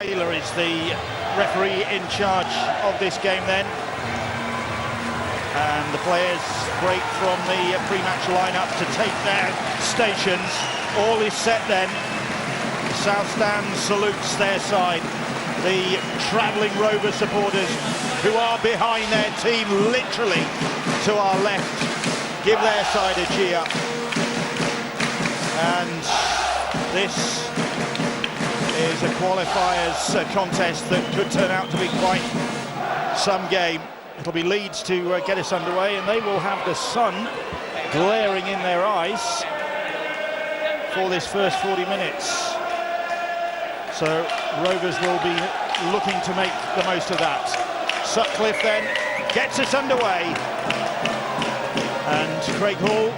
Taylor is the referee in charge of this game then. And the players break from the pre-match lineup to take their stations. All is set then. The South Stand salutes their side. The travelling Rover supporters who are behind their team literally to our left give their side a cheer. And this is a qualifiers contest that could turn out to be quite some game. It'll be Leeds to get us underway, and they will have the sun glaring in their eyes for this first 40 minutes. So Rovers will be looking to make the most of that. Sutcliffe then gets us underway, and Craig Hall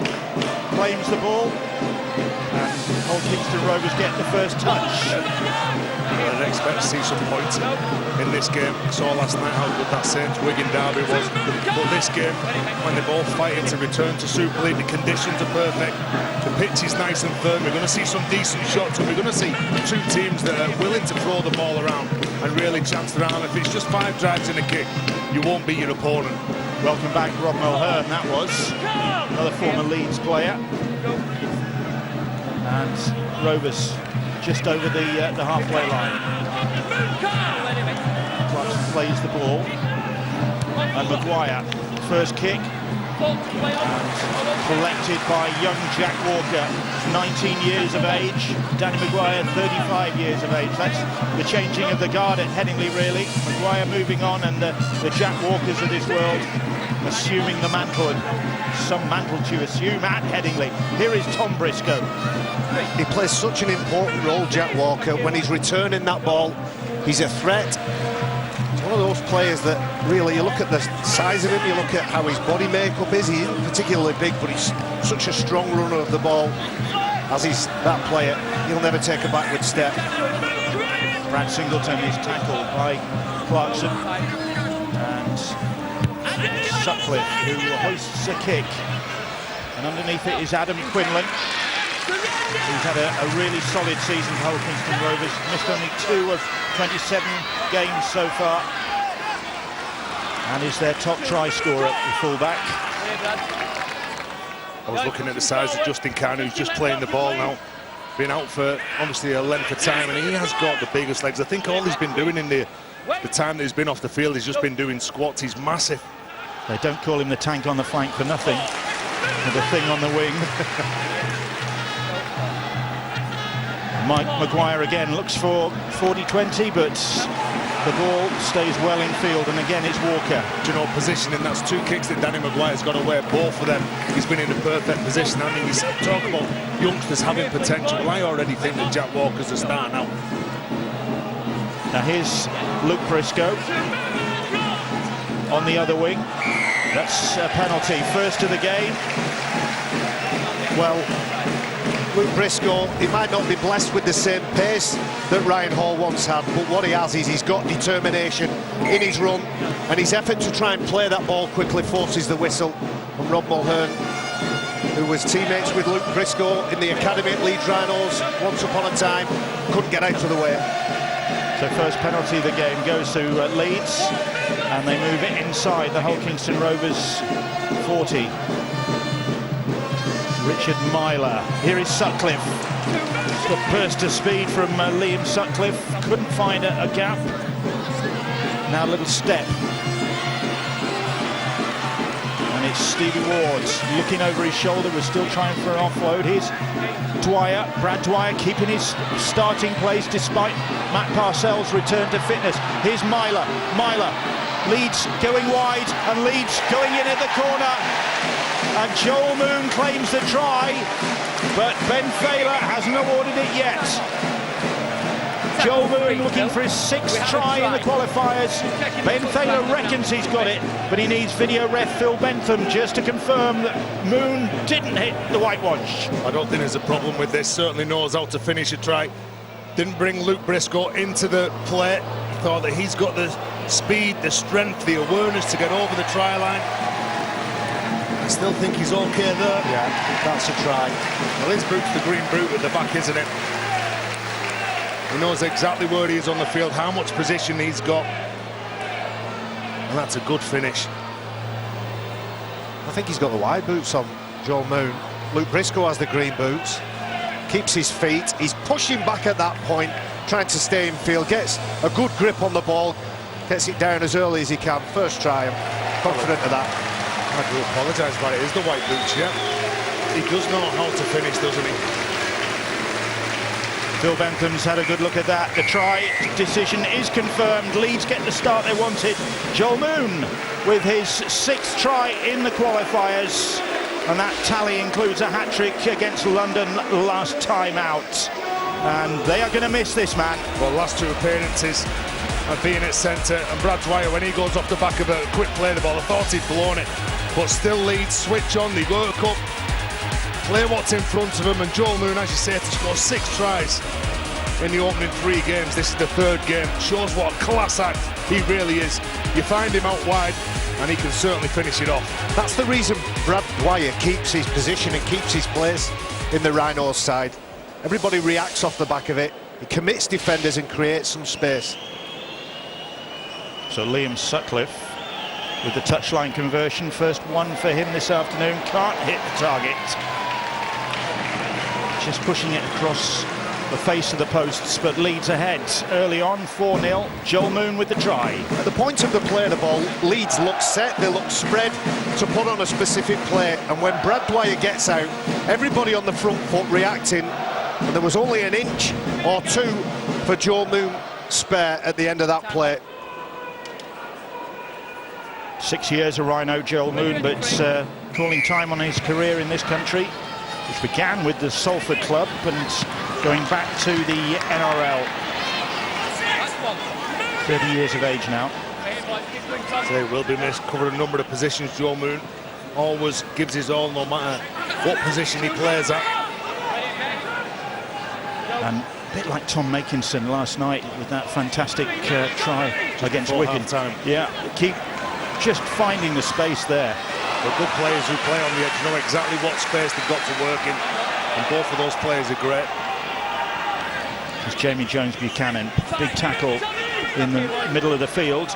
claims the ball, and Old Kingston Rovers get the first touch. I'd expect to see some points in this game. We saw last night how good that Saints-Wigan derby was. But this game, when they're both fighting to return to Super League, the conditions are perfect. The pitch is nice and firm. We're going to see some decent shots, and we're going to see two teams that are willing to throw the ball around and really chance their arm. If it's just 5 drives and a kick, you won't beat your opponent. Welcome back, Rob Mulhern. That was another former Leeds player. And Rovers just over the halfway line. Clarkson plays the ball, and Maguire, first kick, and collected by young Jack Walker, 19 years of age. Danny Maguire, 35 years of age. That's the changing of the guard at Headingley, really. Maguire moving on, and the Jack Walkers of this world assuming the mantle, and some mantle to assume at Headingley. Here is Tom Briscoe. He plays such an important role, Jack Walker. When he's returning that ball, he's a threat. He's one of those players that really, you look at the size of him, you look at how his body makeup is. He isn't particularly big, but he's such a strong runner of the ball. As he's that player, he'll never take a backward step. Brad Singleton is tackled by Clarkson, and Sutcliffe, who hoists a kick, and underneath it is Adam Quinlan. He's had a really solid season for Hull Kingston Rovers, missed only 2 of 27 games so far, and is their top try scorer at full-back. I was looking at the size of Justin Carney, who's just playing the ball now. Been out for, obviously, a length of time, and he has got the biggest legs. I think all he's been doing in the time that he's been off the field, he's just been doing squats. He's massive. They don't call him the tank on the flank for nothing, with the thing on the wing. Mike Maguire again looks for 40-20, but the ball stays well in field, and again it's Walker. Do you know, positioning, that's 2 kicks that Danny Maguire's got away, both of them. He's been in a perfect position. I mean, he's talking about youngsters having potential. Well, I already think that Jack Walker's a star now. Now here's Luke Briscoe on the other wing. That's a penalty, first of the game. Well, Luke Briscoe, he might not be blessed with the same pace that Ryan Hall once had, but what he has is he's got determination in his run, and his effort to try and play that ball quickly forces the whistle. And Rob Mulhern, who was teammates with Luke Briscoe in the academy at Leeds Rhinos once upon a time, couldn't get out of the way. So first penalty of the game goes to Leeds, and they move it inside the Hull Kingston Rovers 40. Richard Myler. Here is Sutcliffe. It's got burst of speed from Liam Sutcliffe. Couldn't find a gap. Now a little step. And it's Stevie Ward looking over his shoulder. We're still trying for an offload. Here's Dwyer. Brad Dwyer keeping his starting place despite Matt Parcell's return to fitness. Here's Myler. Myler. Leeds going wide, and Leeds going in at the corner. And Joel Moon claims the try, but Ben Thaler hasn't awarded it yet. Joel Moon looking for his 6th try in the qualifiers. Ben Thaler reckons he's got it, but he needs video ref Phil Bentham just to confirm that Moon didn't hit the whitewash. I don't think there's a problem with this. Certainly knows how to finish a try. Didn't bring Luke Briscoe into the play. Thought that he's got the speed, the strength, the awareness to get over the try line. I still think he's okay there. Yeah, that's a try. Well, his boot's the green boot at the back, isn't it? He knows exactly where he is on the field, how much position he's got. And that's a good finish. I think he's got the white boots on, Joel Moon. Luke Briscoe has the green boots. Keeps his feet. He's pushing back at that point, trying to stay in field. Gets a good grip on the ball. Gets it down as early as he can. First try. I'm confident of that. I do apologise, but it is the white boots, yeah. He does know how to finish, doesn't he? Phil Bentham's had a good look at that. The try decision is confirmed. Leeds get the start they wanted. Joel Moon with his 6th try in the qualifiers. And that tally includes a hat-trick against London last time out. And they are going to miss this man. Well, last 2 appearances of being at centre, and Brad Dwyer, when he goes off the back of a quick play the ball, I thought he'd blown it. But still Leeds switch on, they work up, play what's in front of him, and Joel Moon, as you say, to score 6 tries in the opening 3 games. This is the 3rd game. Shows what a class act he really is. You find him out wide, and he can certainly finish it off. That's the reason Brad Dwyer keeps his position and keeps his place in the Rhinos side. Everybody reacts off the back of it. He commits defenders and creates some space. So Liam Sutcliffe with the touchline conversion. First one for him this afternoon. Can't hit the target. Just pushing it across the face of the posts, but Leeds ahead early on, 4-0. Joel Moon with the try. At the point of the play of the ball, Leeds look set, they look spread to put on a specific play, and when Brad Dwyer gets out, everybody on the front foot reacting, and there was only an inch or 2 for Joel Moon spare at the end of that play. 6 years a Rhino, Joel Moon, but calling time on his career in this country, which began with the Salford club and going back to the NRL. 30 years of age now. So he will be missed, covered a number of positions. Joel Moon always gives his all, no matter what position he plays at. And a bit like Tom Makinson last night with that fantastic try against Wigan. Yeah, keep just finding the space there. The good players who play on the edge know exactly what space they've got to work in, and both of those players are great. It's Jamie Jones-Buchanan, big tackle in the middle of the field.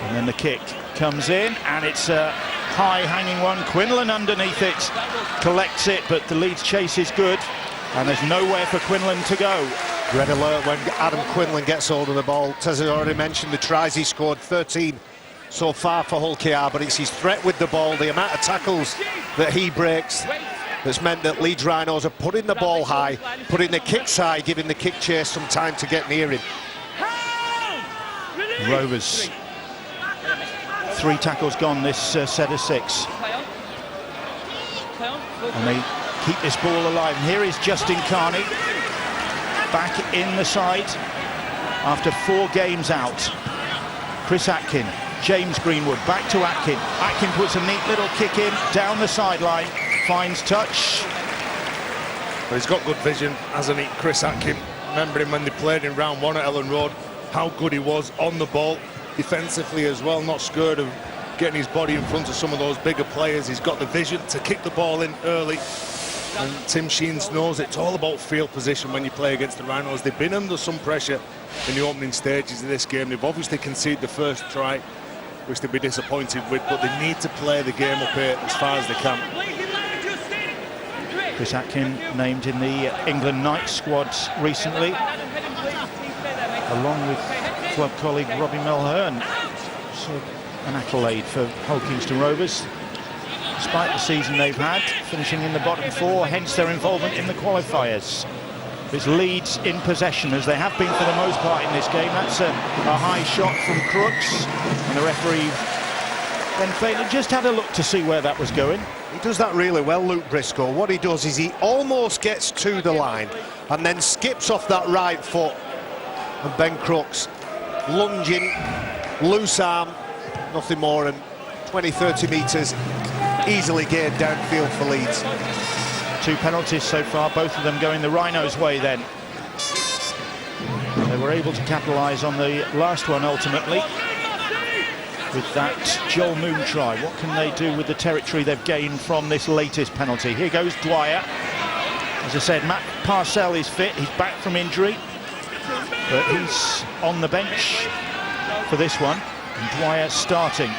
And then the kick comes in, and it's a high hanging one. Quinlan underneath it, collects it, but the Leeds chase is good, and there's nowhere for Quinlan to go. Red alert when Adam Quinlan gets hold of the ball. As I already mentioned, the tries he scored, 13 so far for Hull KR, but it's his threat with the ball, the amount of tackles that he breaks, that's meant that Leeds Rhinos are putting the ball high, putting the kicks high, giving the kick chase some time to get near him. Rovers, 3 tackles gone this set of 6. And they keep this ball alive. And here is Justin Carney, back in the side after 4 games out. Chris Atkin, James Greenwood, back to Atkin. Atkin puts a neat little kick in, down the sideline, finds touch. But he's got good vision, hasn't he, Chris Atkin? Remember him when they played in round 1 at Ellen Road, how good he was on the ball, defensively as well, not scared of getting his body in front of some of those bigger players. He's got the vision to kick the ball in early. And Tim Sheens knows it's all about field position when you play against the Rhinos. They've been under some pressure in the opening stages of this game. They've obviously conceded the first try, which they'll be disappointed with, but they need to play the game up here as far as they can. Chris Atkin named in the England night squads recently, along with club colleague Robbie Mulhern. So an accolade for Hull Kingston Rovers, despite the season they've had, finishing in the bottom 4, hence their involvement in the qualifiers. It's Leeds in possession, as they have been for the most part in this game. That's a high shot from Crooks, and the referee then Fainter just had a look to see where that was going. He does that really well, Luke Briscoe. What he does is he almost gets to the line and then skips off that right foot, and Ben Crooks lunging, loose arm, nothing more than 20-30 metres easily gained downfield for Leeds. 2 penalties so far, both of them going the Rhinos' way then. They were able to capitalise on the last one ultimately with that Joel Moon try. What can they do with the territory they've gained from this latest penalty? Here goes Dwyer. As I said, Matt Parcell is fit. He's back from injury, but he's on the bench for this one. And Dwyer starting.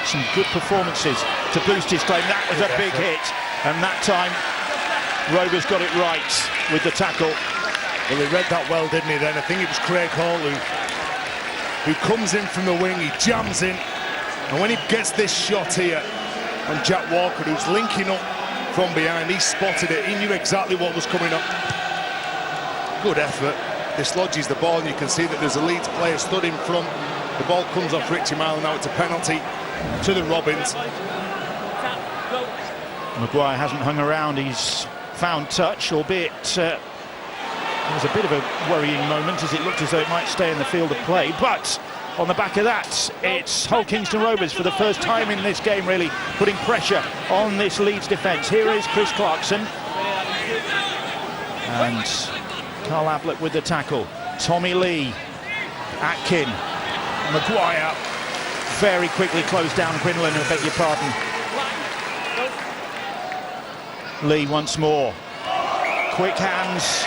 Some good performances to boost his claim. That was a big hit, and that time Rovers got it right with the tackle. Well, he read that well, didn't he? Then I think it was Craig Hall who comes in from the wing. He jams in, and when he gets this shot here on Jack Walker, who's linking up from behind, he spotted it. He knew exactly what was coming up. Good effort. Dislodges the ball, and you can see that there's a Leeds player stood in front. The ball comes off Richie Mile, and now it's a penalty to the Robins. Maguire hasn't hung around. He's found touch, albeit there was a bit of a worrying moment as it looked as though it might stay in the field of play. But on the back of that, it's Hull Kingston Rovers for the first time in this game really putting pressure on this Leeds defence. Here is Chris Clarkson. And Carl Ablett with the tackle. Tommy Lee, Atkin, Maguire very quickly closed down Quinlan, I beg your pardon. Lee once more. Quick hands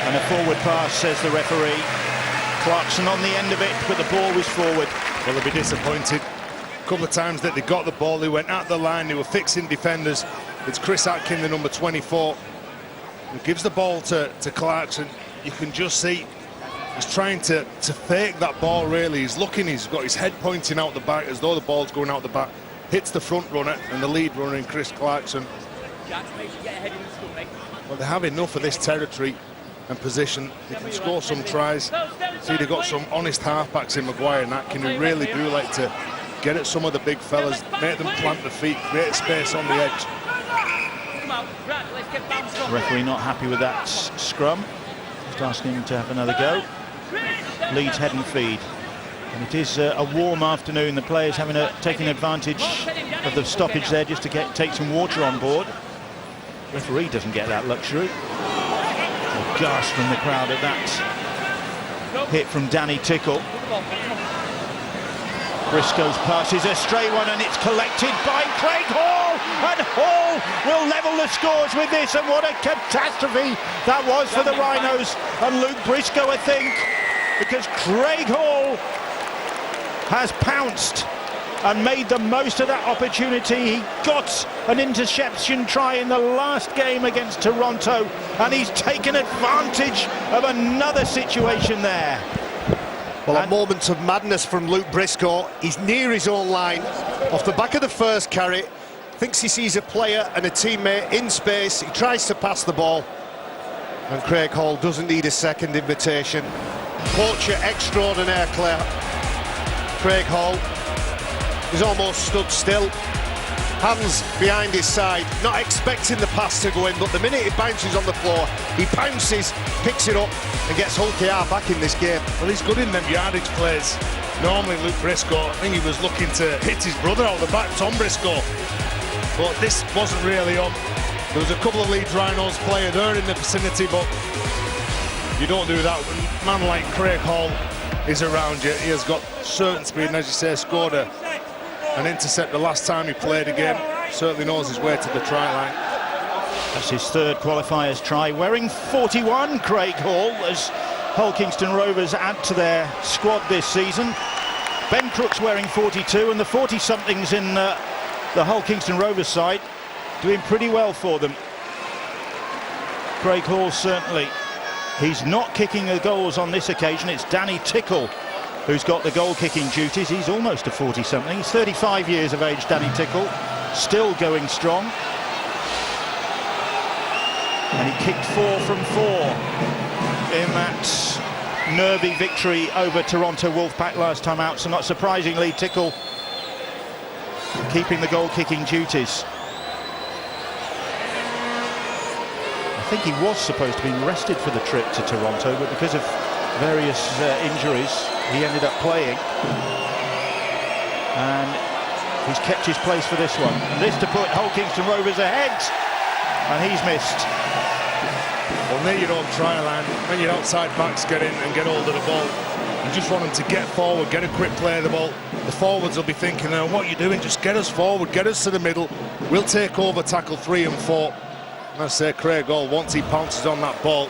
and a forward pass, says the referee. Clarkson on the end of it, but the ball was forward. Well, they'll be disappointed. A couple of times that they got the ball, they went at the line, they were fixing defenders. It's Chris Atkin, the number 24, who gives the ball to Clarkson. You can just see he's trying to fake that ball, really. He's looking, he's got his head pointing out the back as though the ball's going out the back. Hits the front runner and the lead runner in Chris Clarkson. Well, they have enough of this territory and position. They can score some tries. See, they've got some honest halfbacks in Maguire and Atkin who really do like to get at some of the big fellas, make them plant their feet, create space on the edge. Referee not happy with that scrum. Just asking him to have another go. Leeds head and feed. And it is a warm afternoon. The players taking advantage of the stoppage there just to take some water on board. Referee doesn't get that luxury. A gasp from the crowd at that hit from Danny Tickle. Briscoe's pass is a stray one, and it's collected by Craig Hall, and Hall will level the scores with this. And what a catastrophe that was for the Rhinos and Luke Briscoe, I think, because Craig Hall has pounced and made the most of that opportunity. He got an interception try in the last game against Toronto, and he's taken advantage of another situation there. Well, a moment of madness from Luke Briscoe. He's near his own line, off the back of the first carry, thinks he sees a player and a teammate in space. He tries to pass the ball, and Craig Hall doesn't need a second invitation. Poacher extraordinaire, Craig Hall. He's almost stood still, hands behind his side, not expecting the pass to go in, but the minute it bounces on the floor, he pounces, picks it up, and gets Hull KR back in this game. Well, he's good in them yardage plays. Normally, Luke Briscoe, I think he was looking to hit his brother out the back, Tom Briscoe, but this wasn't really on. There was a couple of Leeds Rhinos player there in the vicinity, but you don't do that when a man like Craig Hall is around you. He has got certain speed, and as you say, scored an intercept the last time he played a game. Certainly knows his way to the try line. That's his third qualifiers try, wearing 41, Craig Hall, as Hull Kingston Rovers add to their squad this season. Ben Crook's wearing 42, and the 40-somethings in the Hull Kingston Rovers side doing pretty well for them. Craig Hall certainly. He's not kicking the goals on this occasion. It's Danny Tickle who's got the goal-kicking duties. He's almost a 40-something. He's 35 years of age, Danny Tickle, still going strong. And he kicked 4 from 4 in that nervy victory over Toronto Wolfpack last time out. So not surprisingly, Tickle keeping the goal-kicking duties. I think he was supposed to be rested for the trip to Toronto, but because of various injuries, he ended up playing. And he's kept his place for this one. And this to put Hull Kingston Rovers ahead. And he's missed. Well, near your own try line, when your outside backs get in and get hold of the ball, you just want them to get forward, get a quick play of the ball. The forwards will be thinking, what are you doing? Just get us forward, get us to the middle. We'll take over tackle 3 and 4. I say Craig Hall, once he pounces on that ball,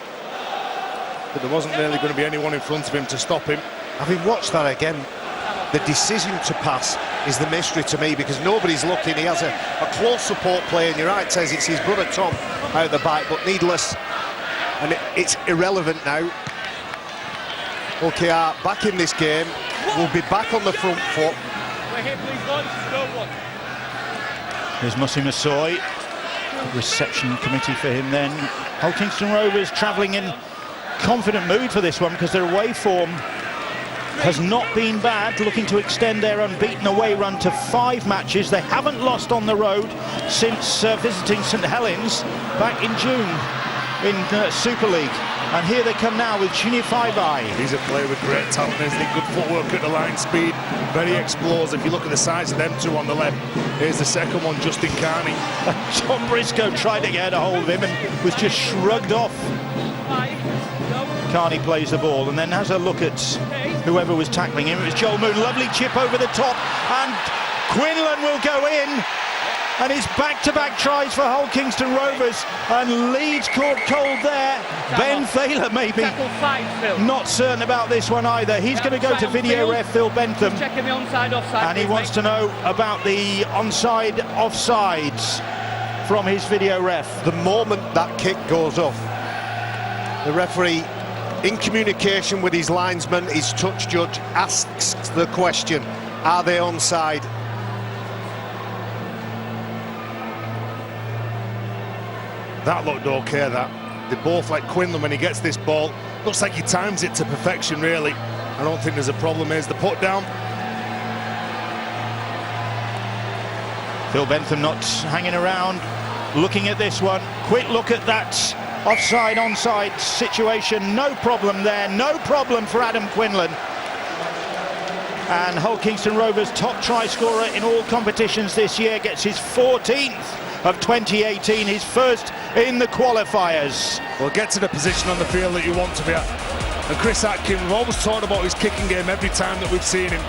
but there wasn't really going to be anyone in front of him to stop him. Having watched that again, the decision to pass is the mystery to me, because nobody's looking. He has a close support player, and you're right, Tez, it's his brother Tom out the back, but needless, and it's irrelevant now. OKR back in this game, will be back on the front foot. There's Musi Masoi, reception committee for him then. Hull Kingston Rovers travelling in confident mood for this one, because their away form has not been bad, looking to extend their unbeaten away run to 5 matches. They haven't lost on the road since visiting St Helens back in June in Super League. And here they come now with Junior Faibai. He's a player with great talent, isn't he? Good footwork at the line, speed, very explosive. You look at the size of them two on the left. Here's the second one, Justin Carney. John Briscoe tried to get a hold of him and was just shrugged off. Carney plays the ball and then has a look at whoever was tackling him. It was Joel Moon, lovely chip over the top, and Quinlan will go in. And it's back-to-back tries for Hull Kingston Rovers, and Leeds caught cold there. Ben Thaler maybe not certain about this one either. He's going to go to video ref Phil Bentham, and he wants to know about the onside offsides from his video ref. The moment that kick goes off, the referee, in communication with his linesman, his touch judge, asks the question, are they onside? That looked okay, that. They both, like Quinlan, when he gets this ball, looks like he times it to perfection, really. I don't think there's a problem. Here's the put down. Phil Bentham not hanging around, looking at this one. Quick look at that offside, onside situation. No problem there, no problem for Adam Quinlan. And Hull Kingston Rovers, top try scorer in all competitions this year, gets his 14th of 2018, his first in the qualifiers. Well, get to the position on the field that you want to be at. And Chris Atkin, we've always talked about his kicking game every time that we've seen him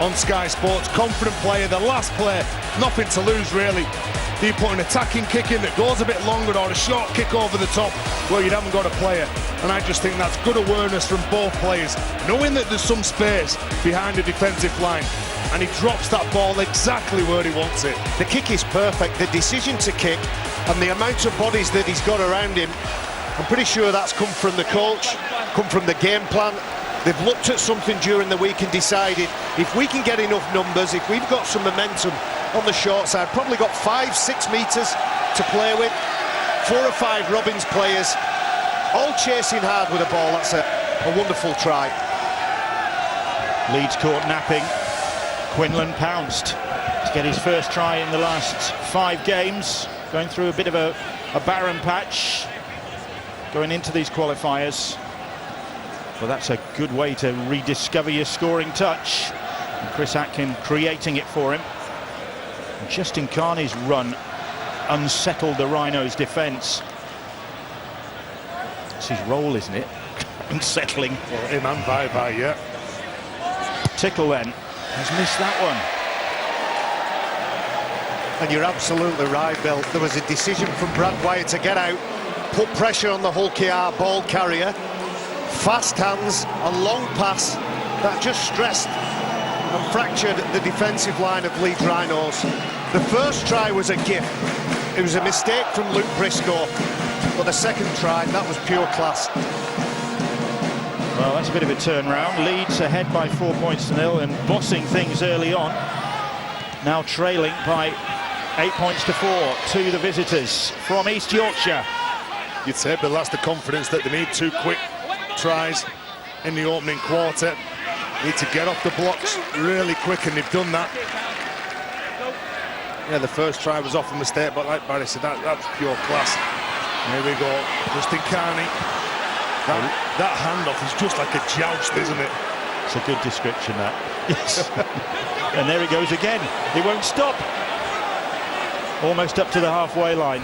on Sky Sports. Confident player, the last play, nothing to lose really. Do you put an attacking kick in that goes a bit longer, or a short kick over the top where you haven't got a player? And I just think that's good awareness from both players, knowing that there's some space behind the defensive line. And he drops that ball exactly where he wants it. The kick is perfect. The decision to kick and the amount of bodies that he's got around him, I'm pretty sure that's come from the coach, come from the game plan. They've looked at something during the week and decided, if we can get enough numbers, if we've got some momentum on the short side, probably got 5-6 metres to play with, 4 or 5 Robins players, all chasing hard with a ball. That's a wonderful try. Leeds caught napping. Quinlan pounced to get his first try in the last 5 games, going through a bit of a barren patch going into these qualifiers. Well, that's a good way to rediscover your scoring touch. And Chris Atkin creating it for him. And Justin Carney's run unsettled the Rhinos' defence. It's his role, isn't it? Unsettling. Well, him and Bye-Bye, yeah. Tickle then has missed that one. And you're absolutely right, Bill. There was a decision from Brad Dwyer to get out, put pressure on the Hull KR ball carrier. Fast hands, a long pass that just stressed and fractured the defensive line of Leeds Rhinos. The first try was a gift. It was a mistake from Luke Briscoe. But the second try, that was pure class. Well, that's a bit of a turnaround. Leeds ahead by 4 points to 0 and bossing things early on. Now trailing by 8 points to 4 to the visitors from East Yorkshire. You'd say, Bill, that's the confidence that they need. 2 quick tries in the opening quarter. Need to get off the blocks really quick, and they've done that. Yeah, the first try was off a mistake, but like Barry said, that's pure class. Here we go, Justin Carney. That handoff is just like a joust, isn't it? It's a good description, that. Yes. And there it goes again. He won't stop. Almost up to the halfway line.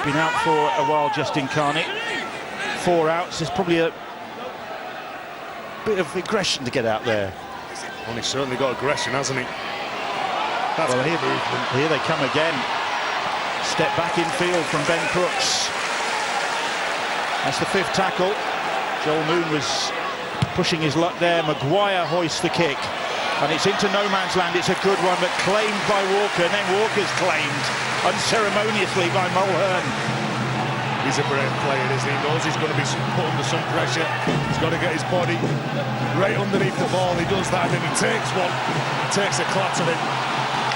Been out for a while, Justin Carney. 4 outs. There's probably a bit of aggression to get out there. Well, he's certainly got aggression, hasn't he? Well, here they come again. Step back in field from Ben Crooks. That's the 5th tackle. Joel Moon was pushing his luck there. Maguire hoists the kick. And it's into no man's land. It's a good one, but claimed by Walker. And then Walker's claimed unceremoniously by Mulhern. He's a brave player, isn't he? He knows he's going to be put under some pressure. He's got to get his body right underneath the ball. He does that, and then he takes one. Takes a clattering.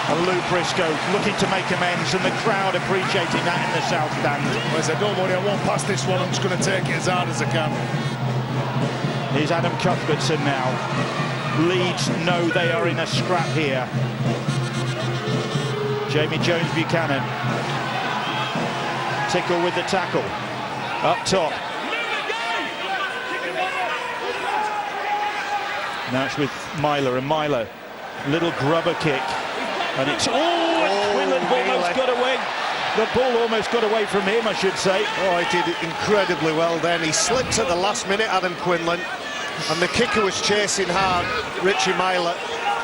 And Luke Briscoe looking to make amends, and the crowd appreciating that in the south stand. Well, I said, don't worry, I won't pass this one. I'm just going to take it as hard as I can. Here's Adam Cuthbertson now. Leeds know they are in a scrap here. Jamie Jones-Buchanan. Tickle with the tackle. Up top. Now it's with Myler, and Myler, little grubber kick. And it's, Quinlan almost got away. The ball almost got away from him, I should say. Oh, he did incredibly well then. He slipped at the last minute, Adam Quinlan, and the kicker was chasing hard, Richie Myler,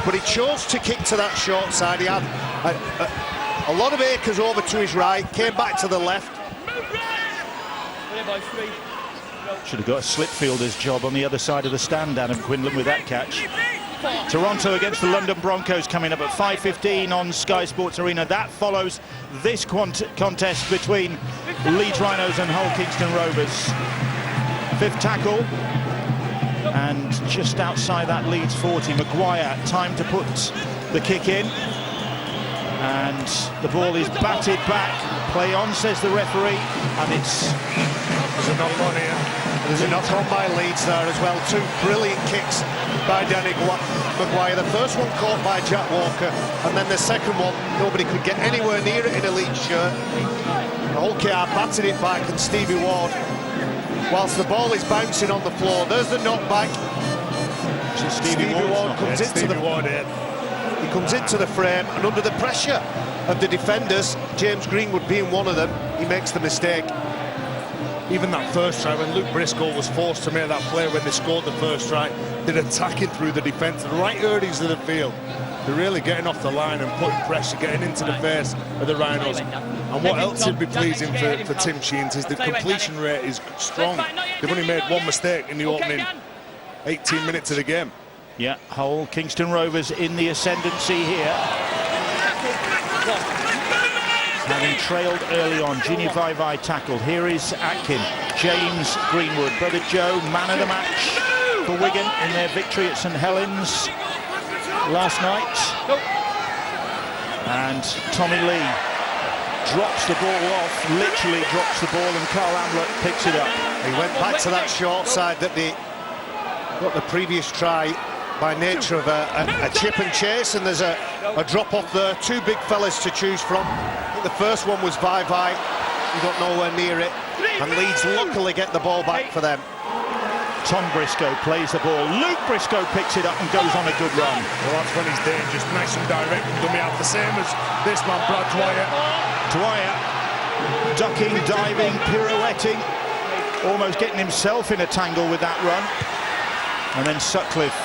but he chose to kick to that short side. He had a lot of acres over to his right, came back to the left. Should have got a slip fielder's job on the other side of the stand, Adam Quinlan, with that catch. Toronto against the London Broncos coming up at 5:15 on Sky Sports Arena. That follows this contest between Leeds Rhinos and Hull Kingston Rovers. 5th tackle, and just outside that Leeds 40, Maguire, time to put the kick in. And the ball is batted back. Play on, says the referee, and it's... There's a knock on here. There's a knock on by Leeds there as well. 2 brilliant kicks by Danny Maguire. The first one caught by Jack Walker, and then the second one, nobody could get anywhere near it in a Leeds shirt. The whole KR batted it back, and Stevie Ward, whilst the ball is bouncing on the floor, there's the knockback. So Stevie Ward comes into the... He comes into the frame, and under the pressure of the defenders, James Greenwood being one of them, he makes the mistake. Even that first try, when Luke Briscoe was forced to make that play when they scored the first try, they're attacking through the defence, the right areas of the field. They're really getting off the line and putting pressure, getting into the face of the Rhinos. And what else would be pleasing for Tim Sheens is the completion rate is strong. They've only made one mistake in the opening 18 minutes of the game. Yeah, Hull Kingston Rovers in the ascendancy here. Having trailed early on, Gini Vai tackled. Here is Atkin, James Greenwood, Brother Joe, man of the match for Wigan in their victory at St Helens last night. And Tommy Lee drops the ball off, literally drops the ball, and Carl Amlett picks it up. He went back to that short side that they got the previous try by nature of a chip and chase, and there's a drop-off there. 2 big fellas to choose from. The first one was Vai. He got nowhere near it, and Leeds luckily get the ball back for them. Tom Briscoe plays the ball. Luke Briscoe picks it up and goes on a good run. Well, that's when he's dangerous, nice and direct, and dummy out the same as this man, Brad Dwyer. Dwyer ducking, diving, pirouetting, almost getting himself in a tangle with that run. And then Sutcliffe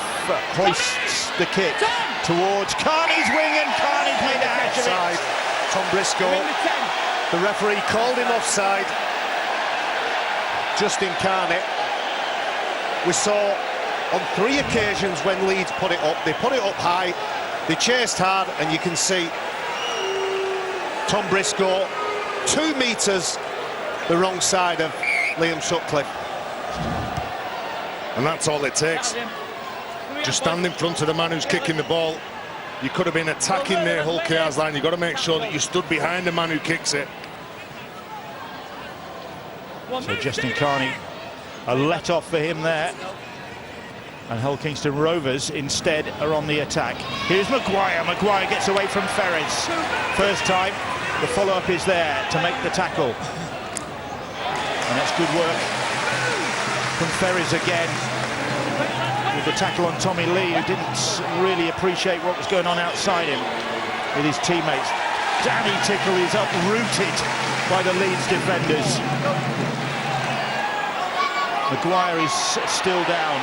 hoists the kick towards Carney's wing, and Carney's made a hash of it. Tom Briscoe, the referee called him offside. Justin Carney. We saw on 3 occasions when Leeds put it up, they put it up high, they chased hard, and you can see Tom Briscoe 2 metres the wrong side of Liam Sutcliffe. And that's all it takes. Just stand in front of the man who's kicking the ball. You could have been attacking near Hull KR's line. You've got to make sure that you stood behind the man who kicks it. So Justin Carney, a let-off for him there. And Hull Kingston Rovers instead are on the attack. Here's Maguire. Maguire gets away from Ferris. First time, the follow-up is there to make the tackle. And that's good work from Ferris again, with the tackle on Tommy Lee, who didn't really appreciate what was going on outside him with his teammates. Danny Tickle is uprooted by the Leeds defenders. Maguire is still down.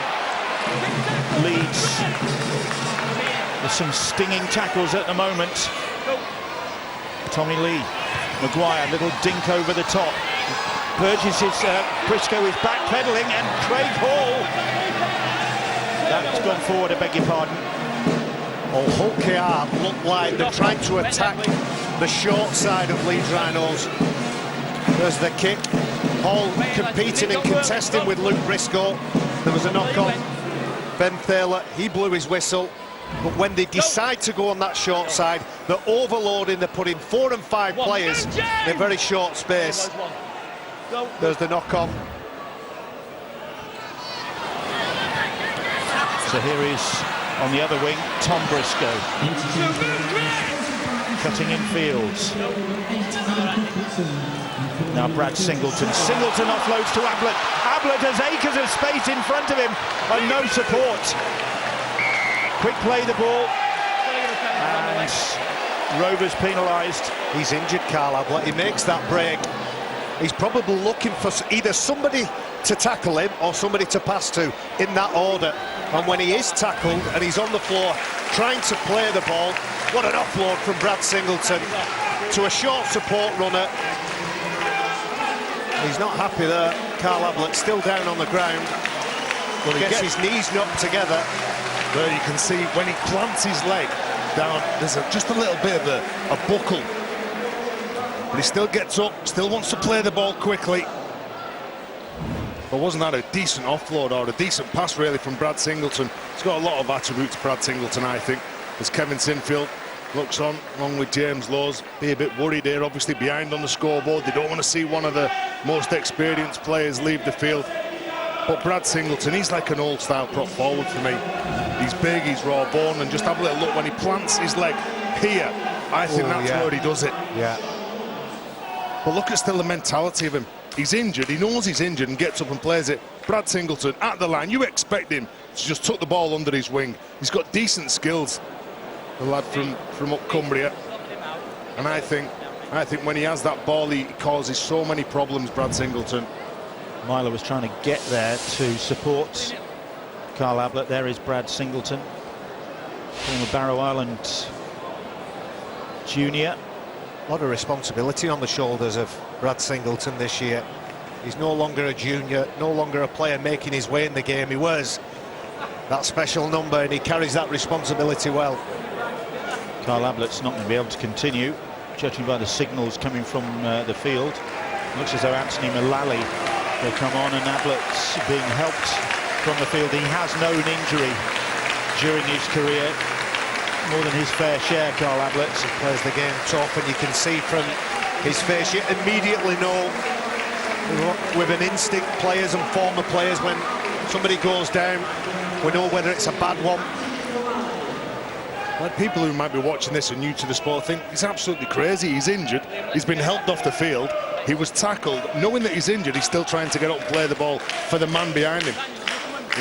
Leeds, there's some stinging tackles at the moment. Tommy Lee Maguire, little dink over the top. Burgess is, Briscoe is backpedaling, and Craig Hall. That's gone forward, I beg your pardon. Oh, Hull KR look like they're trying to attack the short side of Leeds Rhinos. There's the kick. Hall competing and contesting with Luke Briscoe. There was a knock on. Ben Thaler, he blew his whistle. But when they decide to go on that short side, they're overloading, they're putting 4 and 5 players in a very short space. There's the knock on. So here is, on the other wing, Tom Briscoe. Cutting in fields. Now Brad Singleton. Singleton offloads to Ablett. Ablett has acres of space in front of him and no support. Quick play the ball. And Rovers penalised. He's injured, Carl Ablett. He makes that break. He's probably looking for either somebody to tackle him or somebody to pass to in that order. And when he is tackled and he's on the floor trying to play the ball, what an offload from Brad Singleton to a short support runner. He's not happy there. Carl Ablett still down on the ground. Well, he gets his knees knocked together. There you can see when he plants his leg down, there's just a little bit of a buckle. But he still gets up, still wants to play the ball quickly. But wasn't that a decent offload or a decent pass really from Brad Singleton? He's got a lot of attributes, Brad Singleton, I think. As Kevin Sinfield looks on, along with James Lowes, be a bit worried here, obviously behind on the scoreboard. They don't want to see one of the most experienced players leave the field. But Brad Singleton, he's like an old-style prop forward for me. He's big, he's raw-born, and just have a little look when he plants his leg here. I think that's where he does it. Yeah. But look at still the mentality of him. He's injured, he knows he's injured and gets up and plays it. Brad Singleton at the line, you expect him to just tuck the ball under his wing. He's got decent skills, the lad from up Cumbria. And I think when he has that ball, he causes so many problems, Brad Singleton. Myler was trying to get there to support Carl Ablett. There is Brad Singleton, former Barrow Island junior. A lot of responsibility on the shoulders of Brad Singleton this year. He's no longer a junior, no longer a player making his way in the game. He wears that special number and he carries that responsibility well. Carl Ablett's not going to be able to continue, judging by the signals coming from the field. Looks as though Anthony Mullally will come on, and Ablett's being helped from the field. He has known injury during his career, more than his fair share, Carl Ablett. He plays the game tough, and you can see from his face, you immediately know with an instinct, players and former players, when somebody goes down, we know whether it's a bad one. Like people who might be watching this and new to the sport think he's absolutely crazy. He's injured, he's been helped off the field, he was tackled. Knowing that he's injured, he's still trying to get up and play the ball for the man behind him.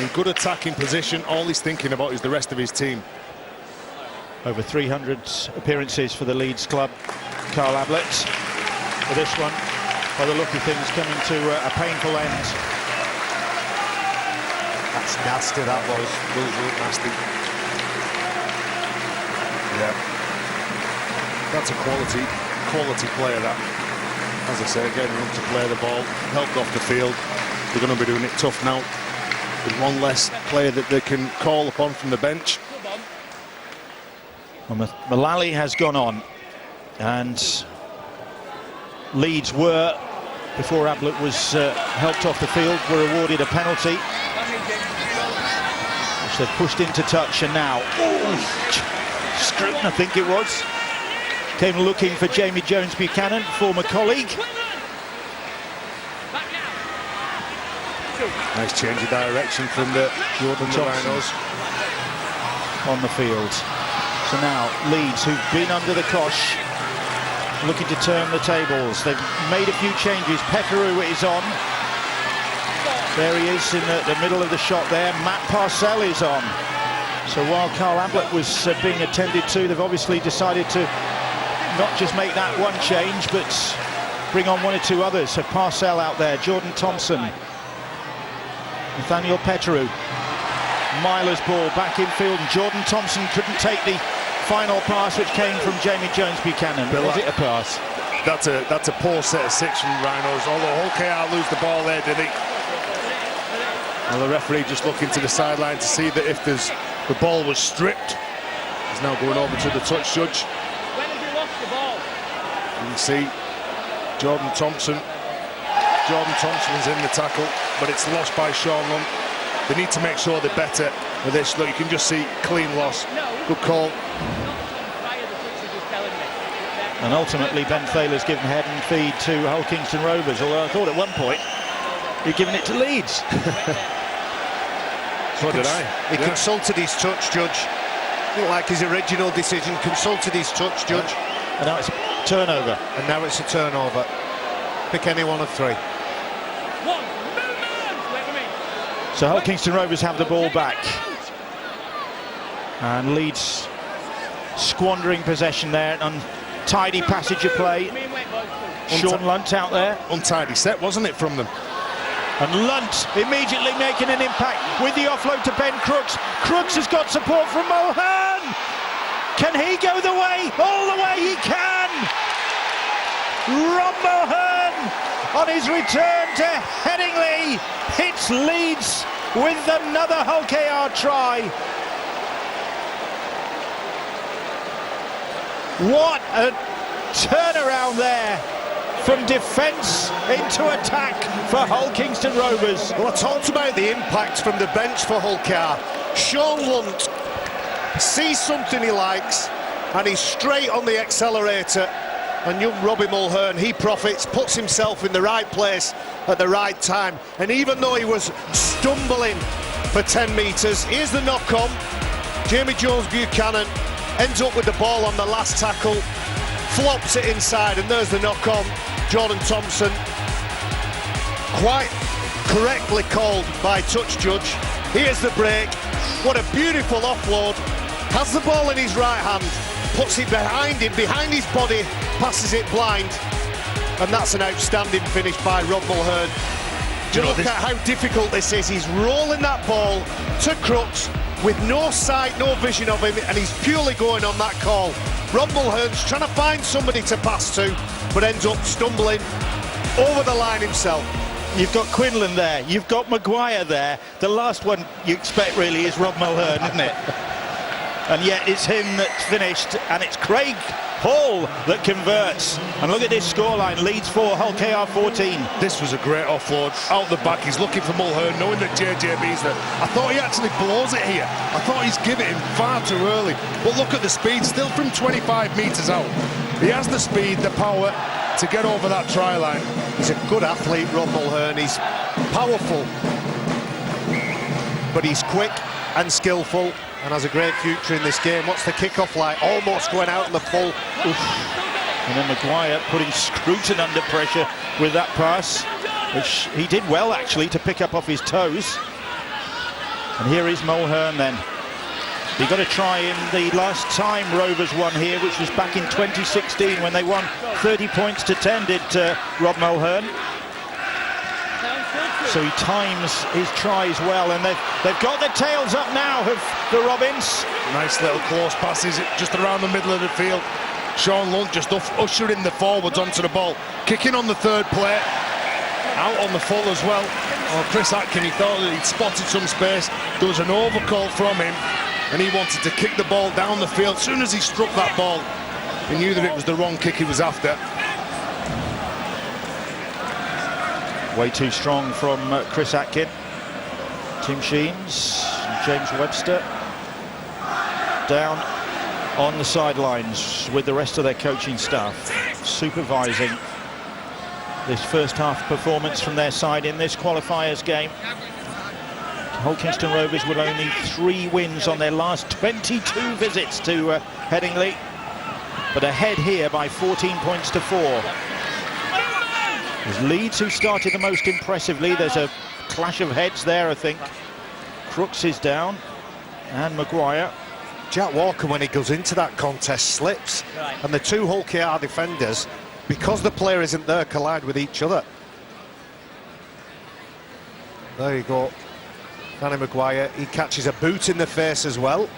In good attacking position, all he's thinking about is the rest of his team. Over 300 appearances for the Leeds club, Carl Ablett. For this one, by the look of things, coming to a painful end. That's nasty, that was. Real nasty. Yeah. That's a quality player, that. As I say, getting him to play the ball, helped off the field. They're going to be doing it tough now. With one less player that they can call upon from the bench. Well, Mullally has gone on, and Leeds were, before Ablett was helped off the field, were awarded a penalty, which they've pushed into touch, and now Scruton, I think it was, came looking for Jamie Jones Buchanan, former colleague. Nice change of direction from the Rhinos on the field. So now Leeds, who've been under the cosh, looking to turn the tables. They've made a few changes. Petteru is on. There he is in the middle of the shot there. Matt Parcell is on. So while Carl Ablett was being attended to, they've obviously decided to not just make that one change, but bring on one or two others. So Parcell out there, Jordan Thompson, Nathaniel Petteru. Myler's ball back in field, and Jordan Thompson couldn't take the final pass which came from Jamie Jones Buchanan. Bill, was it a pass? That's a poor set of 6 from Rhinos. Although Hull KR lose the ball there, did he? Well, the referee just looking to the sideline to see that if the ball was stripped. He's now going over to the touch judge. When have you lost the ball? You can see Jordan Thompson. Jordan Thompson's in the tackle, but it's lost by Sean Lunt. They need to make sure they're better with this. Look, you can just see clean loss. Good call. And ultimately, Ben Thaler's given head and feed to Hull Kingston Rovers, although I thought at one point he'd given it to Leeds. So did I. He consulted his touch judge. Didn't like his original decision, consulted his touch judge. And now it's turnover. And now it's a turnover. Pick any one of 3. So Hull Kingston Rovers have the ball back. And Leeds squandering possession there. Untidy passage of play. Sean Lunt out there. Untidy set, wasn't it, from them? And Lunt immediately making an impact with the offload to Ben Crooks. Crooks has got support from Mulhern. Can he go the way? All the way he can. Rob Mulhern on his return to Headingley hits Leeds with another Hull KR try. What a turnaround there. From defence into attack for Hull Kingston Rovers. Well, I talked about the impact from the bench for Hull KR. Sean Lunt sees something he likes and he's straight on the accelerator. And young Robbie Mulhern, he profits, puts himself in the right place at the right time. And even though he was stumbling for 10 metres, here's the knock-on. Jamie Jones-Buchanan ends up with the ball on the last tackle, flops it inside, and there's the knock-on. Jordan Thompson, quite correctly called by touch judge. Here's the break. What a beautiful offload. Has the ball in his right hand, puts it behind him, behind his body, passes it blind. And that's an outstanding finish by Rob Mulhern. Look at how difficult this is. He's rolling that ball to Crooks with no sight, no vision of him, and he's purely going on that call. Rob Mulhern's trying to find somebody to pass to, but ends up stumbling over the line himself. You've got Quinlan there, you've got Maguire there. The last one you expect really is Rob Mulhern, isn't it? And yet it's him that's finished, and it's Craig Hall that converts. And look at this scoreline, Leeds 4, Hull KR 14. This was a great offload, out the back. He's looking for Mulhern, knowing that JJB's there. I thought he actually blows it here. I thought he's given it him far too early. But look at the speed, still from 25 metres out. He has the speed, the power to get over that try line. He's a good athlete, Rob Mulhern. He's powerful, but he's quick and skillful and has a great future in this game. What's the kick-off like? Almost going out in the full. Oof. And then Maguire putting Scruton under pressure with that pass, which he did well actually to pick up off his toes. And here is Mulhern then. He got a try in the last time Rovers won here, which was back in 2016 when they won 30 points to 10, did Rob Mulhern. So he times his tries well, and they've got their tails up now of the Robins. Nice little close passes just around the middle of the field. Sean Lunt just ushering the forwards onto the ball. Kicking on the third play. Out on the full as well. Oh, Chris Atkin, he thought that he'd spotted some space. There was an overcall from him, and he wanted to kick the ball down the field. As soon as he struck that ball, he knew that it was the wrong kick he was after. Way too strong from Chris Atkin. Tim Sheens, James Webster down on the sidelines with the rest of their coaching staff, supervising this first half performance from their side in this qualifiers game. Hull Kingston Rovers with only 3 wins on their last 22 visits to Headingley, but ahead here by 14 points to 4. There's Leeds who started the most impressively. There's a clash of heads there, I think. Crooks is down, and Maguire. Jack Walker, when he goes into that contest, slips, and the 2 Hull KR defenders, because the player isn't there, collide with each other. There you go, Danny Maguire. He catches a boot in the face as well.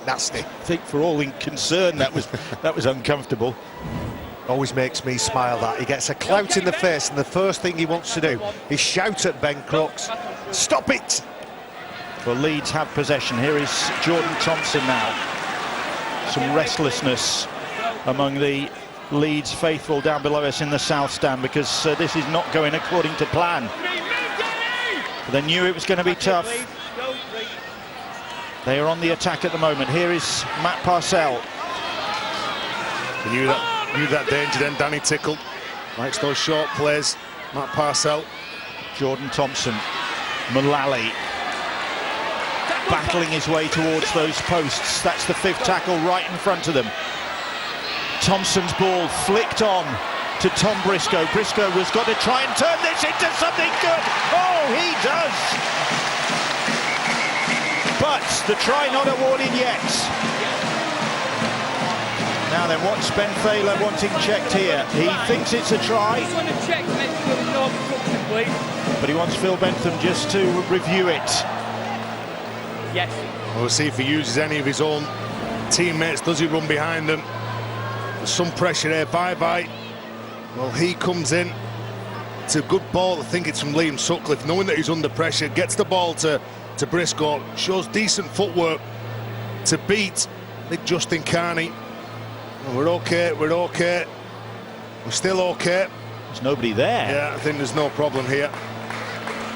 nasty. I think for all in concern, that was uncomfortable. Always makes me smile that. He gets a clout in the face and the first thing he wants to do is shout at Ben Crooks, "Stop it!" Well, Leeds have possession. Here is Jordan Thompson now. Some restlessness among the Leeds faithful down below us in the south stand, because this is not going according to plan. They knew it was going to be tough. They are on the attack at the moment. Here is Matt Parcell. He knew that danger then, Danny Tickle. Likes those short plays, Matt Parcell. Jordan Thompson. Mullally battling his way towards those posts. That's the fifth tackle right in front of them. Thompson's ball flicked on to Tom Briscoe. Briscoe has got to try and turn this into something good. Oh, he does. But the try not awarded yet. Now then, what's Ben Thaler wanting checked here? He thinks it's a try. But he wants Phil Bentham just to review it. Yes. We'll see if he uses any of his own teammates. Does he run behind them? There's some pressure there. Bye-bye. Well, he comes in. It's a good ball. I think it's from Liam Sutcliffe, knowing that he's under pressure. Gets the ball to Briscoe. Shows decent footwork to beat big Justin Carney. Well, we're okay. We're okay. We're still okay. There's nobody there. Yeah, I think there's no problem here.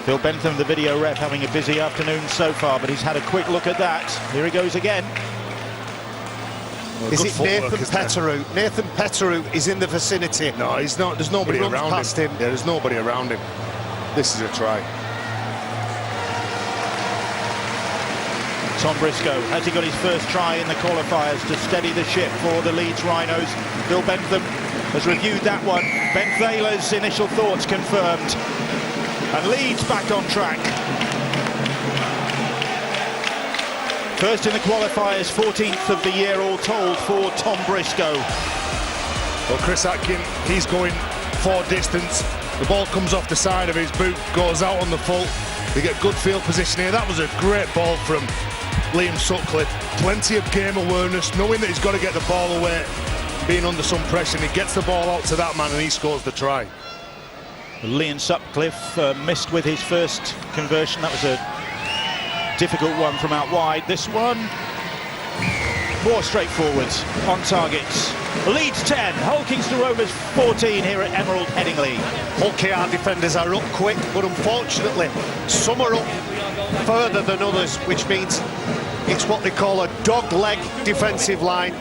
Phil Bentham, the video ref, having a busy afternoon so far, but he's had a quick look at that. Here he goes again. Well, is it footwork, Nathan Petteru? Nathan Petteru is in the vicinity. No, he's not. There's nobody around past him. Yeah, there's nobody around him. This is a try. Tom Briscoe, has he got his first try in the qualifiers to steady the ship for the Leeds Rhinos? Phil Bentham has reviewed that one. Ben Thaler's initial thoughts confirmed. And Leeds back on track. First in the qualifiers, 14th of the year all told for Tom Briscoe. Well, Chris Atkin, he's going for distance. The ball comes off the side of his boot, goes out on the full. They get good field position here. That was a great ball from Liam Sutcliffe. Plenty of game awareness, knowing that he's got to get the ball away, being under some pressure, and he gets the ball out to that man and he scores the try. Liam Sutcliffe missed with his first conversion. That was a difficult one from out wide. This one, more straightforward, on targets. Leeds 10, Hull Kingston Rovers 14 here at Emerald Headingley. Hull KR defenders are up quick, but unfortunately, some are up further than others, which means it's what they call a dog-leg defensive line.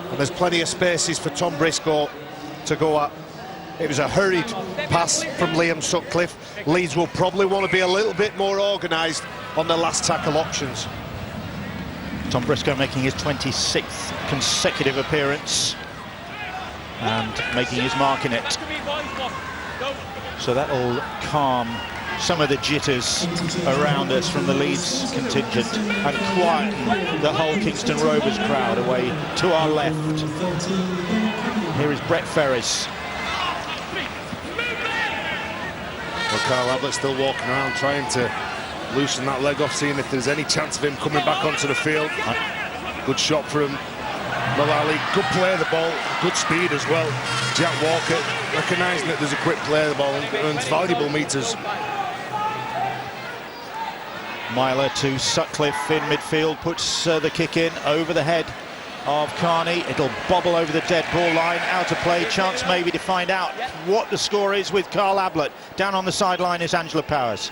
And there's plenty of spaces for Tom Briscoe to go at. It was a hurried pass from Liam Sutcliffe. Leeds will probably want to be a little bit more organised on the last tackle options. Tom Briscoe making his 26th consecutive appearance and making his mark in it. So that'll calm some of the jitters around us from the Leeds contingent and quieten the Hull Kingston Rovers crowd away to our left. Here is Brett Ferris. Well, Carl Ablett's still walking around trying to loosen that leg off, seeing if there's any chance of him coming back onto the field. Good shot for him. Mullally, good play of the ball, good speed as well. Jack Walker recognising that there's a quick play of the ball and earns valuable metres. Myler to Sutcliffe in midfield, puts the kick in over the head of Carney. It'll bobble over the dead ball line, out of play, chance maybe to find out what the score is with Carl Ablett. Down on the sideline is Angela Powers.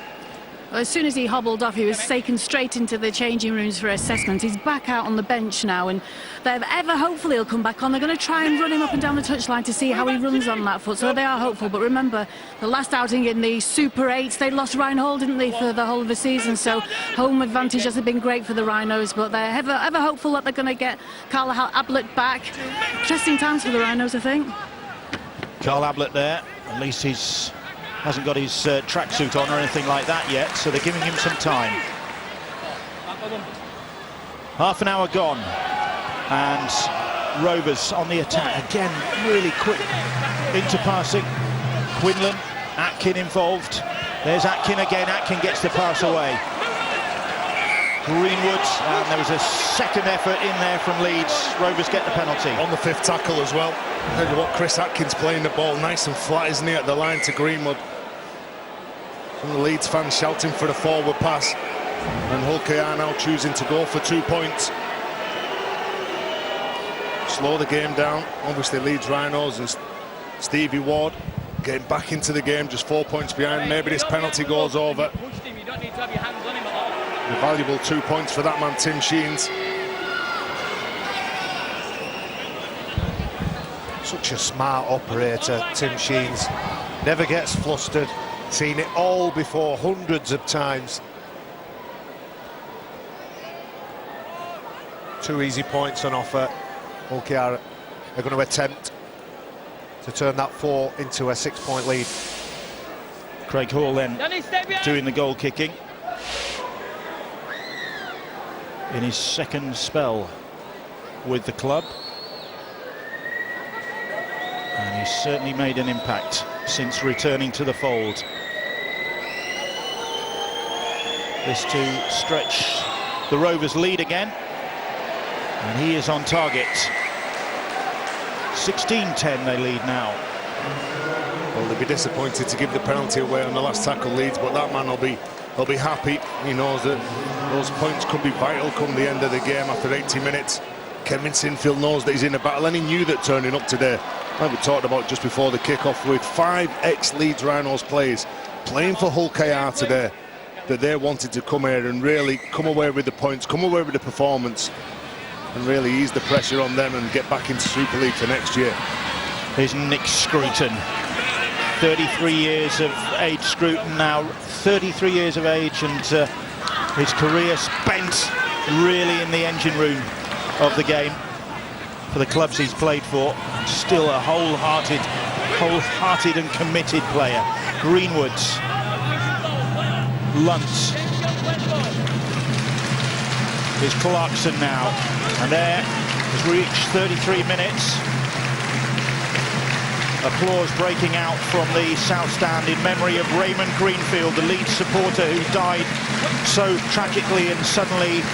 Well, as soon as he hobbled off, he was taken straight into the changing rooms for assessment. He's back out on the bench now, and they're ever hopeful he'll come back on. They're going to try and run him up and down the touchline to see how he runs on that foot, so they are hopeful. But remember, the last outing in the Super 8s, they lost Ryan Hall, didn't they, for the whole of the season, so home advantage hasn't been great for the Rhinos, but they're ever hopeful that they're going to get Carl Ablett back. Interesting times for the Rhinos, I think. Carl Ablett there, at least he's hasn't got his tracksuit on or anything like that yet, so they're giving him some time. Half an hour gone, and Rovers on the attack again, really quick into passing. Quinlan, Atkin involved. There's Atkin again. Atkin gets the pass away. Greenwood, and there was a second effort in there from Leeds. Rovers get the penalty. On the 5th tackle as well. Look at what Chris Atkins playing the ball nice and flat, isn't he, at the line to Greenwood. Some of the Leeds fans shouting for the forward pass, and Hull KR now choosing to go for 2 points. Slow the game down. Obviously Leeds Rhinos and Stevie Ward getting back into the game, just 4 points behind. Maybe this penalty goes over. A valuable 2 points for that man, Tim Sheens. Such a smart operator, Tim Sheens. Never gets flustered. Seen it all before, hundreds of times. 2 easy points on offer. Hull KR are going to attempt to turn that 4 into a 6-point lead. Craig Hall then doing the goal kicking in his second spell with the club, and he's certainly made an impact since returning to the fold. This to stretch the Rovers' lead again, and he is on target. 16-10 they lead now. Well, they'll be disappointed to give the penalty away on the last tackle, Leeds, but that man will be happy. He knows that those points could be vital come the end of the game after 80 minutes. Kevin Sinfield knows that he's in a battle, and he knew that turning up today, like we talked about just before the kick-off, with 5 ex-Leeds Rhinos players playing for Hull KR today, that they wanted to come here and really come away with the points, come away with the performance, and really ease the pressure on them and get back into Super League for next year. Here's Nick Scruton. 33 years of age, Scruton now 33 years of age, and his career spent really in the engine room of the game for the clubs he's played for. Still a wholehearted and committed player. Greenwood, Luntz, here's Clarkson now, and there has reached 33 minutes. Applause breaking out from the South Stand in memory of Raymond Greenfield, the Leeds supporter who died so tragically and suddenly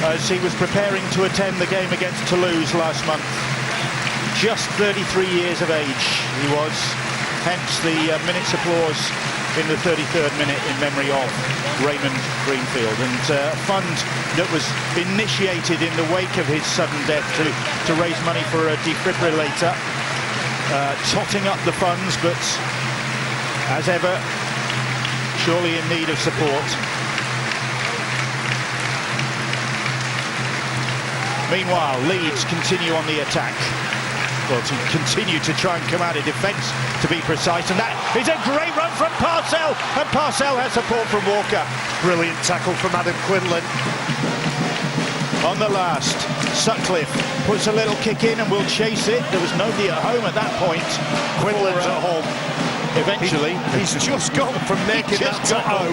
as he was preparing to attend the game against Toulouse last month. Just 33 years of age he was, hence the minute's applause in the 33rd minute in memory of Raymond Greenfield. And a fund that was initiated in the wake of his sudden death to raise money for a defibrillator. Totting up the funds, but as ever, surely in need of support. Meanwhile, Leeds continue on the attack. Well, to continue to try and come out of defence, to be precise, and that is a great run from Parcell, and Parcell has support from Walker. Brilliant tackle from Adam Quinlan. On the last, Sutcliffe puts a little kick in and will chase it. There was nobody at home at that point. Quinlan's at home. Eventually. He's just gone from making that tackle.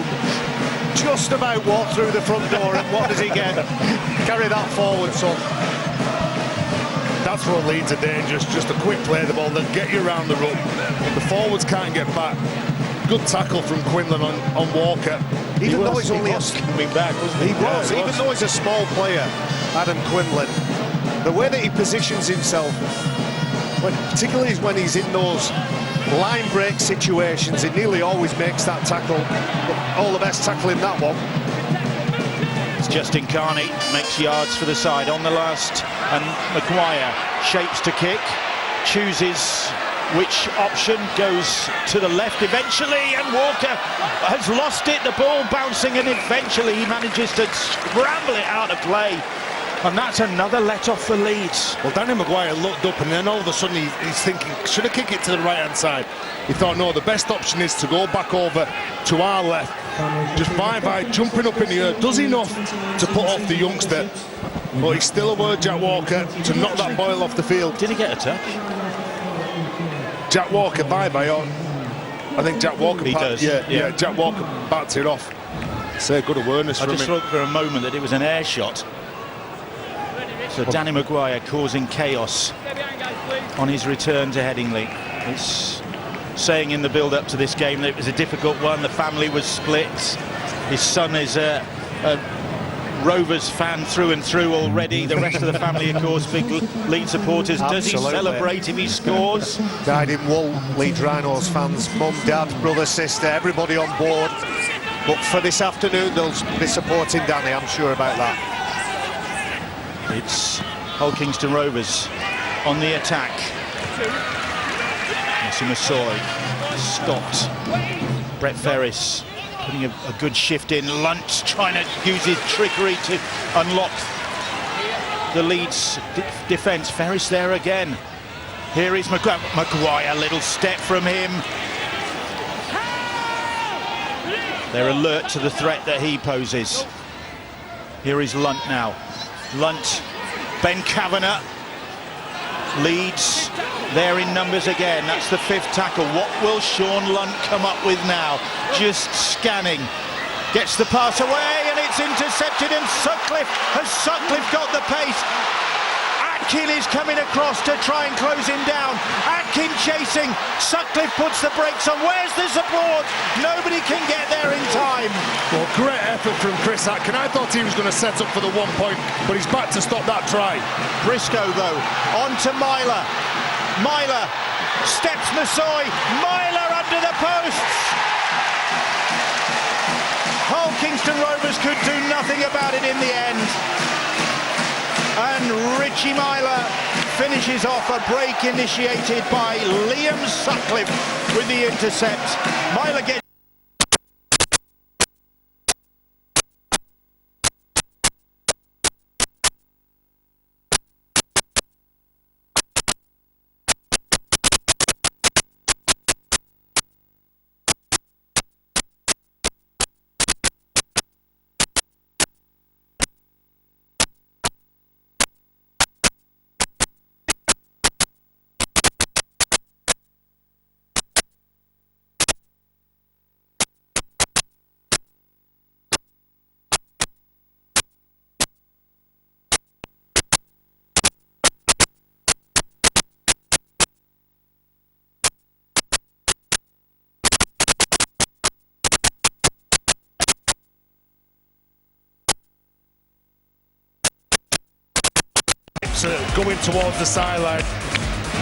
Just about walked through the front door, and what does he get? Carry that forward, son. That's what Leeds are dangerous. Just a quick play of the ball, they'll get you around the room. The forwards can't get back. Good tackle from Quinlan on Walker. Even though he's only coming back, wasn't he? Even though he's a small player, Adam Quinlan, the way that he positions himself, particularly when he's in those line break situations, he nearly always makes that tackle. All the best tackle in that one. It's Justin Carney, makes yards for the side on the last, and Maguire shapes to kick, chooses which option, goes to the left eventually, and Walker has lost it, the ball bouncing, and eventually he manages to scramble it out of play. And that's another let-off for Leeds. Well, Danny Maguire looked up, and then all of a sudden he's thinking, should I kick it to the right-hand side? He thought, no, the best option is to go back over to our left. Just by jumping up in the air, does enough to put off the youngster. But he's still a word, Jack Walker, to knock that ball off the field. Did he get a touch? Jack Walker, bye-bye. I think Jack Walker... He does. Yeah, Jack Walker backed it off. Say good awareness from him. I just thought for a moment that it was an air shot. So Danny Maguire causing chaos on his return to Headingley. It's saying in the build-up to this game that it was a difficult one. The family was split. His son is Rovers fan through and through already. The rest of the family, of course, big Leeds supporters. Does he Absolutely. celebrate if he scores? Died in wool, Leeds Rhinos fans, mum, dad, brother, sister, everybody on board. But for this afternoon, they'll be supporting Danny, I'm sure about that. It's Hull Kingston Rovers on the attack. Massoy stopped. Brett Ferris putting a good shift in. Lunt trying to use his trickery to unlock the Leeds defence. Ferris there again. Here is Maguire, little step from him. They're alert to the threat that he poses. Here is Lunt now. Lunt, Ben Kavanagh. Leeds, they're in numbers again. That's the 5th tackle. What will Sean Lunt come up with now? Just scanning. Gets the pass away and it's intercepted, and Sutcliffe got the pace. Atkin is coming across to try and close him down. Atkin chasing. Sutcliffe puts the brakes on. Where's the support? Nobody can get there in time. Well, great effort from Chris Atkin. I thought he was going to set up for the 1 point, but he's back to stop that try. Briscoe, though, on to Myler. Myler steps Massoy. Myler under the posts. Hull Kingston Rovers could do nothing about it in the end. And Richie Myler finishes off a break initiated by Liam Sutcliffe with the intercept. Myler gets... Going towards the sideline.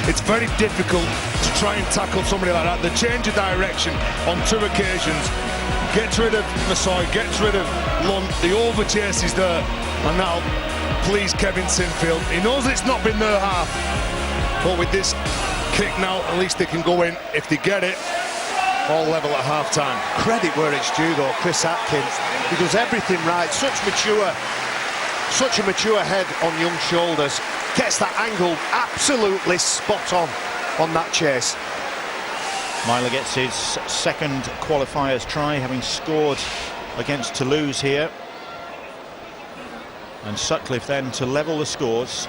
It's very difficult to try and tackle somebody like that. The change of direction on 2 occasions gets rid of Massoy, gets rid of Lunt. The overchase is there, and that'll please Kevin Sinfield. He knows it's not been their half, but with this kick now, at least they can go in. If they get it, all level at half-time. Credit where it's due, though, Chris Atkins. He does everything right. Such a mature head on young shoulders. Gets that angle absolutely spot on that chase. Myler gets his 2nd qualifiers try, having scored against Toulouse here. And Sutcliffe then to level the scores,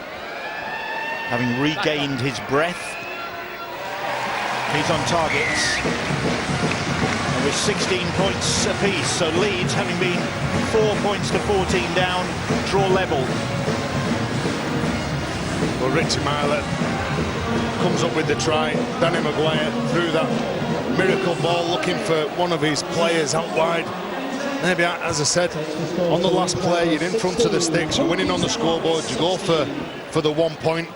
having regained his breath. He's on target. And with 16 points apiece, so Leeds, having been 4 points to 14 down, draw level. Well, Richie Myler comes up with the try. Danny Maguire threw that miracle ball, looking for one of his players out wide. Maybe, as I said, on the last play, you're in front of the sticks, you're winning on the scoreboard, you go for the 1 point,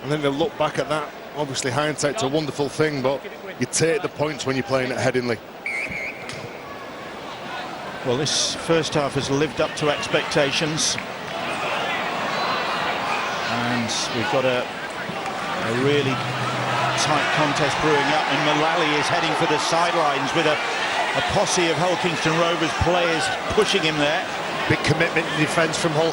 and then they'll look back at that. Obviously, hindsight's a wonderful thing, but you take the points when you're playing at Headingley. Well, this first half has lived up to expectations. And we've got a really tight contest brewing up, and Mullally is heading for the sidelines with a posse of Hull Kingston Rovers players pushing him there. Big commitment in defence from Hull.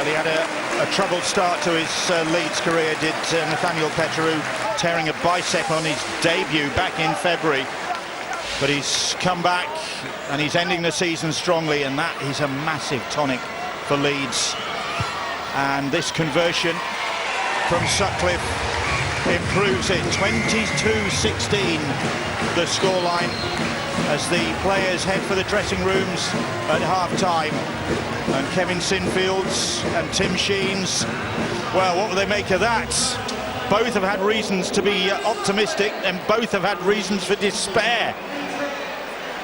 Well, he had a troubled start to his Leeds career, did Nathaniel Peteru, tearing a bicep on his debut back in February. But he's come back and he's ending the season strongly, and that is a massive tonic for Leeds. And this conversion from Sutcliffe improves it. 22-16 the scoreline as the players head for the dressing rooms at half-time. And Kevin Sinfields and Tim Sheens, well, what will they make of that? Both have had reasons to be optimistic, and both have had reasons for despair,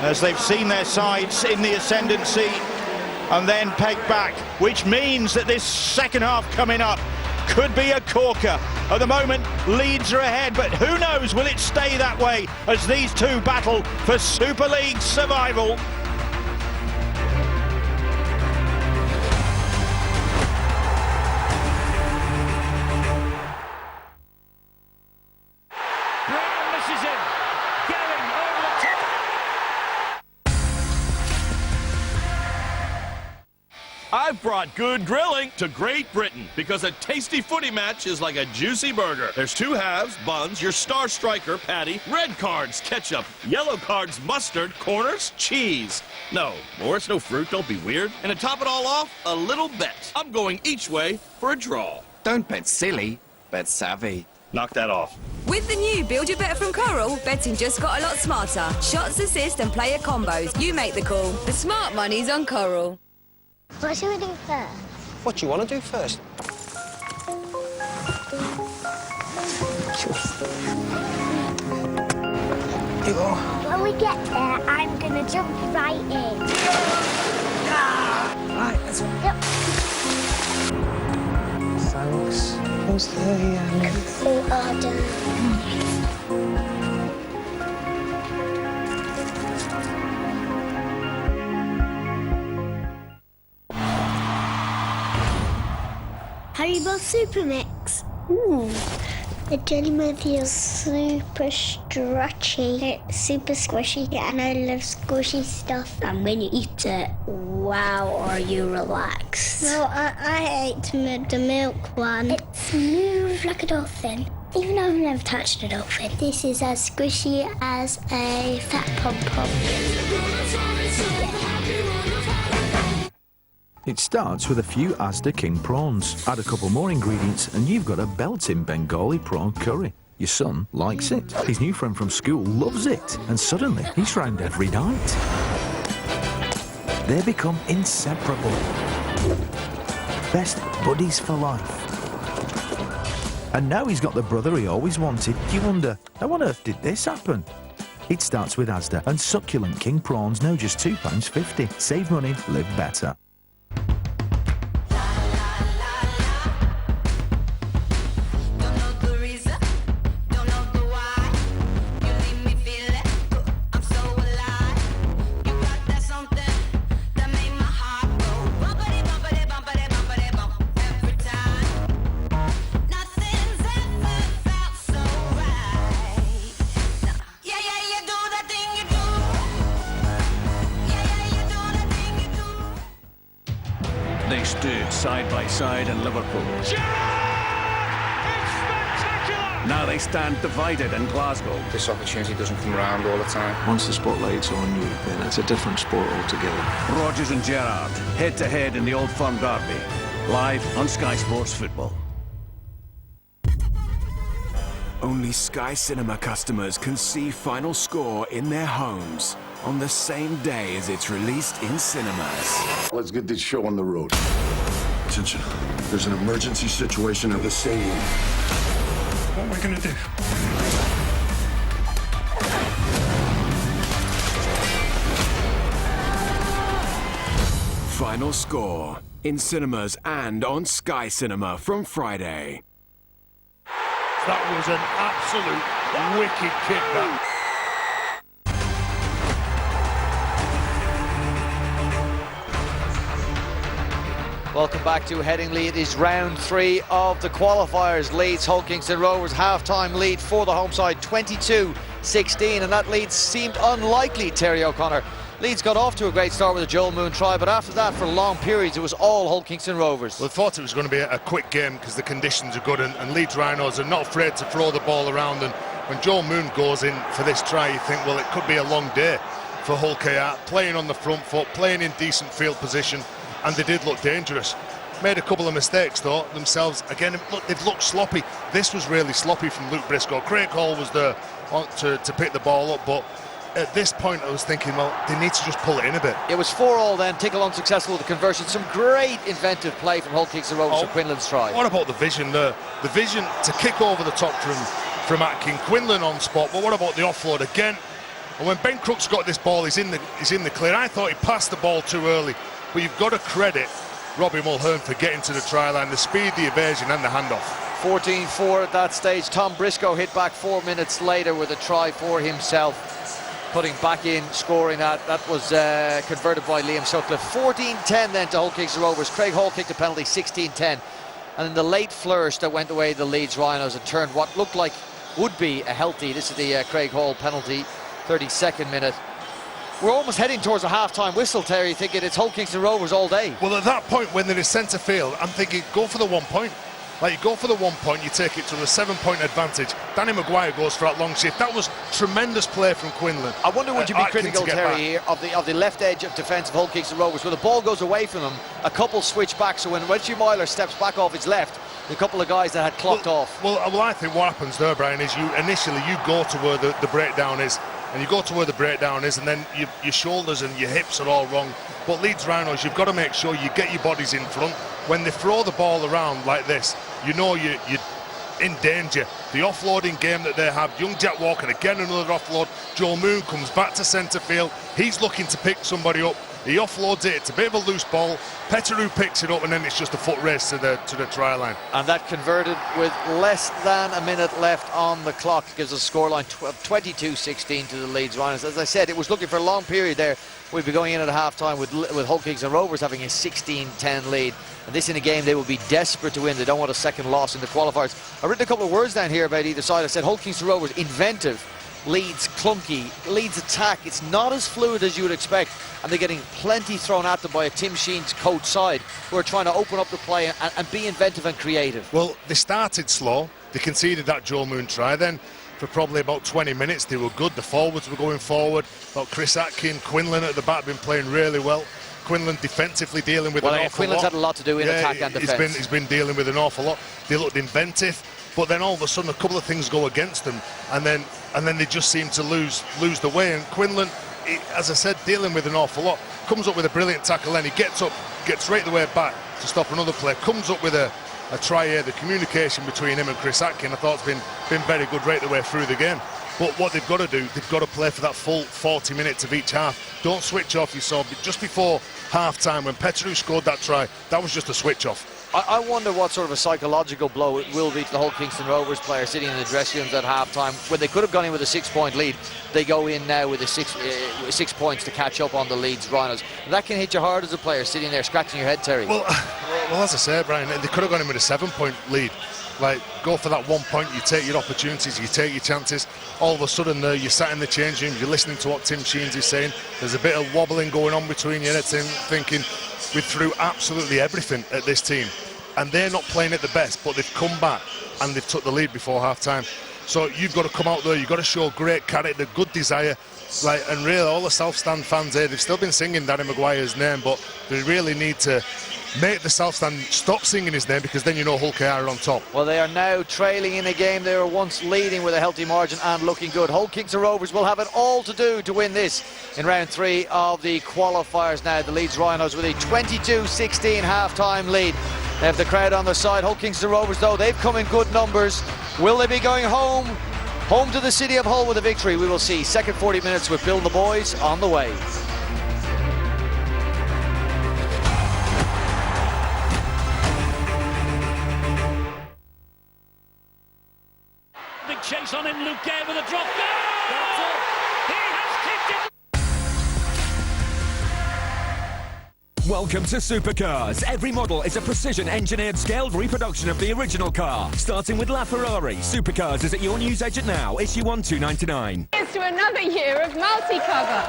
as they've seen their sides in the ascendancy and then pegged back, which means that this second half coming up could be a corker. At the moment, Leeds are ahead, but who knows, will it stay that way as these two battle for Super League survival? Brown misses it. Going over the top. I've brought good grilling to Great Britain because a tasty footy match is like a juicy burger. There's two halves, buns, your star striker, patty, red cards, ketchup, yellow cards, mustard, corners, cheese. No, Morris, no fruit, don't be weird. And to top it all off, a little bet. I'm going each way for a draw. Don't bet silly, bet savvy. Knock that off. With the new Build Your Bet from Coral, betting just got a lot smarter. Shots, assist and player combos. You make the call. The smart money's on Coral. What should we do first? What do you want to do first? You go. When we get there, I'm gonna jump right in. Right, let's go. Yep. Thanks. What's the Full order. Haribo Super Mix. The jelly movie is super stretchy. It's super squishy, and I love squishy stuff. And when you eat it, wow, are you relaxed? No, I ate the milk one. It's smooth like a dolphin. Even though I've never touched a dolphin. This is as squishy as a fat pom-pom. It starts with a few Asda King prawns. Add a couple more ingredients and you've got a belting Bengali prawn curry. Your son likes it. His new friend from school loves it. And suddenly, he's round every night. They become inseparable. Best buddies for life. And now he's got the brother he always wanted. You wonder, how on earth did this happen? It starts with Asda, and succulent king prawns now just £2.50. Save money, live better. They stood side by side in Liverpool. Now they stand divided in Glasgow. This opportunity doesn't come around all the time. Once the spotlight's on you, then it's a different sport altogether. Rodgers and Gerrard, head-to-head in the Old Firm derby. Live on Sky Sports Football. Only Sky Cinema customers can see Final Score in their homes on the same day as it's released in cinemas. Let's get this show on the road. Attention, there's an emergency situation at the stadium. What am I going to do? Final Score in cinemas and on Sky Cinema from Friday. That was an absolute wicked kick, that. Welcome back to Headingley. It is round 3 of the qualifiers. Leeds Hull Kingston Rovers half-time lead for the home side, 22-16, and that lead seemed unlikely, Terry O'Connor, Leeds got off to a great start with a Joel Moon try, but after that, for long periods, it was all Hull Kingston Rovers. Well, I thought it was going to be a quick game because the conditions are good, and Leeds Rhinos are not afraid to throw the ball around. And when Joel Moon goes in for this try, you think, well, it could be a long day for Hull KR, playing on the front foot, playing in decent field position, and they did look dangerous. Made a couple of mistakes, though, themselves. Again, look, they've looked sloppy. This was really sloppy from Luke Briscoe. Craig Hall was there to pick the ball up, but at this point I was thinking, well, they need to just pull it in a bit. It was 4-4 then, Tickle unsuccessful with the conversion. Some great inventive play from Hull Kingston Rovers for Quinlan's try. What about the vision there? The vision to kick over the top from Atkin. Quinlan on spot, but what about the offload again? And when Ben Crook's got this ball, he's in the clear. I thought he passed the ball too early, but you've got to credit Robbie Mulhern for getting to the try line, the speed, the evasion and the handoff. 14-4 at that stage. Tom Briscoe hit back 4 minutes later with a try for himself, putting back in, scoring that. That was converted by Liam Sutcliffe. 14-10 then to Hull Kingston Rovers. Craig Hall kicked a penalty, 16-10. And then the late flourish that went away the Leeds Rhinos and turned what looked like would be a healthy, this is the Craig Hall penalty, 32nd minute. We're almost heading towards a half-time whistle, Terry, thinking it's Hull Kingston Rovers all day. Well, at that point, when they're in centre field, I'm thinking, go for the 1 point. Like, you go for the 1 point, you take it to a 7-point advantage. Danny Maguire goes for that long shift. That was tremendous play from Quinlan. I wonder, would you be critical, Terry, here of the left edge of defence of Hull Kingston Rovers, where the ball goes away from them, a couple switch back, so when Reggie Myler steps back off his left, a couple of guys that had clocked off. Well, I think what happens there, Brian, is you go to where the breakdown is, and you go to where the breakdown is, and then your shoulders and your hips are all wrong. But Leeds Rhinos, you've got to make sure you get your bodies in front. When they throw the ball around like this, you know you're in danger. The offloading game that they have, young Jack Walker, again another offload. Joel Moon comes back to centre field. He's looking to pick somebody up. He offloads it. It's a bit of a loose ball. Petteru picks it up, and then it's just a foot race to the try line. And that converted with less than a minute left on the clock. Gives us a scoreline 22-16 to the Leeds Rhinos. As I said, it was looking for a long period there. We'd be going in at half-time with Hull Kingston Rovers having a 16-10 lead. And this in a game they will be desperate to win. They don't want a second loss in the qualifiers. I've written a couple of words down here about either side. I said Hull Kingston Rovers inventive, Leeds clunky, Leeds attack. It's not as fluid as you would expect, and they're getting plenty thrown at them by a Tim Sheen's coach side who are trying to open up the play and be inventive and creative. Well, they started slow. They conceded that Joel Moon try. Then for probably about 20 minutes they were good. The forwards were going forward. Chris Atkin, Quinlan at the back been playing really well. Quinlan defensively dealing with an awful Quinlan's lot. had a lot to do in attack and defence. He's been dealing with an awful lot. They looked inventive, but then all of a sudden a couple of things go against them, and then they just seem to lose the way. And Quinlan, as I said, dealing with an awful lot. Comes up with a brilliant tackle, then he gets up, gets right the way back to stop another play. Comes up with a try here. The communication between him and Chris Atkin, I thought, has been very good right the way through the game. But what they've got to do, they've got to play for that full 40 minutes of each half. Don't switch off. You saw just before half-time when Petteru scored that try, that was just a switch off. I wonder what sort of a psychological blow it will be to the Hull Kingston Rovers players sitting in the dressing rooms at half-time. When they could have gone in with a 6-point lead, they go in now with 6 points to catch up on the Leeds Rhinos. That can hit you hard as a player sitting there scratching your head, Terry. Well, as I said, Brian, they could have gone in with a 7-point lead. Like, go for that 1 point, you take your opportunities, you take your chances. All of a sudden, you're sat in the change room, you're listening to what Tim Sheens is saying. There's a bit of wobbling going on between you and Tim, thinking we threw absolutely everything at this team. And they're not playing at the best, but they've come back and they've took the lead before half-time. So you've got to come out there, you've got to show great character, good desire. And really, all the South Stand fans here, they've still been singing Danny Maguire's name, but they really need to make the South Stand stop singing his name, because then you know Hull KR are on top. Well, they are now trailing in a game they were once leading with a healthy margin and looking good. Hull Kingston Rovers will have it all to do to win this in round 3 of the qualifiers now. The Leeds Rhinos with a 22-16 half-time lead. They have the crowd on their side. Hull Kingston Rovers, though, they've come in good numbers. Will they be going home to the city of Hull with a victory? We will see. Second 40 minutes with Bill and the boys on the way. Big chase on him, Luke Gay with a drop. Goal! He has kicked it. Welcome to Supercars. Every model is a precision-engineered, scaled reproduction of the original car. Starting with LaFerrari, Supercars is at your newsagent now. Issue 1 299. Here's to another year of multi-cover.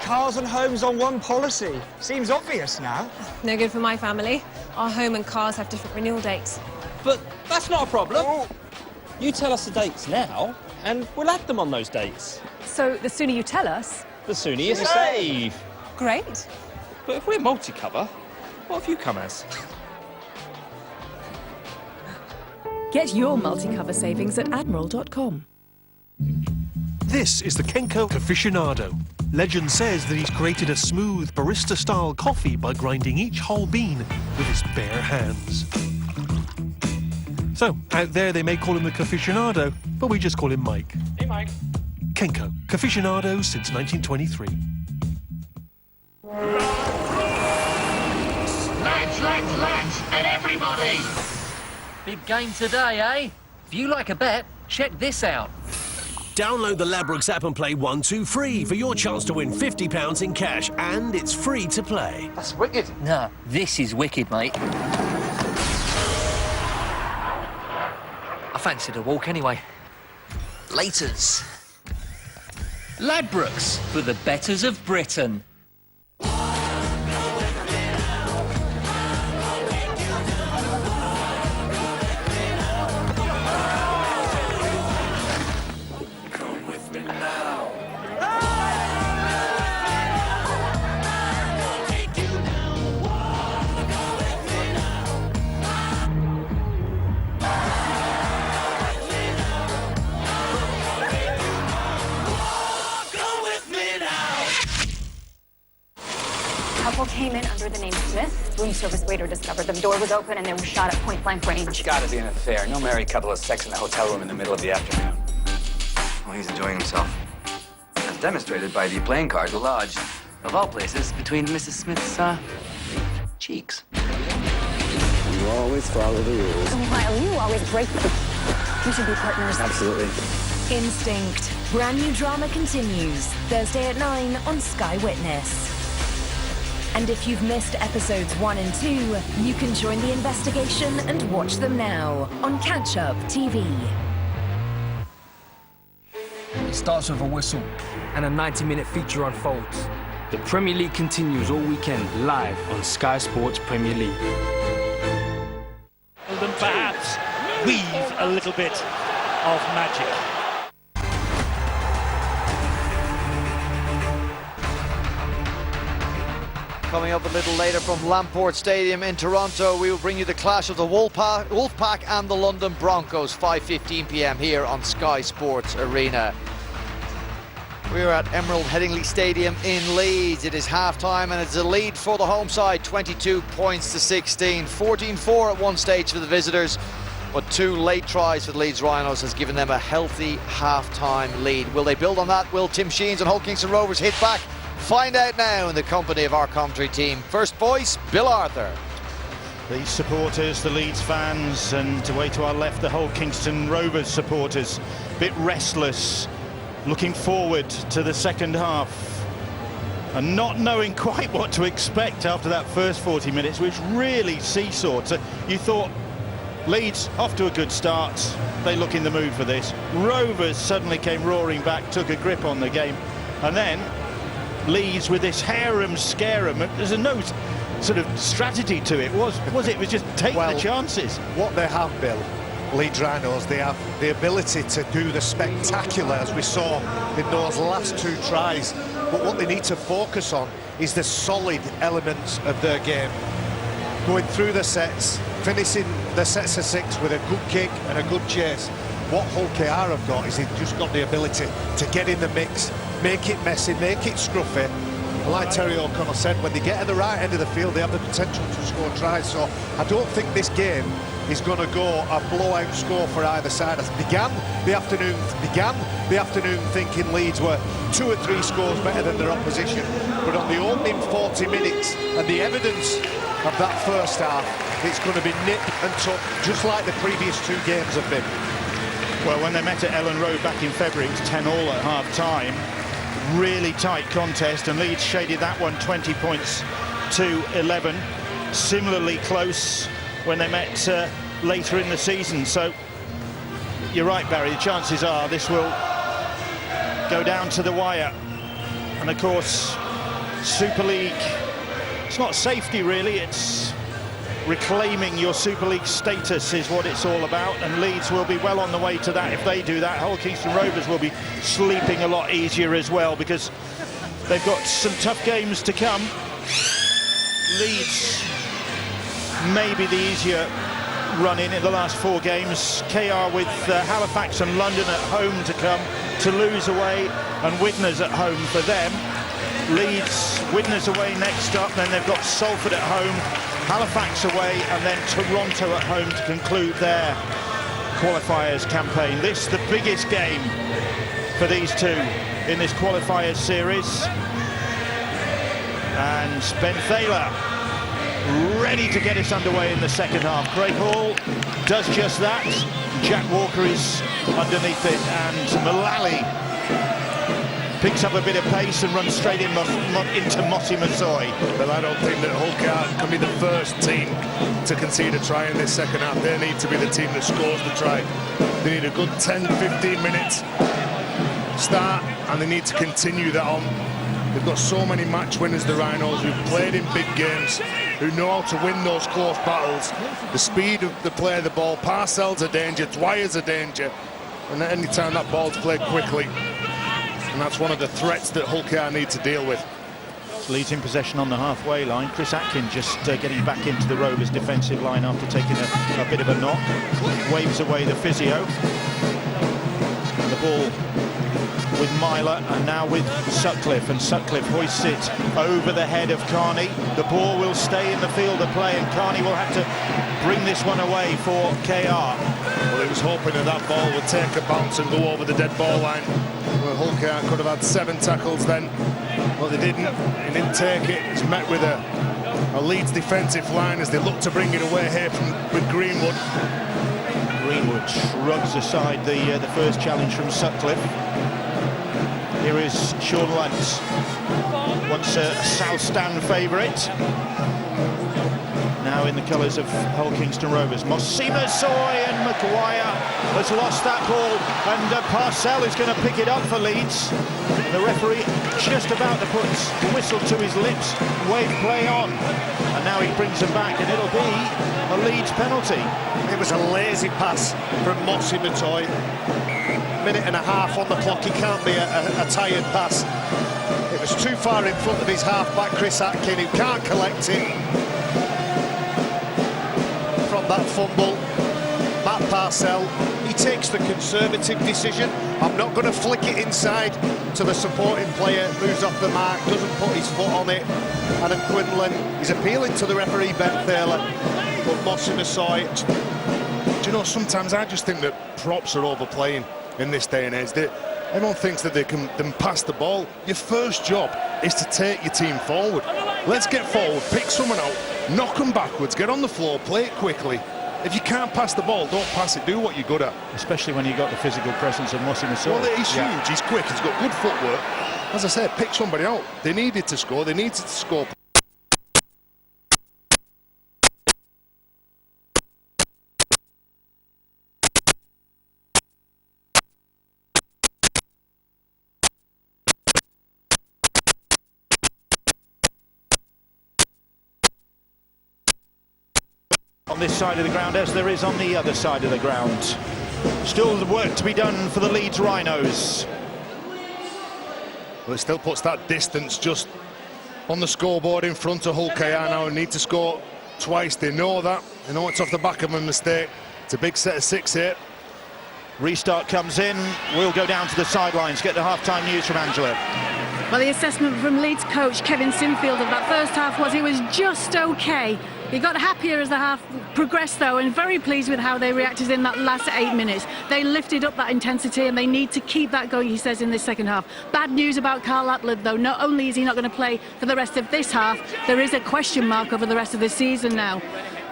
cars and homes on one policy. Seems obvious now. No good for my family. Our home and cars have different renewal dates. But that's not a problem. You tell us the dates now, and we'll add them on those dates. So the sooner you tell us, the sooner you save. Great. But if we're multi-cover, what have you come as? Get your multi-cover savings at admiral.com. This is the Kenko Aficionado. Legend says that he's created a smooth barista-style coffee by grinding each whole bean with his bare hands. So, out there they may call him the Aficionado, but we just call him Mike. Hey, Mike. Kenko, Aficionado since 1923. Lads, and everybody! Big game today, eh? If you like a bet, check this out. Download the Ladbrokes app and play 1, 2, free for your chance to win £50 in cash, and it's free to play. That's wicked. No, this is wicked, mate. I fancied a walk anyway. Laters. Ladbrokes, for the betters of Britain. Came in under the name Smith. Room service waiter discovered the door was open and they were shot at point-blank range. It's gotta be an affair. No married couple has sex in the hotel room in the middle of the afternoon. Well, he's enjoying himself. As demonstrated by the playing cards lodged, of all places, between Mrs. Smith's, cheeks. You always follow the rules. While you always break them. We should be partners. Absolutely. Instinct. Brand new drama continues. Thursday at 9 on Sky Witness. And if you've missed episodes 1 and 2, you can join the investigation and watch them now on Catch Up TV. It starts with a whistle and a 90-minute feature unfolds. The Premier League continues all weekend live on Sky Sports Premier League. And perhaps weave a little bit of magic. Coming up a little later from Lamport Stadium in Toronto, we will bring you the clash of the Wolfpack and the London Broncos, 5:15 p.m. here on Sky Sports Arena. We're at Emerald Headingley Stadium in Leeds. It is half-time and it's a lead for the home side, 22 points to 16. 14-4 at one stage for the visitors, but 2 late tries for the Leeds Rhinos has given them a healthy half-time lead. Will they build on that? Will Tim Sheens and Hull Kingston Rovers hit back? Find out now in the company of our commentary team. First voice, Bill Arthur. The supporters, the Leeds fans, and away to our left, the Hull Kingston Rovers supporters. A bit restless, looking forward to the second half. And not knowing quite what to expect after that first 40 minutes, which really seesawed. So you thought, Leeds off to a good start. They look in the mood for this. Rovers suddenly came roaring back, took a grip on the game. And then Leeds with this harem-scarum. There's no sort of strategy to it, was it? It was just take the chances. What they have, Bill, Leeds Rhinos, they have the ability to do the spectacular, as we saw in those last 2 tries. But what they need to focus on is the solid elements of their game. Going through the sets, finishing the sets of 6 with a good kick and a good chase. What Hull KR have got is they've just got the ability to get in the mix, make it messy, make it scruffy. And like Terry O'Connell said, when they get at the right end of the field, they have the potential to score tries. So I don't think this game is going to go a blowout score for either side. I began the afternoon thinking Leeds were 2 or 3 scores better than their opposition. But on the opening 40 minutes and the evidence of that first half, it's going to be nip and tuck, just like the previous 2 games have been. Well, when they met at Ellen Road back in February, it was 10-all at half-time. Really tight contest, and Leeds shaded that one 20 points to 11. Similarly close when they met later in the season. So you're right, Barry, the chances are this will go down to the wire. And of course, Super League, it's not safety really, it's reclaiming your Super League status is what it's all about, and Leeds will be well on the way to that. If they do that, Hull Kingston Rovers will be sleeping a lot easier as well, because they've got some tough games to come. Leeds maybe the easier run in the last 4 games. KR with Halifax and London at home to come, Toulouse away and Widnes at home for them. Leeds, Widnes away next up, then they've got Salford at home, Halifax away, and then Toronto at home to conclude their qualifiers campaign. This is the biggest game for these two in this qualifiers series. And Ben Thaler ready to get us underway in the second half. Craig Hall does just that. Jack Walker is underneath it, and Mullally picks up a bit of pace and runs straight into Mossy Masoi. Well, I don't think that Hull can be the first team to concede a try in this second half. They need to be the team that scores the try. They need a good 10-15 minutes start, and they need to continue that on. They've got so many match winners, the Rhinos, who've played in big games, who know how to win those close battles. The speed of the play of the ball, Parcells a danger, Dwyer's a danger, and at any time that ball's played quickly. And that's one of the threats that Hull KR need to deal with. Leeds in possession on the halfway line. Chris Atkin just getting back into the Rovers defensive line after taking a bit of a knock. Waves away the physio. And the ball with Myler, and now with Sutcliffe, and Sutcliffe hoists it over the head of Carney. The ball will stay in the field of play, and Carney will have to bring this one away for KR. Well, he was hoping that ball would take a bounce and go over the dead ball line. Well, Hull KR could have had 7 tackles then, but they didn't. He didn't take it. It's met with a Leeds defensive line as they look to bring it away here with Greenwood. Greenwood shrugs aside the first challenge from Sutcliffe. Here is Sean Lunt, once a South Stand favourite, now in the colours of Hull Kingston Rovers. Mossy Masoi, and Maguire has lost that ball, and Parcell is going to pick it up for Leeds. The referee just about to put the whistle to his lips, wave play on, and now he brings him back, and it'll be a Leeds penalty. It was a lazy pass from Mossy Masoi. Minute and a half on the clock, it can't be a tired pass. It was too far in front of his half-back Chris Atkin, who can't collect it from that fumble. Matt Parcell, he takes the conservative decision. I'm not going to flick it inside to the supporting player, moves off the mark, doesn't put his foot on it. Adam Quinlan, he's appealing to the referee Ben Thaler, but Mossy Masoi. Do you know, sometimes I just think that props are overplaying in this day and age. Everyone thinks that they can pass the ball. Your first job is to take your team forward. Let's get forward, pick someone out, knock them backwards, get on the floor, play it quickly. If you can't pass the ball, don't pass it, do what you're good at. Especially when you've got the physical presence of Mossy Masoi. Well, he's huge, he's quick, he's got good footwork. As I said, pick somebody out. They needed to score, they needed to score. On this side of the ground, as there is on the other side of the ground. Still the work to be done for the Leeds Rhinos. Well, it still puts that distance just on the scoreboard in front of Hull KR now, and need to score twice. They know that. They know it's off the back of a mistake. It's a big set of 6 here. Restart comes in. We'll go down to the sidelines, get the half-time news from Angela. Well, the assessment from Leeds coach Kevin Sinfield of that first half was it was just okay. He got happier as the half progressed, though, and very pleased with how they reacted in that last 8 minutes. They lifted up that intensity, and they need to keep that going, he says, in this second half. Bad news about Carl Atwood, though. Not only is he not going to play for the rest of this half, there is a question mark over the rest of the season now.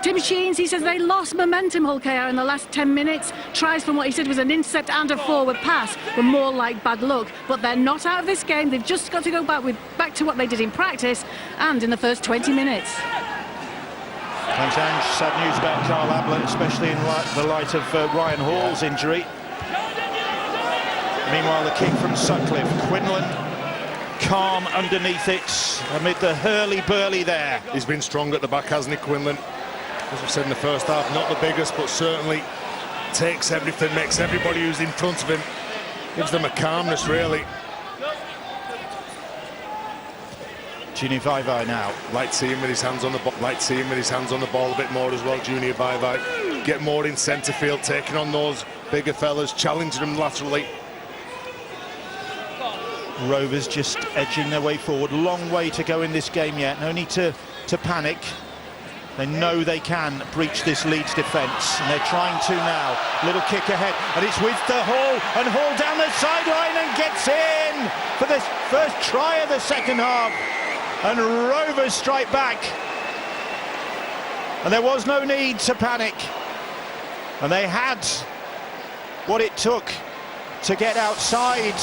Tim Sheens, he says they lost momentum, Hull KR, in the last 10 minutes. Tries from what he said was an intercept and a forward pass were more like bad luck. But they're not out of this game. They've just got to go back to what they did in practice and in the first 20 minutes. Thanks, Ange. Sad news about Carl Ablett, especially in the light of Ryan Hall's injury. Meanwhile, the kick from Sutcliffe. Quinlan calm underneath it amid the hurly-burly there. He's been strong at the back, hasn't he, Quinlan? As we said in the first half, not the biggest, but certainly takes everything, makes everybody who's in front of him, gives them a calmness, really. Junior Vai now. Like to see him with his hands on the ball. Like to see him with his hands on the ball a bit more as well. Junior Vai get more in centre field, taking on those bigger fellas, challenging them laterally. Rovers just edging their way forward. Long way to go in this game yet. No need to panic. They know they can breach this Leeds defence, and they're trying to now. Little kick ahead, and it's with the Hall, and Hall down the sideline and gets in for this first try of the second half. And Rovers strike back. And there was no need to panic. And they had what it took to get outside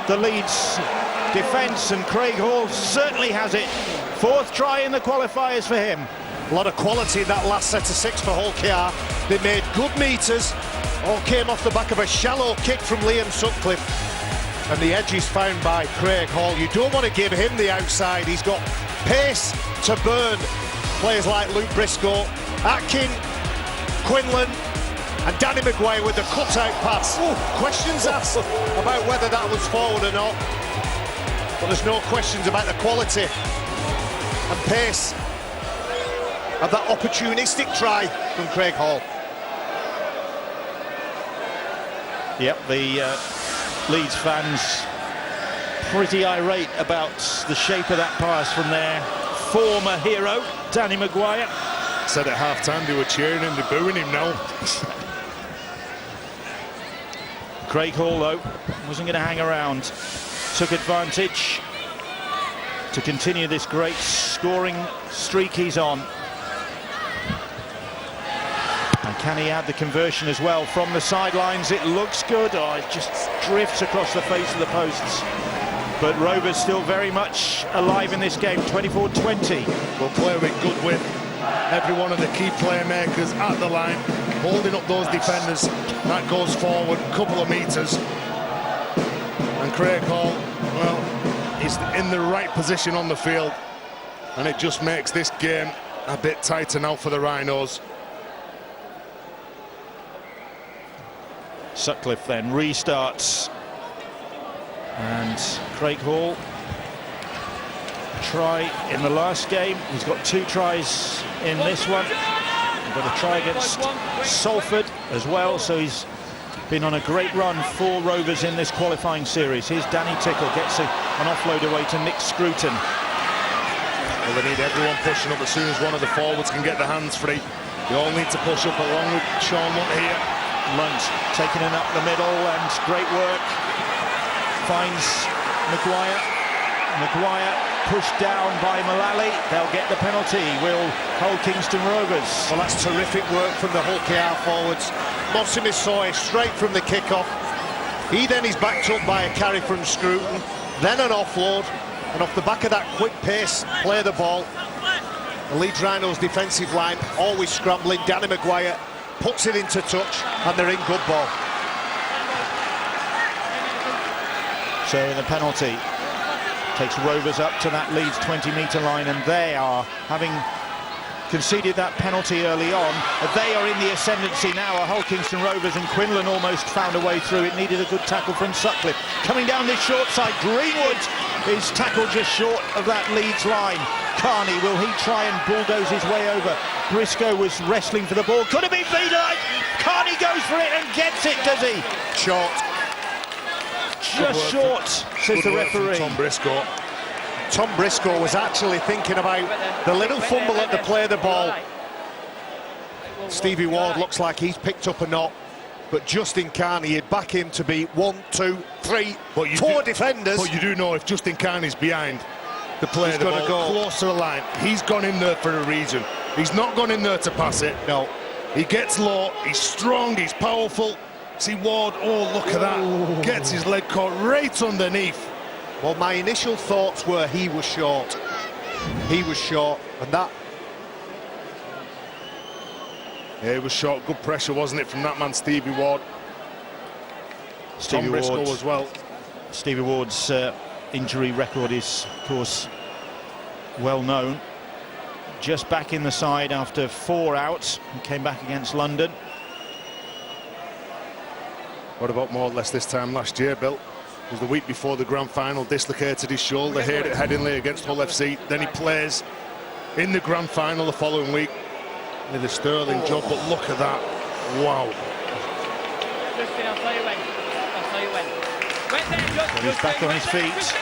the Leeds defence, and Craig Hall certainly has it. Fourth try in the qualifiers for him. A lot of quality in that last set of 6 for Hull KR. They made good meters. All came off the back of a shallow kick from Liam Sutcliffe. And the edge is found by Craig Hall. You don't want to give him the outside. He's got pace to burn players like Luke Briscoe, Atkin, Quinlan, and Danny Maguire with the cut-out pass. Questions asked about whether that was forward or not. But there's no questions about the quality and pace of that opportunistic try from Craig Hall. Yep, the Leeds fans pretty irate about the shape of that pass from their former hero, Danny Maguire. Said at half-time they were cheering him, they're booing him now. Craig Hall, though, wasn't going to hang around. Took advantage to continue this great scoring streak he's on. And can he add the conversion as well from the sidelines? It looks good. Oh, it just drifts across the face of the posts. But Rovers still very much alive in this game, 24-20. We'll play with good width. Every one of the key playmakers at the line, holding up those defenders. That goes forward a couple of meters. And Craig Hall, well, he's in the right position on the field. And it just makes this game a bit tighter now for the Rhinos. Sutcliffe then restarts, and Craig Hall, try in the last game. He's got 2 tries in this one. He's got a try against Salford as well, so he's been on a great run for Rovers in this qualifying series. Here's Danny Tickle, gets an offload away to Nick Scruton. Well, they need everyone pushing up as soon as one of the forwards can get their hands free. They all need to push up along with Sean Lunt here. Lunt taking it up the middle, and great work. Finds Maguire. Maguire pushed down by Mullally. They'll get the penalty. Will Hull Kingston Rovers. Well, that's terrific work from the Hull KR forwards. Mossim Soy straight from the kick-off. He then is backed up by a carry from Scruton, then an offload, and off the back of that quick pace, play the ball. The Leeds Rhinos defensive line always scrambling. Danny Maguire puts it into touch, and they're in good ball. So the penalty takes Rovers up to that Leeds 20-metre line, and they are, having conceded that penalty early on, they are in the ascendancy now. Hull Kingston Rovers, and Quinlan almost found a way through. It needed a good tackle from Sutcliffe. Coming down this short side, Greenwood is tackled just short of that Leeds line. Carney, will he try and bulldoze his way over? Briscoe was wrestling for the ball. Could have been Viedite. Carney goes for it and gets it, does he? Short. Just short, says the referee. Tom Briscoe. Tom Briscoe was actually thinking about the little fumble at the play of the ball. Stevie Ward looks like he's picked up a knot, but Justin Carney, you'd back him to be 1, 2, 3, 4 defenders. But you do know if Justin Carney's behind the play of the ball, go close to the line, he's gone in there for a reason. He's not gone in there to pass it. No. He gets low, he's strong, he's powerful. See Ward, oh, look at that. Gets his leg caught right underneath. Well, my initial thoughts were he was short. He was short, and that... Yeah, he was short. Good pressure, wasn't it, from that man, Stevie Ward. Stevie Tom Briscoe Ward's, as well. Stevie Ward's injury record is, of course, well known. Just back in the side after 4 outs. He came back against London. What about more or less this time last year, Bill? It was the week before the grand final, dislocated his shoulder here at Headingley against Hull FC. Then he plays in the grand final the following week with a sterling job, but look at that. Wow. Justin, I'll tell you when. I'll tell you when. Well, he's back on his feet.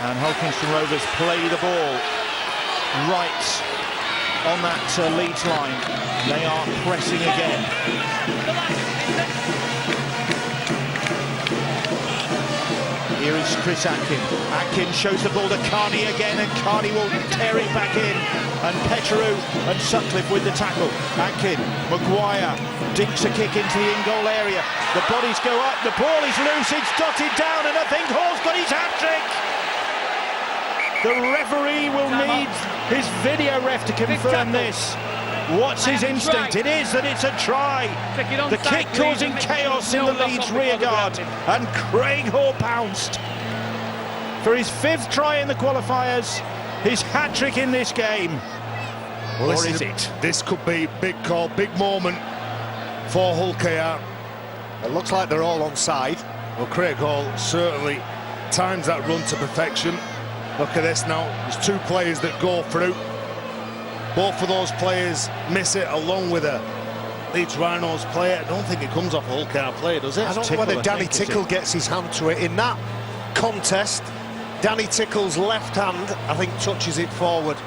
And Hull Kingston Rovers play the ball right on that Leeds line. They are pressing again. Here is Chris Atkin. Atkin shows the ball to Carney again, and Carney will tear it back in. And Petru and Sutcliffe with the tackle. Atkin, Maguire dinks a kick into the in-goal area. The bodies go up, the ball is loose, it's dotted down, and I think Hall's got his hat-trick. The referee will need his video ref to confirm this. What's his instinct? It is that it's a try. The kick causing chaos in the Leeds rearguard, and Craig Hall pounced for his 5th try in the qualifiers, his hat-trick in this game. Well, or is it? This could be big call, big moment for Hull KR. It looks like they're all on side. Well, Craig Hall certainly times that run to perfection. Look at this now. There's 2 players that go through. Both of those players miss it, along with a Leeds Rhinos player. I don't think it comes off a Hull KR player, does it? I don't know whether Danny Tickle gets his hand to it. In that contest, Danny Tickle's left hand, I think, touches it forward.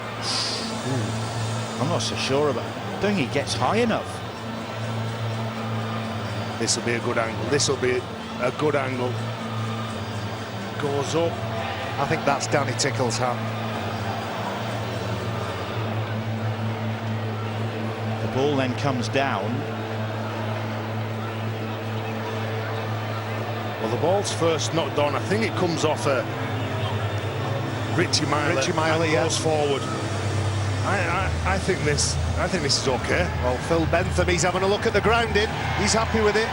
I'm not so sure about it. I don't think he gets high enough. This will be a good angle. This will be a good angle. Goes up. I think that's Danny Tickle's hand. The ball then comes down. Well, the ball's first knocked on. I think it comes off a Richie Miley. Richie Miley, goes forward. I think this is okay. Well, Phil Bentham, he's having a look at the grounding. He's happy with it.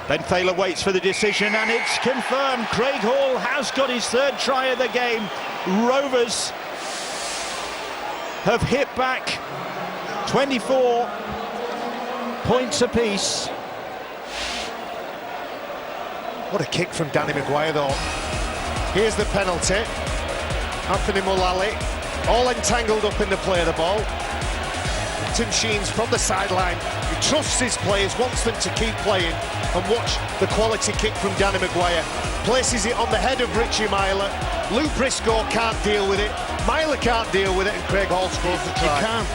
Ben Thaler waits for the decision, and it's confirmed. Craig Hall has got his 3rd try of the game. Rovers have hit back 24 points apiece. What a kick from Danny Maguire, though. Here's the penalty. Anthony Mullally, all entangled up in the play of the ball. Tim Sheens from the sideline. He trusts his players, wants them to keep playing, and watch the quality kick from Danny Maguire. Places it on the head of Richie Myler. Lou Briscoe can't deal with it. Myler can't deal with it, and Craig Hall scores the try. You can't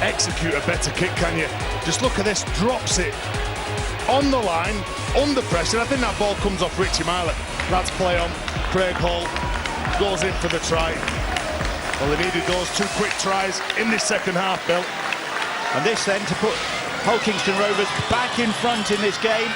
execute a better kick, can you? Just look at this, drops it on the line, under pressure. I think that ball comes off Richie Myler. That's play on. Craig Hall goes in for the try. Well, they needed those 2 quick tries in this second half, Bill. And this then to put Hull Kingston Rovers back in front in this game.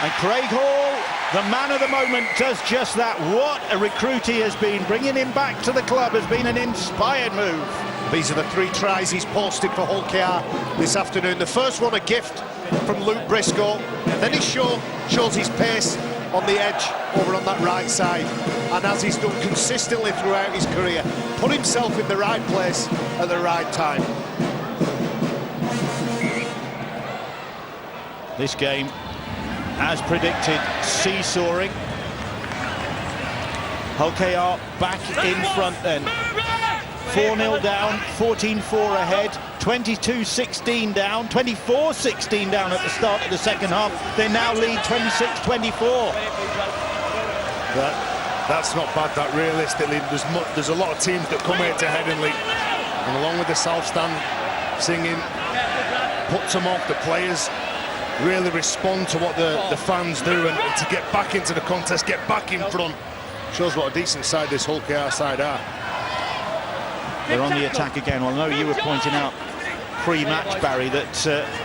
And Craig Hall, the man of the moment, does just that. What a recruit he has been. Bringing him back to the club has been an inspired move. These are the 3 tries he's posted for Hull KR this afternoon. The first one, a gift from Luke Briscoe. Then he shows his pace on the edge over on that right side. And as he's done consistently throughout his career, put himself in the right place at the right time. This game, as predicted, seesawing. Hull KR back in front then. 4-0 down, 14-4 ahead, 22-16 down, 24-16 down at the start of the second half. They now lead 26-24. That's not bad, that realistically. There's a lot of teams that come here to Headingley, and along with the South Stand singing, puts them off. The players really respond to what the fans do, and to get back into the contest, get back in front, shows what a decent side this Hull KR side are. They're on the attack again. Well, I know you were pointing out pre-match, Barry, that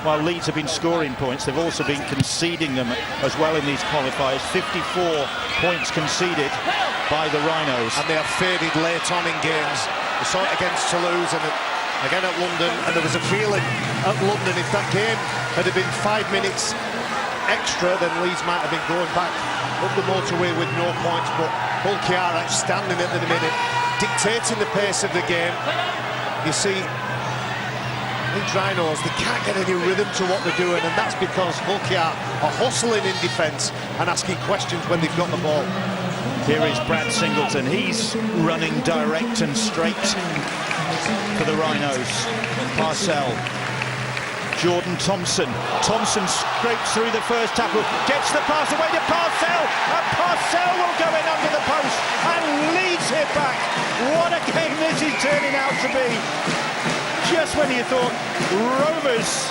while Leeds have been scoring points, they've also been conceding them as well in these qualifiers. 54 points conceded by the Rhinos. And they have faded late on in games. We saw it against Toulouse and again at London, and there was a feeling at London, if that game had been 5 minutes extra, then Leeds might have been going back up the motorway with no points, but Hull KR outstanding at the minute, dictating the pace of the game. You see, Leeds Rhinos, they can't get any rhythm to what they're doing, and that's because Hull KR are hustling in defence and asking questions when they've got the ball. Here is Brad Singleton. He's running direct and straight for the Rhinos. Parcell. Jordan Thompson. Thompson scrapes through the first tackle, gets the pass away to Parcell, and Parcell will go in under the post and leads it back. What a game this is turning out to be. Just when you thought Rovers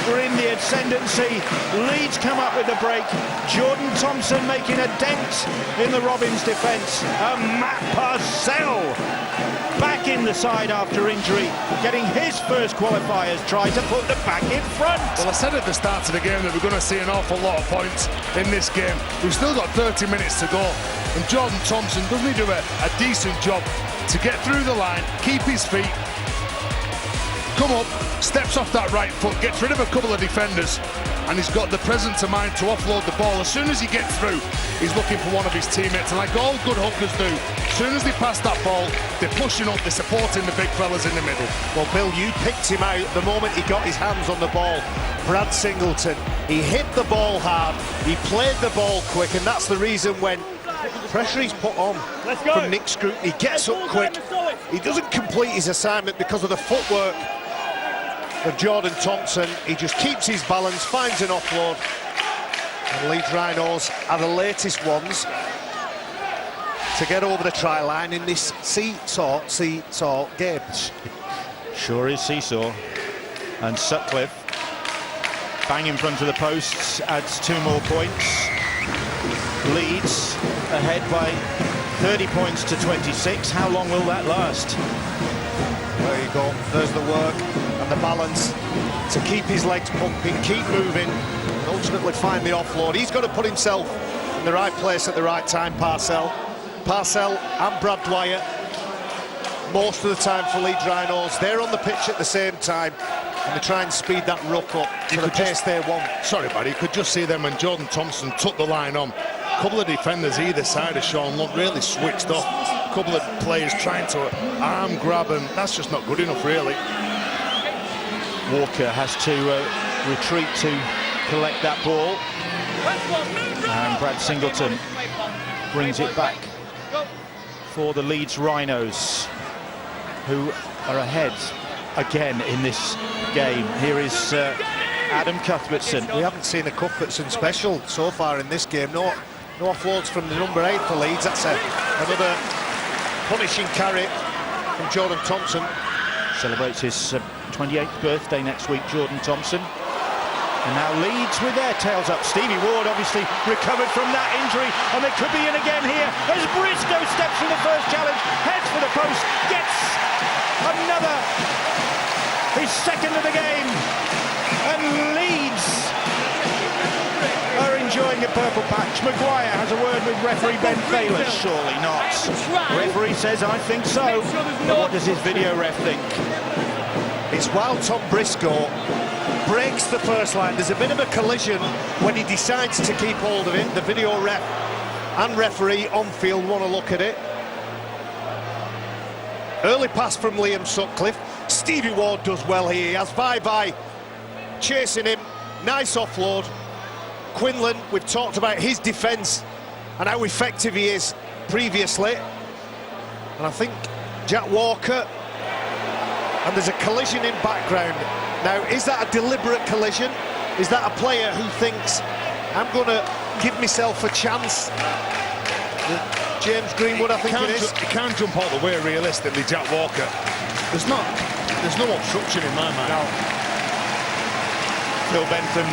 were in the ascendancy, Leeds come up with the break. Jordan Thompson making a dent in the Robins defence. And Matt Parcell back in the side after injury, getting his first qualifiers try to put the back in front. Well, I said at the start of the game that we're going to see an awful lot of points in this game. We've still got 30 minutes to go, and Jordan Thompson, doesn't he do a decent job to get through the line, keep his feet, come up, steps off that right foot, gets rid of a couple of defenders, and he's got the presence of mind to offload the ball. As soon as he gets through, he's looking for one of his teammates, and like all good hookers do, as soon as they pass that ball, they're pushing up, they're supporting the big fellas in the middle. Well, Bill, you picked him out the moment he got his hands on the ball. Brad Singleton, he hit the ball hard, he played the ball quick, and that's the reason when pressure is put on from Nick Scroot, he gets up quick. He doesn't complete his assignment because of the footwork of Jordan Thompson. He just keeps his balance, finds an offload, and Leeds Rhinos are the latest ones to get over the try line in this seesaw game. Sure is seesaw. And Sutcliffe, bang in front of the posts, adds 2 more points. Leeds ahead by 30 points to 26. How long will that last? There you go, there's the work and the balance to keep his legs pumping, keep moving, and ultimately find the offload. He's got to put himself in the right place at the right time, Parcell. Parcell and Brad Dwyer, most of the time for Leeds Rhinos, they're on the pitch at the same time, and they try and speed that ruck up to the pace they want. Sorry, buddy, you could just see them when Jordan Thompson took the line on. A couple of defenders either side of Sean looked really switched off. A couple of players trying to arm grab, and that's just not good enough, really. Walker has to retreat to collect that ball, and Brad Singleton brings it back for the Leeds Rhinos, who are ahead again in this game. Here is Adam Cuthbertson. We haven't seen a Cuthbertson special so far in this game. No offloads from the number 8 for Leeds. That's another punishing carry from Jordan Thompson. Celebrates his 28th birthday next week, Jordan Thompson. And now Leeds with their tails up. Stevie Ward obviously recovered from that injury, and there could be in again here as Briscoe steps from the first challenge, heads for the post, gets another, his second of the game, and Leeds are enjoying a purple patch. Maguire has a word with referee Ben Bayless. Surely not. Referee says, I think so. But what does his video ref think? It's while Tom Briscoe breaks the first line, there's a bit of a collision when he decides to keep hold of it. The video ref and referee on field want to look at it. Early pass from Liam Sutcliffe. Stevie Ward does well here. He has Vai chasing him. Nice offload. Quinlan, we've talked about his defence and how effective he is previously. And I think Jack Walker, and there's a collision in background. Now, is that a deliberate collision? Is that a player who thinks, I'm going to give myself a chance? James Greenwood, I think it is. He can't jump all the way realistically, Jack Walker. There's no obstruction in my mind. No. Phil Bentham,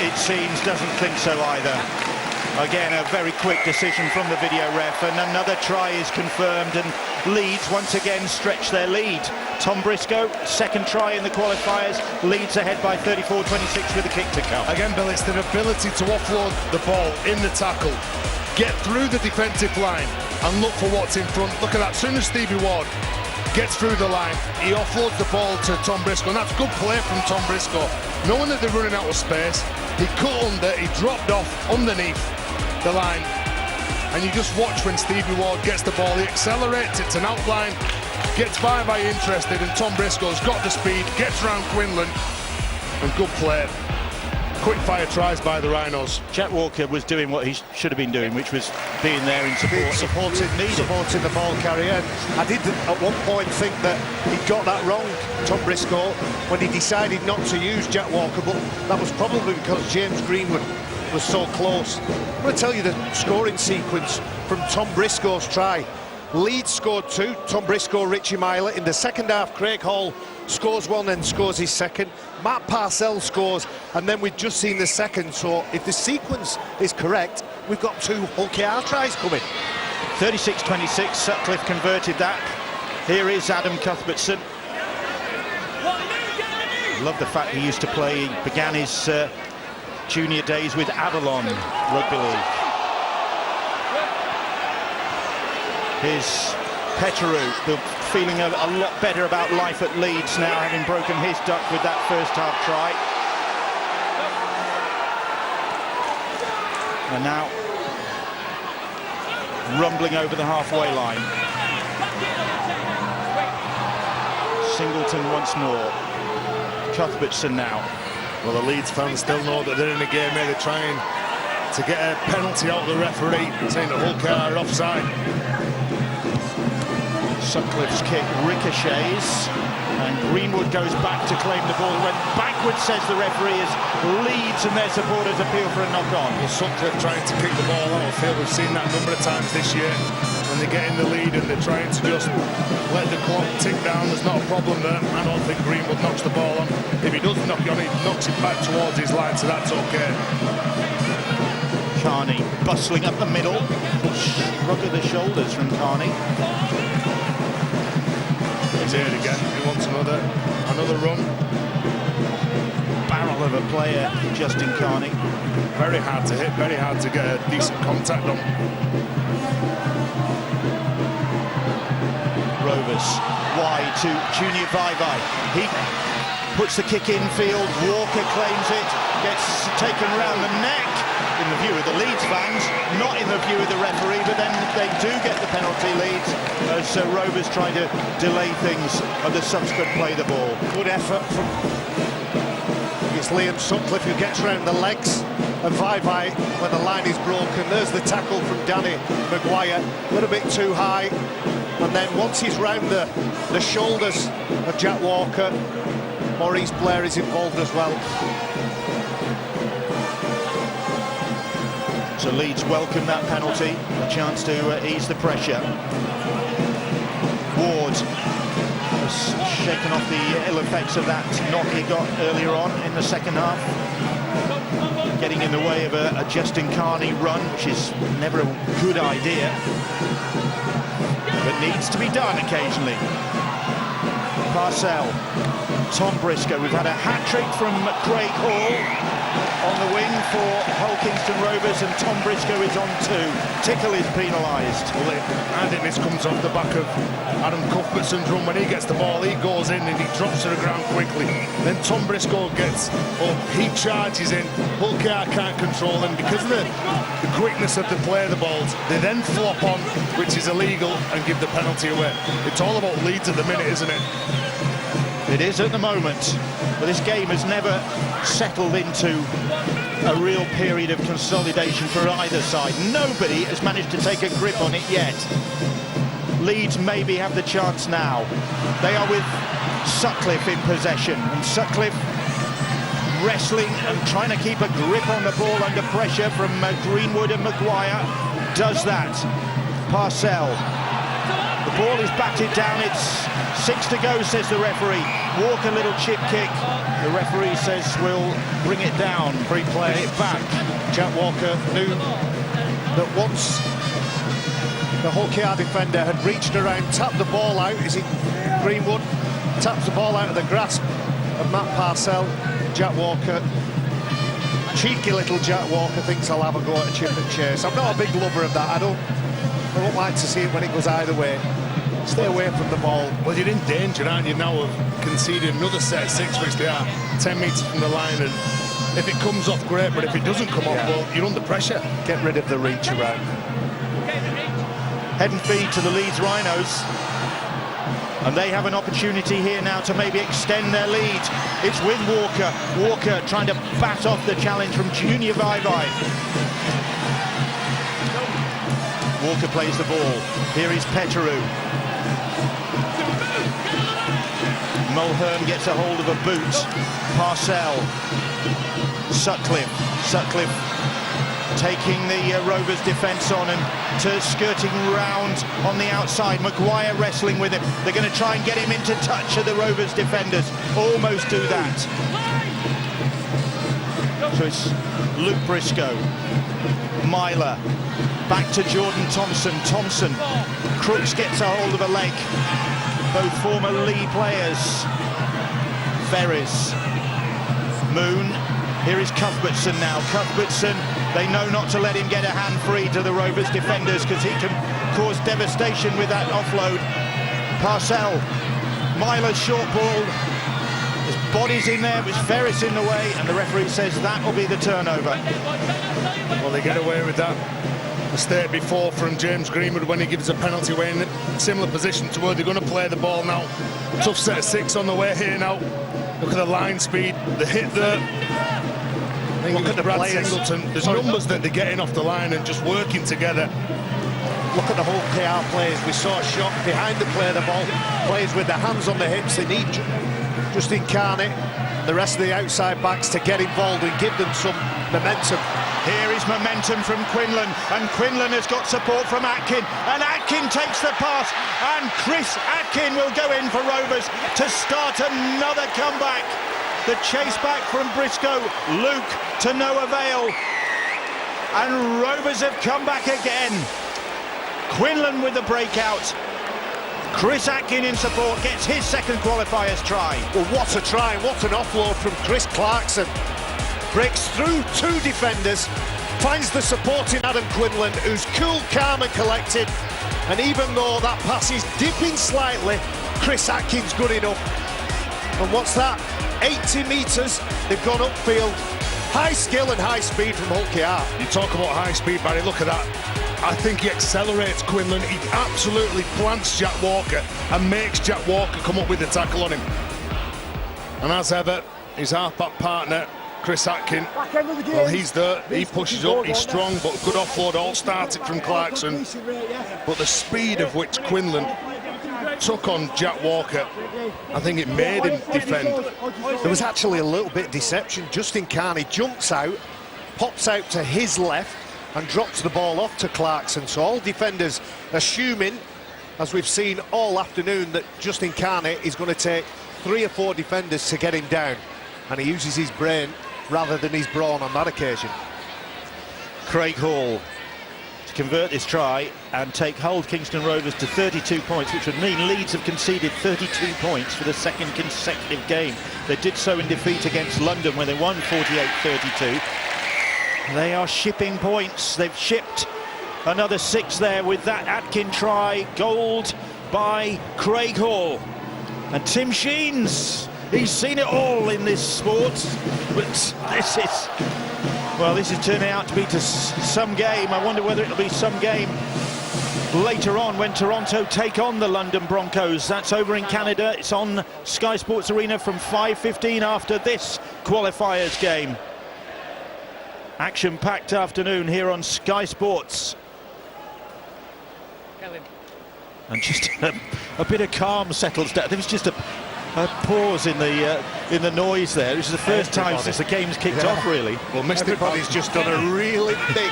it seems, doesn't think so either. Again, a very quick decision from the video ref, and another try is confirmed, and Leeds once again stretch their lead. Tom Briscoe, second try in the qualifiers. Leeds ahead by 34-26 with a kick to come. Again, Bill, it's their ability to offload the ball in the tackle, get through the defensive line and look for what's in front. Look at that, as soon as Stevie Ward gets through the line, he offloads the ball to Tom Briscoe, and that's good play from Tom Briscoe. Knowing that they're running out of space, he cut under, he dropped off underneath the line, and you just watch when Stevie Ward gets the ball, he accelerates, it's an outline, gets by interested, and Tom Briscoe's got the speed, gets around Quinlan, and good play. Quick fire tries by the Rhinos. Jack Walker was doing what he should have been doing, which was being there in support. Supporting the ball carrier. I did at one point think that he got that wrong, Tom Briscoe, when he decided not to use Jack Walker, but that was probably because James Greenwood was so close. I'm going to tell you the scoring sequence from Tom Briscoe's try. Leeds scored 2, Tom Briscoe, Richie Myler. In the second half, Craig Hall scores 1 and scores his second. Matt Parcell scores, and then we've just seen the second. So if the sequence is correct, we've got 2 Hull KR tries coming. 36-26, Sutcliffe converted that. Here is Adam Cuthbertson. Love the fact he used to play, he began his junior days with Avalon Rugby League. Here's Petteru, feeling a lot better about life at Leeds now, having broken his duck with that first half try. And now rumbling over the halfway line. Singleton once more. Cuthbertson now. Well, the Leeds fans still know that they're in the game here. They're trying to get a penalty out of the referee, saying that Hull KR are offside. Sutcliffe's kick ricochets, and Greenwood goes back to claim the ball. Went backwards, says the referee, as Leeds and their supporters appeal for a knock-on. Well, Sutcliffe trying to kick the ball out of field. We've seen that a number of times this year. When they get in the lead and they're trying to just let the clock tick down, there's not a problem there. I don't think Greenwood knocks the ball on. If he does knock it on, he knocks it back towards his line, so that's okay. Carney bustling up the middle. Shrug of the shoulders from Carney. He's here again. He wants another run. Barrel of a player, Justin Carney. Very hard to hit, very hard to get a decent contact on. Rovers wide to Junior Vaivai. He puts the kick infield. Walker claims it, gets taken round the neck. In the view of the Leeds fans, not in the view of the referee, but then they do get the penalty, Leeds, as Rovers try to delay things and the subsequent play the ball. Good effort from Liam Sutcliffe, who gets round the legs of Vaivai when the line is broken. There's the tackle from Danny Maguire, a little bit too high, and then once he's round the shoulders of Jack Walker, Maurice Blair is involved as well. So Leeds welcome that penalty, a chance to ease the pressure. Ward has shaken off the ill effects of that knock he got earlier on in the second half. Getting in the way of a Justin Carney run, which is never a good idea, but needs to be done occasionally. Parcell, Tom Briscoe. We've had a hat-trick from Craig Hall on the wing for Hull Kingston Rovers, and Tom Briscoe is on 2. Tickle is penalised. Well, I think this comes off the back of Adam Cuthbertson's run. When he gets the ball, he goes in and he drops to the ground quickly. Then Tom Briscoe gets up, he charges in. Hull KR can't control him because of the quickness of the play of the balls. They then flop on, which is illegal, and give the penalty away. It's all about Leeds at the minute, isn't it? It is at the moment, but this game has never settled into a real period of consolidation for either side. Nobody has managed to take a grip on it yet. Leeds maybe have the chance now. They are with Sutcliffe in possession, and Sutcliffe wrestling and trying to keep a grip on the ball under pressure from Greenwood and Maguire. Does that. Parcell. The ball is batted down. It's 6 to go, says the referee. Walker, little chip kick. The referee says we'll bring it down. Free play it back. Jack Walker knew that once the Hull KR defender had reached around, tapped the ball out. Is it Greenwood? Taps the ball out of the grasp of Matt Parcell. Jack Walker, cheeky little Jack Walker, thinks I'll have a go at a chip and chase. I'm not a big lover of that. I don't like to see it when it goes either way. Stay away from the ball. Well, you're in danger, aren't you, now, of conceding another set 6, which they are 10 metres from the line, and if it comes off, great, but if it doesn't come off, well, you're under pressure. Get rid of the reach around. Head and feed to the Leeds Rhinos. And they have an opportunity here now to maybe extend their lead. It's with Walker. Walker trying to bat off the challenge from Junior Vai. Walker plays the ball. Here is Petteru. Mulhern gets a hold of a boot. Parcell. Sutcliffe taking the Rovers defence on and skirting round on the outside. Maguire wrestling with him. They're going to try and get him into touch of the Rovers defenders. Almost do that. So it's Luke Briscoe. Myler. Back to Jordan Thompson. Crooks gets a hold of a leg. Both former Lee players. Ferris. Moon. Here is Cuthbertson now. Cuthbertson, they know not to let him get a hand free to the Rovers defenders because he can cause devastation with that offload. Parcell. Myler's short ball. His body's in there, with Ferris in the way, and the referee says that will be the turnover. Well, they get away with that mistake before from James Greenwood when he gives a penalty away in a similar position to where they're going to play the ball now. Tough set of 6 on the way here now. Look at the line speed, the hit there. Look at the Brad players. Singleton. There's numbers that they're getting off the line and just working together. Look at the whole KR players. We saw a shot behind the play, the ball. Players with their hands on the hips. They need Justin Carney, the rest of the outside backs to get involved and give them some momentum. Here is momentum from Quinlan, and Quinlan has got support from Atkin, and Atkin takes the pass, and Chris Atkin will go in for Rovers to start another comeback. The chase back from Briscoe, Luke to no avail, and Rovers have come back again. Quinlan with the breakout. Chris Atkin in support gets his second qualifier's try. Well, what a try, what an offload from Chris Clarkson. Breaks through 2 defenders, finds the support in Adam Quinlan, who's cool, calm and collected. And even though that pass is dipping slightly, Chris Atkin's good enough. And what's that? 80 metres, they've gone upfield. High skill and high speed from Hull KR. You talk about high speed, Barry, look at that. I think he accelerates Quinlan. He absolutely plants Jack Walker and makes Jack Walker come up with the tackle on him. And as ever, his half-back partner, Chris Atkin, well, he's there, he pushes up, he's strong, but good offload, all started from Clarkson. But the speed of which Quinlan took on Jack Walker, I think it made him defend. There was actually a little bit of deception. Justin Carney jumps out, pops out to his left and drops the ball off to Clarkson. So all defenders assuming, as we've seen all afternoon, that Justin Carney is going to take 3 or 4 defenders to get him down. And he uses his brain rather than his brawn on that occasion. Craig Hall to convert this try and take Hull Kingston Rovers to 32 points, which would mean Leeds have conceded 32 points for the second consecutive game. They did so in defeat against London when they won 48-32. They are shipping points. They've shipped another 6 there with that Atkin try. Gold by Craig Hall. And Tim Sheens, he's seen it all in this sport, but this is turning out to be some game. I wonder whether it'll be some game later on when Toronto take on the London Broncos. That's over in Canada. It's on Sky Sports Arena from 5:15 after this qualifiers game. Action-packed afternoon here on Sky Sports. And just a bit of calm settles down. There was just a pause in the noise there. This is the first time since the game's kicked off, really. Well, everybody's just done a really big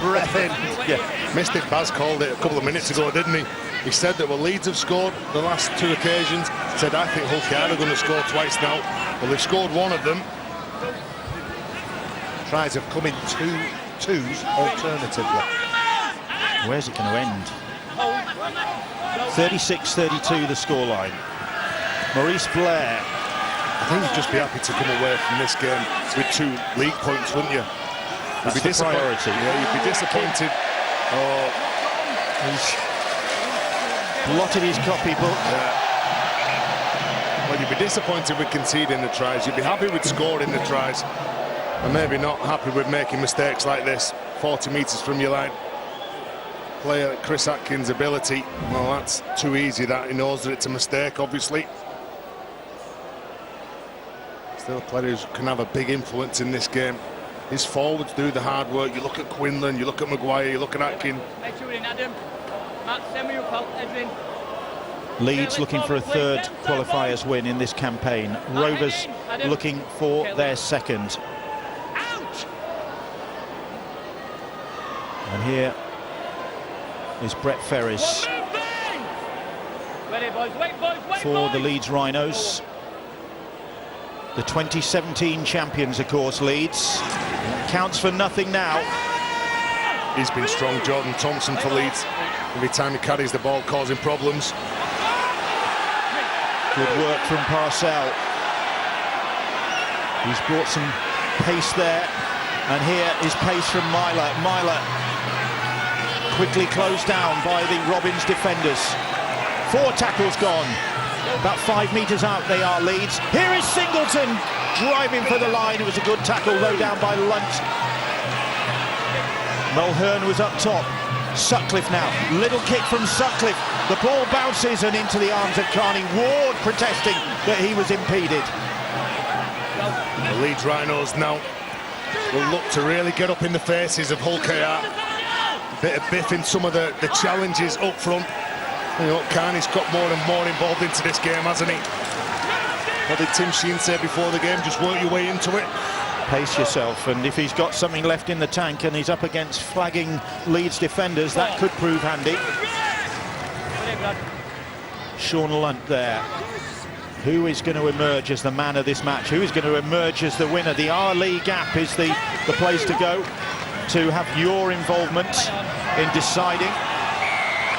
breath in. Yeah, Mystic Baz called it a couple of minutes ago, didn't he? He said that, well, Leeds have scored the last 2 occasions. He said, I think Hull KR are going to score twice now. Well, they've scored 1 of them. Tries have come in 2-2s alternatively. Where's it going to end? 36-32 the scoreline. Maurice Blair. I think you'd just be happy to come away from this game with 2 league points, wouldn't you? That's the priority. Yeah, you'd be disappointed. blotted his copybook. Well, you'd be disappointed with conceding the tries. You'd be happy with scoring the tries, and maybe not happy with making mistakes like this. 40 metres from your line. Player Chris Atkins' ability, well, that's too easy. That he knows that it's a mistake, obviously. Still a player who can have a big influence in this game. His forwards do the hard work. You look at Quinlan, you look at Maguire, you look at Atkins. Leeds looking for a third qualifiers win in this campaign. Rovers looking for their second. And here is Brett Ferris for the Leeds Rhinos. The 2017 champions, of course, Leeds. Counts for nothing now. He's been strong, Jordan Thompson, for Leeds. Every time he carries the ball, causing problems. Good work from Parcell. He's brought some pace there. And here is pace from Myler. Myler quickly closed down by the Robins defenders. 4 tackles gone. About 5 metres out they are, Leeds. Here is Singleton driving for the line. It was a good tackle, low down by Lunt. Mulhern was up top. Sutcliffe now. Little kick from Sutcliffe. The ball bounces and into the arms of Carney. Ward protesting that he was impeded. The Leeds Rhinos now will look to really get up in the faces of Hull KR. A bit of biff in some of the challenges up front. You know, Carney's got more and more involved into this game, hasn't he? What did Tim Sheen say before the game? Just work your way into it. Pace yourself, and if he's got something left in the tank and he's up against flagging Leeds defenders, that could prove handy. Sean Lunt there. Who is going to emerge as the man of this match? Who is going to emerge as the winner? The R-Lee Gap is the place to go to have your involvement in deciding.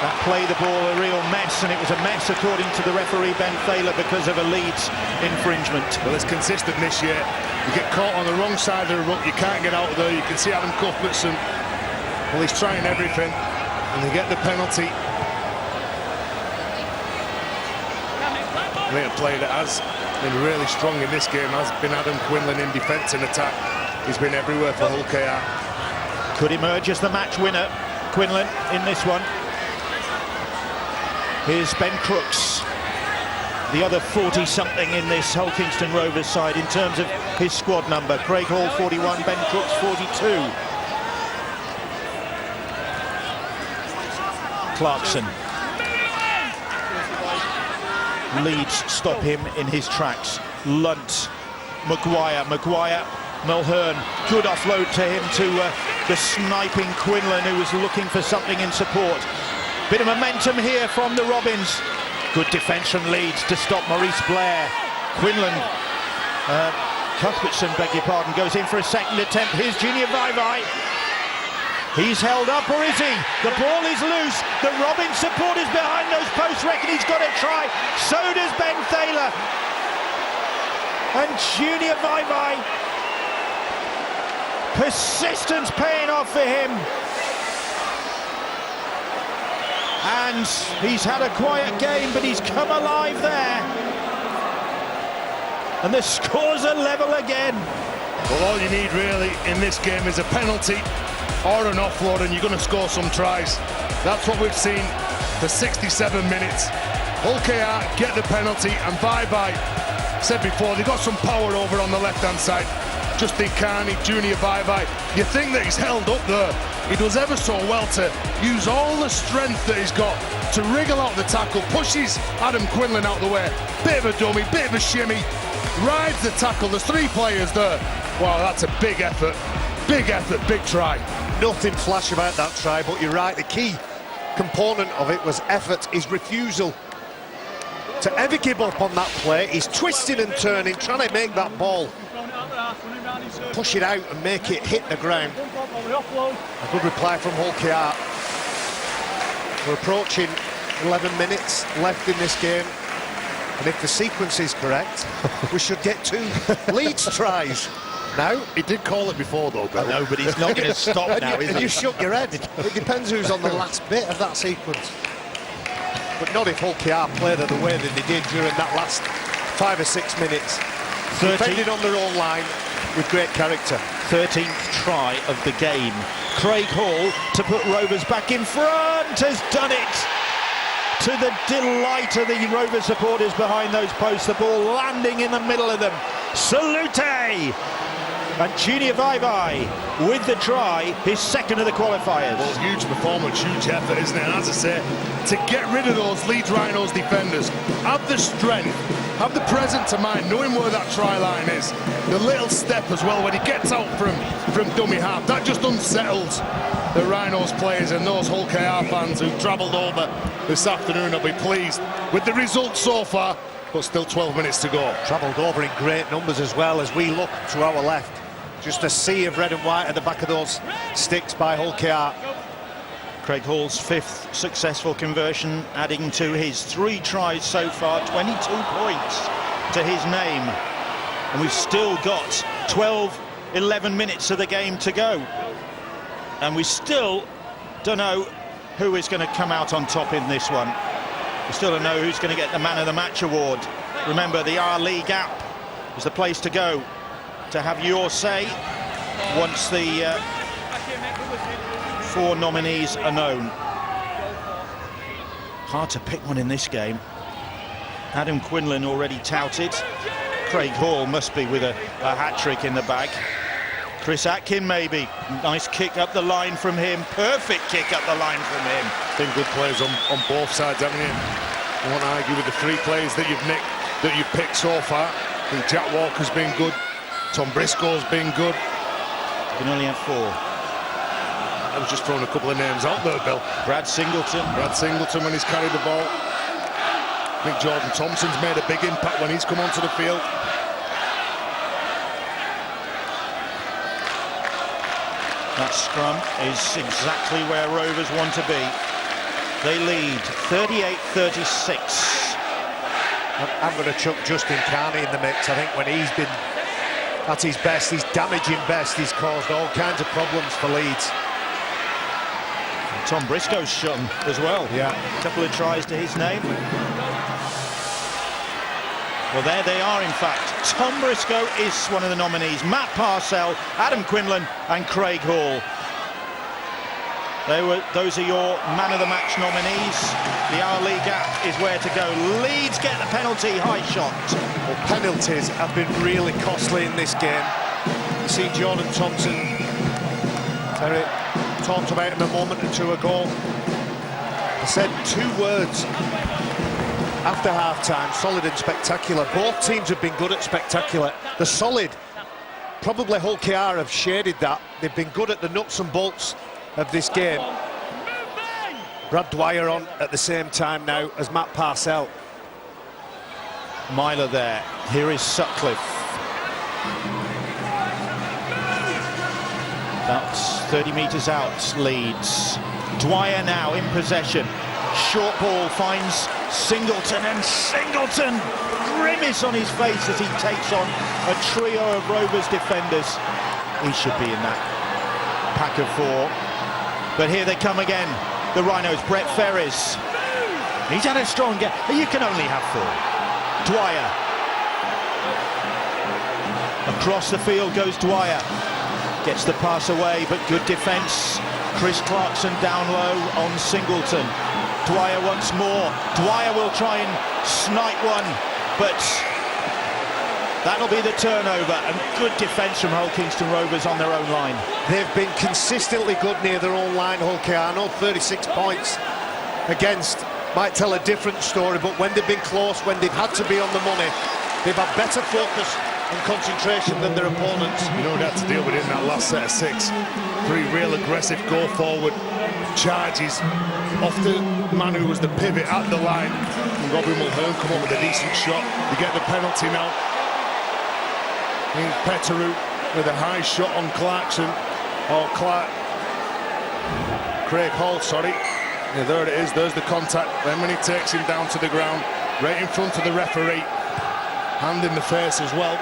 That play the ball a real mess, and it was a mess according to the referee Ben Thaler because of a Leeds infringement. Well, it's consistent this year. You get caught on the wrong side of the ruck, you can't get out of there. You can see Adam Cuthbertson, well, he's trying everything, and they get the penalty. I think a player that has been really strong in this game has been Adam Quinlan in defence and attack. He's been everywhere for Hull KR. Could emerge as the match winner, Quinlan, in this one. Here's Ben Crooks, the other 40-something in this Hull Kingston Rovers side in terms of his squad number. Craig Hall, 41, Ben Crooks, 42. Clarkson. Leeds stop him in his tracks. Lunt, Maguire, Mulhern. Good offload to him to the sniping Quinlan, who was looking for something in support. Bit of momentum here from the Robins. Good defence from Leeds to stop Maurice Blair. Quinlan, Cuthbertson, beg your pardon, goes in for a second attempt. Here's Junior Vaivai. He's held up, or is he? The ball is loose. The Robins supporters behind those posts reckon he's got to try. So does Ben Thaler. And Junior Vaivai. Persistence paying off for him. And he's had a quiet game, but he's come alive there. And the scores are level again. Well, all you need really in this game is a penalty or an offload, and you're going to score some tries. That's what we've seen for 67 minutes. Hull KR get the penalty, and bye-bye. Said before, they've got some power over on the left-hand side. Justin Carney, Junior Vaivai. You think that he's held up there. He does ever so well to use all the strength that he's got to wriggle out the tackle, pushes Adam Quinlan out the way. Bit of a dummy, bit of a shimmy, rides the tackle. There's 3 players there. Wow, that's a big effort, big try. Nothing flash about that try, but you're right, the key component of it was effort, his refusal to ever give up on that play. He's twisting and turning, trying to make that ball push it out and make it hit the ground. A good reply from Hull KR. We're approaching 11 minutes left in this game, and if the sequence is correct, we should get 2 Leeds tries. Now, he did call it before though, Bill. I know, but he's not going to stop now, is and he? you shook your head. It depends who's on the last bit of that sequence. but not if Hull KR play the way that they did during that last 5 or 6 minutes. Defending on their own line with great character. 13th try of the game. Craig Hall to put Rovers back in front has done it. To the delight of the Rovers supporters behind those posts, the ball landing in the middle of them. Salute! And Junior Vaivai with the try, his second of the qualifiers. Well, huge performance, huge effort, isn't it? And as I say, to get rid of those Leeds Rhinos defenders, have the strength, have the presence of mind, knowing where that try line is. The little step as well when he gets out from dummy half, that just unsettles the Rhinos players, and those Hull KR fans who've travelled over this afternoon will be pleased with the result so far, but still 12 minutes to go. Travelled over in great numbers as well as we look to our left. Just a sea of red and white at the back of those sticks by Hull KR. Craig Hall's 5th successful conversion, adding to his 3 tries so far, 22 points to his name. And we've still got 11 minutes of the game to go. And we still don't know who is going to come out on top in this one. We still don't know who's going to get the Man of the Match award. Remember, the R League app is the place to go to have your say once the 4 nominees are known. Hard to pick one in this game. Adam Quinlan already touted. Craig Hall must be with a hat-trick in the bag. Chris Atkin maybe. Nice kick up the line from him. Perfect kick up the line from him. Been good players on both sides, haven't you? I won't argue with the 3 players that you've picked so far. I think Jack Walker's been good. Tom Briscoe's been good. You can only have 4. I was just throwing a couple of names out there, Bill. Brad Singleton. Brad Singleton when he's carried the ball. I think Jordan Thompson's made a big impact when he's come onto the field. That scrum is exactly where Rovers want to be. They lead 38-36. I'm going to chuck Justin Carney in the mix. I think when he's been at his best, his damaging best, he's caused all kinds of problems for Leeds. Tom Briscoe's shot as well. Yeah. A couple of tries to his name. Well, there they are, in fact. Tom Briscoe is one of the nominees. Matt Parcell, Adam Quinlan and Craig Hall. Those are your Man of the Match nominees. The Our League app is where to go. Leeds get the penalty, high shot. Well, penalties have been really costly in this game. You see Jordan Thompson, Terry talked about him a moment or 2 ago. I said 2 words after half-time, solid and spectacular. Both teams have been good at spectacular. The solid, probably Hull KR have shaded that. They've been good at the nuts and bolts of this game. Brad Dwyer on at the same time now as Matt Parcell. Myler there. Here is Sutcliffe. That's 30 metres out, Leeds. Dwyer now in possession. Short ball finds Singleton, and Singleton, grimace on his face as he takes on a trio of Rovers defenders. He should be in that pack of 4. But here they come again, the Rhinos. Brett Ferris. He's had a strong game. You can only have 4. Dwyer. Across the field goes Dwyer. Gets the pass away, but good defence. Chris Clarkson down low on Singleton. Dwyer once more. Dwyer will try and snipe one, but that'll be the turnover, and good defence from Hull Kingston Rovers on their own line. They've been consistently good near their own line, Hull KR. No 36 points against might tell a different story, but when they've been close, when they've had to be on the money, they've had better focus and concentration than their opponents. You know, they had to deal with it in that last set of 6. 3 real aggressive go-forward charges off the man who was the pivot at the line. And Robin Mulhern come up with a decent shot. They get the penalty now. Petteru with a high shot on Clarkson. Craig Hall, sorry. Yeah, there it is, there's the contact. Then when he takes him down to the ground, right in front of the referee, hand in the face as well.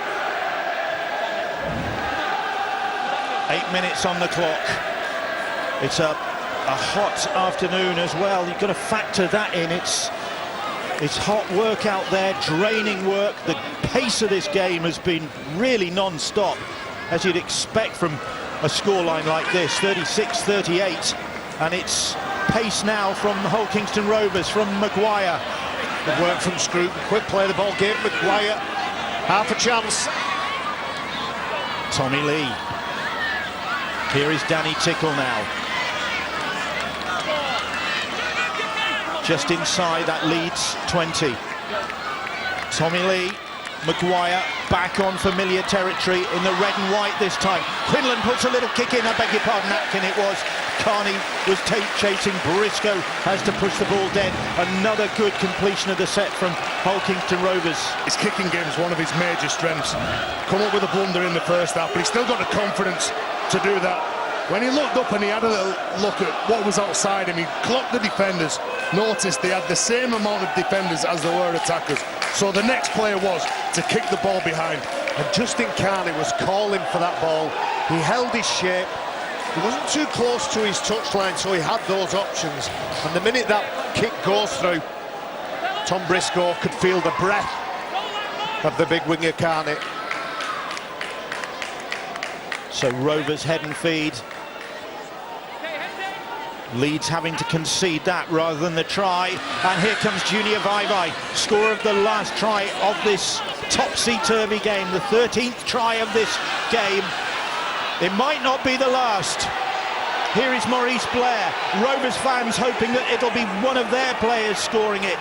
8 minutes on the clock. It's a hot afternoon as well. You've got to factor that in. It's It's hot work out there, draining work. The pace of this game has been really non-stop, as you'd expect from a scoreline like this, 36-38. And it's pace now from Hull Kingston Rovers, from Maguire. Good work from Scruton, quick play of the ball game. Maguire, half a chance. Tommy Lee. Here is Danny Tickle now. Just inside that Leeds 20. Tommy Lee, Maguire back on familiar territory in the red and white this time. Quinlan puts a little kick in, I beg your pardon, Atkin it was. Carney was chasing, Briscoe has to push the ball dead. Another good completion of the set from Hull Kingston Rovers. His kicking game is one of his major strengths. Come up with a blunder in the first half, but he's still got the confidence to do that. When he looked up and he had a little look at what was outside him, he clocked the defenders, noticed they had the same amount of defenders as there were attackers. So the next player was to kick the ball behind. And Justin Carney was calling for that ball. He held his shape. He wasn't too close to his touchline, so he had those options. And the minute that kick goes through, Tom Briscoe could feel the breath of the big winger Carney. So Rovers head and feed. Leeds having to concede that rather than the try. And here comes Junior Vaivai, scorer of the last try of this topsy-turvy game, the 13th try of this game. It might not be the last. Here is Maurice Blair. Rovers fans hoping that it'll be one of their players scoring it.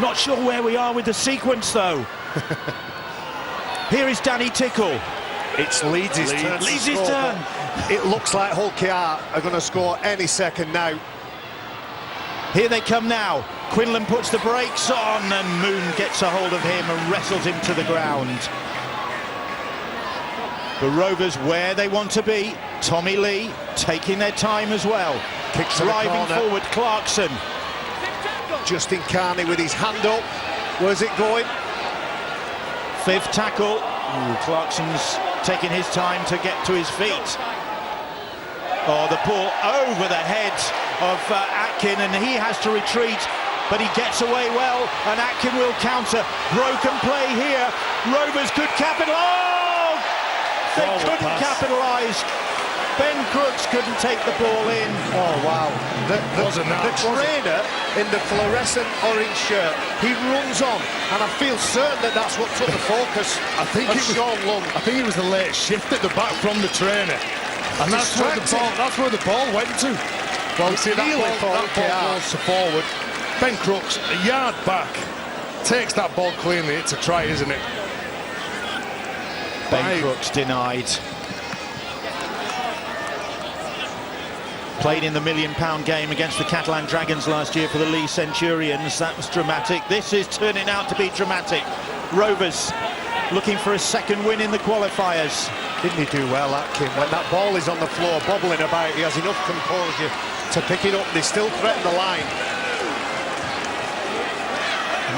Not sure where we are with the sequence, though. Here is Danny Tickle. It's Leeds' turn. Leeds' turn. It looks like Hull KR are going to score any second now. Here they come now. Quinlan puts the brakes on and Moon gets a hold of him and wrestles him to the ground. The Rovers where they want to be. Tommy Lee taking their time as well. Kicks driving forward, Clarkson. Justin Carney with his hand up. Where's it going? Fifth tackle. Ooh, Clarkson's taking his time to get to his feet. Oh, the ball over the head of Atkin, and he has to retreat, but he gets away well, and Atkin will counter. Broken play here. Rovers could capitalise. Oh! They couldn't capitalise. Ben Crooks couldn't take the ball in. Oh, wow. The trainer in the fluorescent orange shirt, he runs on, and I feel certain that that's what took the focus of Sean Lung. I think it was the late shift at the back from the trainer. And that's where the ball went to. Well, you see, that ball goes forward. Ben Crooks, a yard back, takes that ball cleanly. It's a try, isn't it? Ben Crooks denied. Played in the £1 million game against the Catalan Dragons last year for the Lee Centurions. That was dramatic. This is turning out to be dramatic. Rovers looking for a second win in the qualifiers. Didn't he do well, Atkin? When that ball is on the floor, bobbling about, he has enough composure to pick it up. They still threaten the line.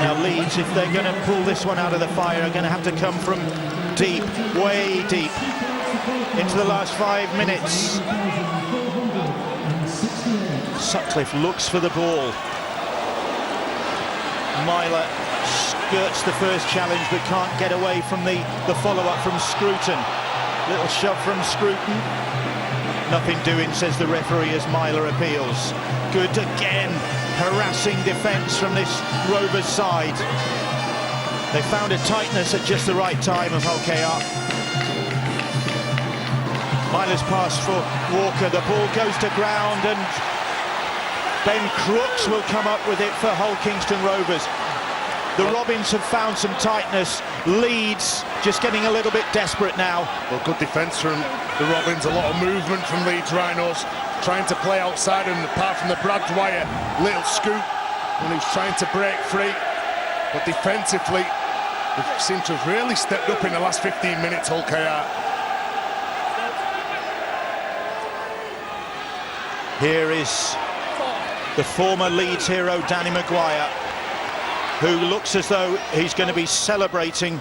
Now Leeds, if they're going to pull this one out of the fire, are going to have to come from deep, way deep, into the last 5 minutes. Sutcliffe looks for the ball. Myler skirts the first challenge but can't get away from the follow-up from Scruton. Little shove from Scruton. Nothing doing, says the referee as Myler appeals. Good again. Harassing defence from this Rovers side. They found a tightness at just the right time of Hull KR. Myler's pass for Walker. The ball goes to ground and Ben Crooks will come up with it for Hull Kingston Rovers. The Robins have found some tightness. Leeds just getting a little bit desperate now. Well, good defence from the Robins. A lot of movement from Leeds Rhinos. Trying to play outside, and apart from the Brad Dwyer little scoop when he's trying to break free. But defensively, they seem to have really stepped up in the last 15 minutes, Hull KR. Here is the former Leeds hero, Danny Maguire, who looks as though he's going to be celebrating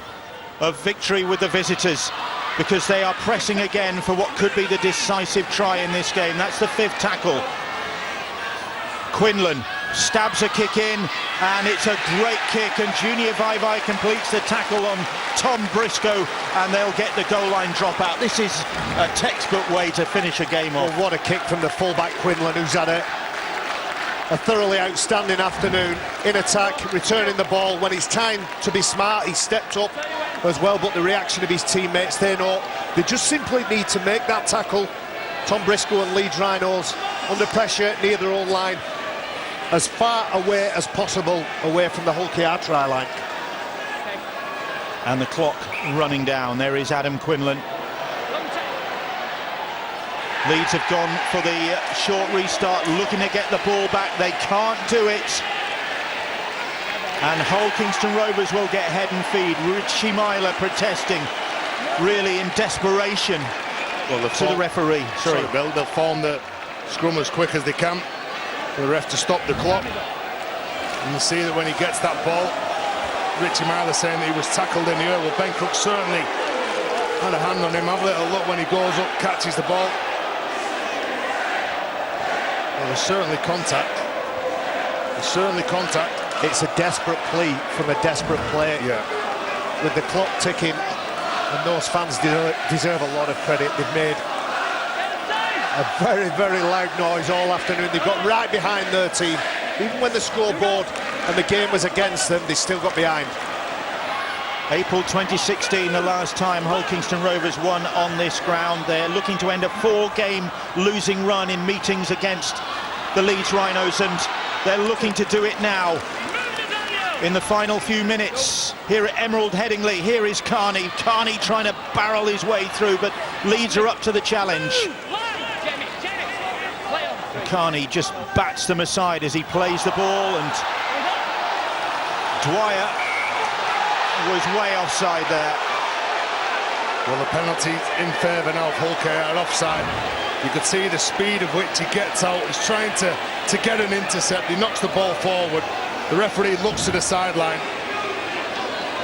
a victory with the visitors, because they are pressing again for what could be the decisive try in this game. That's the fifth tackle. Quinlan stabs a kick in, and it's a great kick, and Junior Vaivai completes the tackle on Tom Briscoe, and they'll get the goal line dropout. This is a textbook way to finish a game off. Well, what a kick from the fullback Quinlan, who's had a thoroughly outstanding afternoon in attack, returning the ball. When it's time to be smart, he stepped up as well, but the reaction of his teammates, they know they just simply need to make that tackle. Tom Briscoe and Leeds Rhinos under pressure near their own line, as far away as possible away from the Hull KR try line. And the clock running down. There is Adam Quinlan. Leeds have gone for the short restart, looking to get the ball back. They can't do it. And Hull Kingston Rovers will get head and feed. Richie Myler protesting, really in desperation, to the referee. Sorry, Bill, they'll form the scrum as quick as they can for the ref to stop the clock. And you see that when he gets that ball, Richie Myler saying that he was tackled in the air. Well, Ben Cook certainly had a hand on him. Have a little look when he goes up, catches the ball. Well, there's certainly contact. There's certainly contact. It's a desperate plea from a desperate player. Yeah. With the clock ticking, and those fans deserve a lot of credit. They've made a very, very loud noise all afternoon. They've got right behind their team. Even when the scoreboard and the game was against them, they still got behind. April 2016, the last time Hull Kingston Rovers won on this ground. They're looking to end a 4-game losing run in meetings against the Leeds Rhinos, and they're looking to do it now. In the final few minutes, here at Emerald Headingley, here is Carney. Carney trying to barrel his way through, but Leeds are up to the challenge. Carney just bats them aside as he plays the ball, and Dwyer was way offside there. Well, the penalty in favour now of Hull KR offside. You could see the speed of which he gets out. He's trying to get an intercept. He knocks the ball forward. The referee looks to the sideline,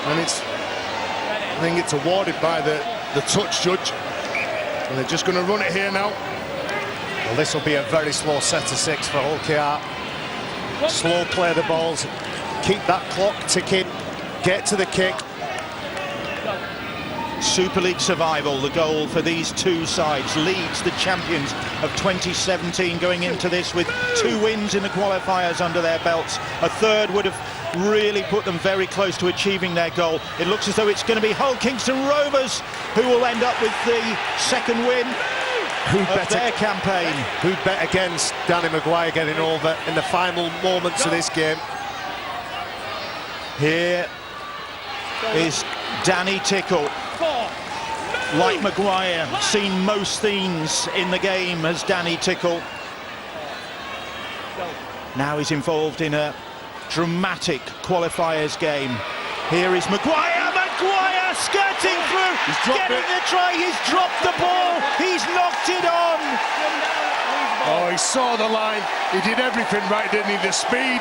and I think it's awarded by the touch judge, and they're just going to run it here now. Well, this will be a very slow set of 6 for Hull KR. Slow play the balls, keep that clock ticking, get to the kick. Super League survival, the goal for these two sides. Leeds, the champions of 2017, going into this with 2 wins in the qualifiers under their belts. A third would have really put them very close to achieving their goal. It looks as though it's going to be Hull Kingston Rovers who will end up with the second win of their campaign. Who'd bet against Danny Maguire getting over in the final moments of this game? Here is Danny Tickle. Like Maguire, seen most themes in the game as Danny Tickle. Now he's involved in a dramatic qualifiers game. Here is Maguire. Maguire skirting through, getting the try. He's dropped the ball. He's knocked it on. Oh, he saw the line. He did everything right, didn't he? The speed.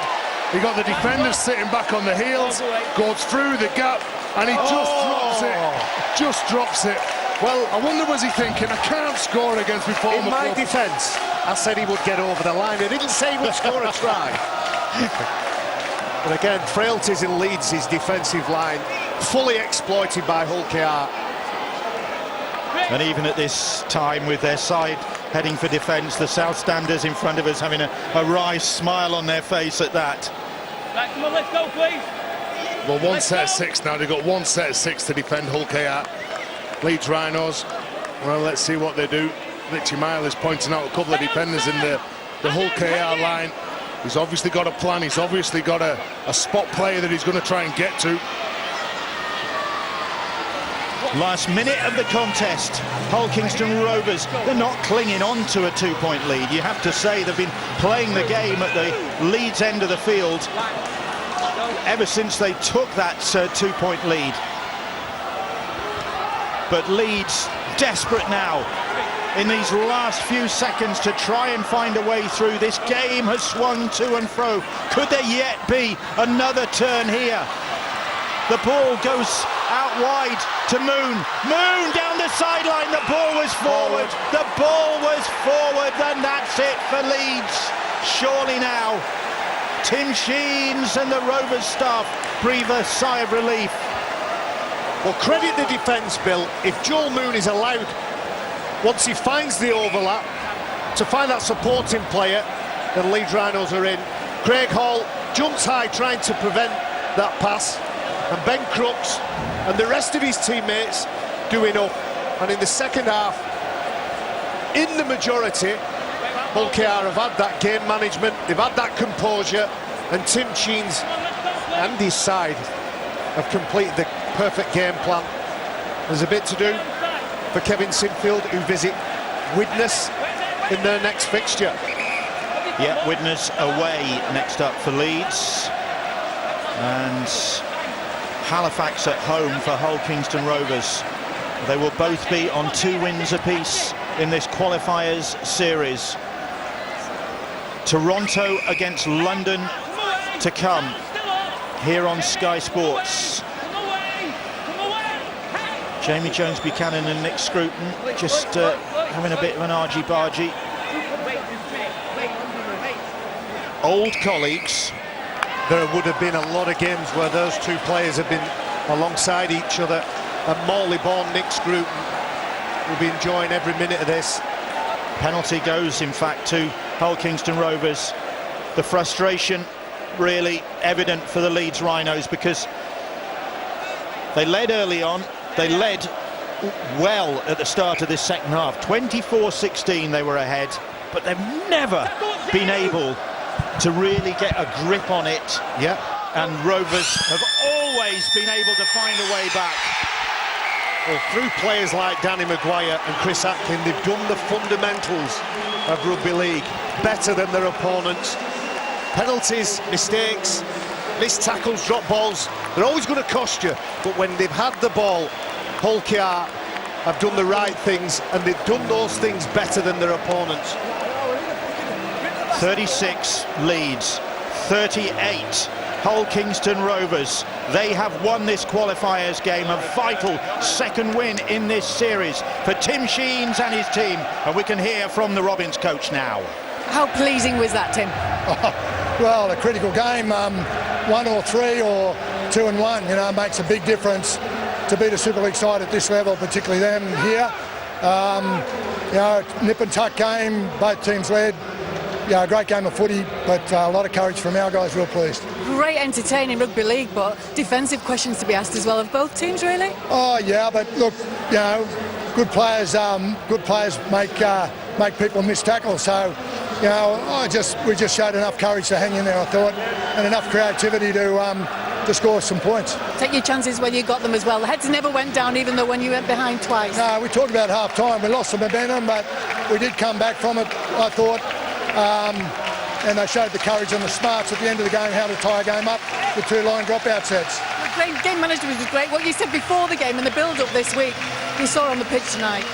He got the defenders sitting back on the heels, goes through the gap, and he just drops it. Just drops it. Well, I wonder, was he thinking, I can't score against my former club. In my defence, I said he would get over the line. I didn't say he would score a try. But again, frailties in Leeds' defensive line, fully exploited by Hull KR. And even at this time, with their side heading for defence, the South Standers in front of us having a wry smile on their face at that. Right, come on, let's go, please. Well, one set of 6 now. They've got 1 set of 6 to defend Hull KR. Leeds Rhinos, well, let's see what they do. Richie Myler's pointing out a couple of defenders in the Hull KR line. He's obviously got a plan. He's obviously got a spot player that he's going to try and get to. Last minute of the contest, Hull Kingston Rovers, they're not clinging on to a 2-point lead. You have to say they've been playing the game at the Leeds end of the field ever since they took that 2-point lead. But Leeds desperate now in these last few seconds to try and find a way through. This game has swung to and fro. Could there yet be another turn here? The ball goes out wide to Moon. Moon down the sideline. The ball was forward. The ball was forward, and that's it for Leeds. Surely now Tim Sheens and the Rovers staff breathe a sigh of relief. Well, credit the defence, Bill. If Joel Moon is allowed, once he finds the overlap, to find that supporting player, then Leeds Rhinos are in. Craig Hall jumps high trying to prevent that pass, and Ben Crooks and the rest of his teammates do enough. And in the second half, in the majority, Hull KR have had that game management, they've had that composure, and Tim Sheens and his side have completed the perfect game plan. There's a bit to do for Kevin Sinfield, who visit Widnes in their next fixture. Yeah, Widnes away next up for Leeds, and Halifax at home for Hull Kingston Rovers. They will both be on 2 wins apiece in this qualifiers series. Toronto against London to come here on Sky Sports. Jamie Jones-Buchanan and Nick Scruton just having a bit of an argy-bargy. Old colleagues. There would have been a lot of games where those two players have been alongside each other, and Morley-born Nick Scruton will be enjoying every minute of this. Penalty goes, in fact, to Hull Kingston Rovers. The frustration really evident for the Leeds Rhinos, because they led early on. They led well at the start of this second half. 24-16 they were ahead, but they've never been able to really get a grip on it. Yeah. And Rovers have always been able to find a way back. Well, through players like Danny Maguire and Chris Atkin, they've done the fundamentals of rugby league better than their opponents. Penalties, mistakes, missed tackles, drop balls, they're always going to cost you. But when they've had the ball, Hull KR have done the right things, and they've done those things better than their opponents. 36 Leeds, 38 Hull Kingston Rovers. They have won this qualifiers game, a vital second win in this series for Tim Sheens and his team, and we can hear from the Robins coach now. How pleasing was that, Tim? Well, a critical game, 1 or 3 or 2 and 1, you know, makes a big difference to beat a Super League side at this level, particularly them here. You know, nip and tuck game, both teams led. Yeah, a great game of footy, but a lot of courage from our guys, real pleased. Great entertaining rugby league, but defensive questions to be asked as well of both teams, really? Oh, yeah, but look, you know, good players make people miss tackles, so, you know, we just showed enough courage to hang in there, I thought, and enough creativity to score some points. Take your chances when you got them as well. The heads never went down, even though when you went behind twice. No, we talked about half-time. We lost some momentum, but we did come back from it, I thought. And they showed the courage and the smarts at the end of the game how to tie a game up with 2 line dropout sets. Great game management was great. What you said before the game and the build-up this week, you saw on the pitch tonight.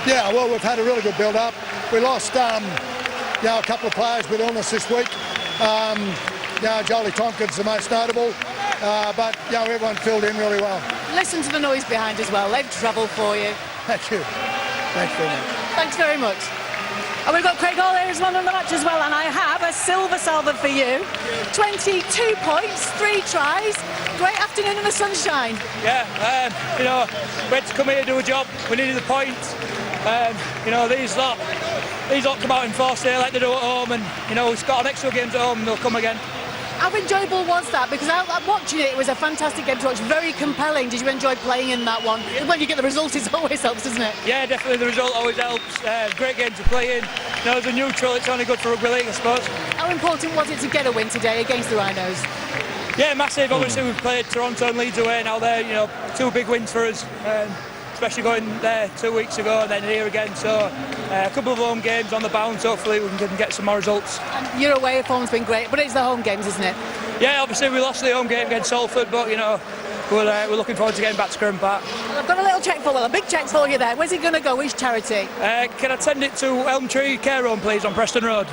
Yeah, well, we've had a really good build-up. We lost, you know, a couple of players with illness this week. You know, Jolie Tompkins the most notable, but you know, everyone filled in really well. Listen to the noise behind as well. They've travelled for you. Thank you. Thanks very much. Thanks very much. And we've got Craig Hall here as well on the match as well, and I have a silver salver for you. 22 points, 3 tries. Great afternoon in the sunshine. Yeah, you know, we had to come here to do a job. We needed the points. You know, these lot come out in force here like they do at home, and you know, we've got an extra games at home and they'll come again. How enjoyable was that? Because I'm watching it, it was a fantastic game to watch, very compelling. Did you enjoy playing in that one? When you get the result, it always helps, doesn't it? Yeah, definitely the result always helps. Great game to play in. You know, as a neutral, it's only good for rugby league, I suppose. How important was it to get a win today against the Rhinos? Yeah, massive. Obviously, we've played Toronto and Leeds away now. They're, you know, 2 big wins for us. Especially going there 2 weeks ago and then here again. So a couple of home games on the bounce. Hopefully we can get some more results. And your away form's been great, but it's the home games, isn't it? Yeah, obviously we lost the home game against Salford, but you know, we're looking forward to getting back to Curran Park. Well, I've got a little cheque for, a big cheque for you there. Where's it going to go? Which charity? Can I send it to Elm Tree Care Home, please, on Preston Road?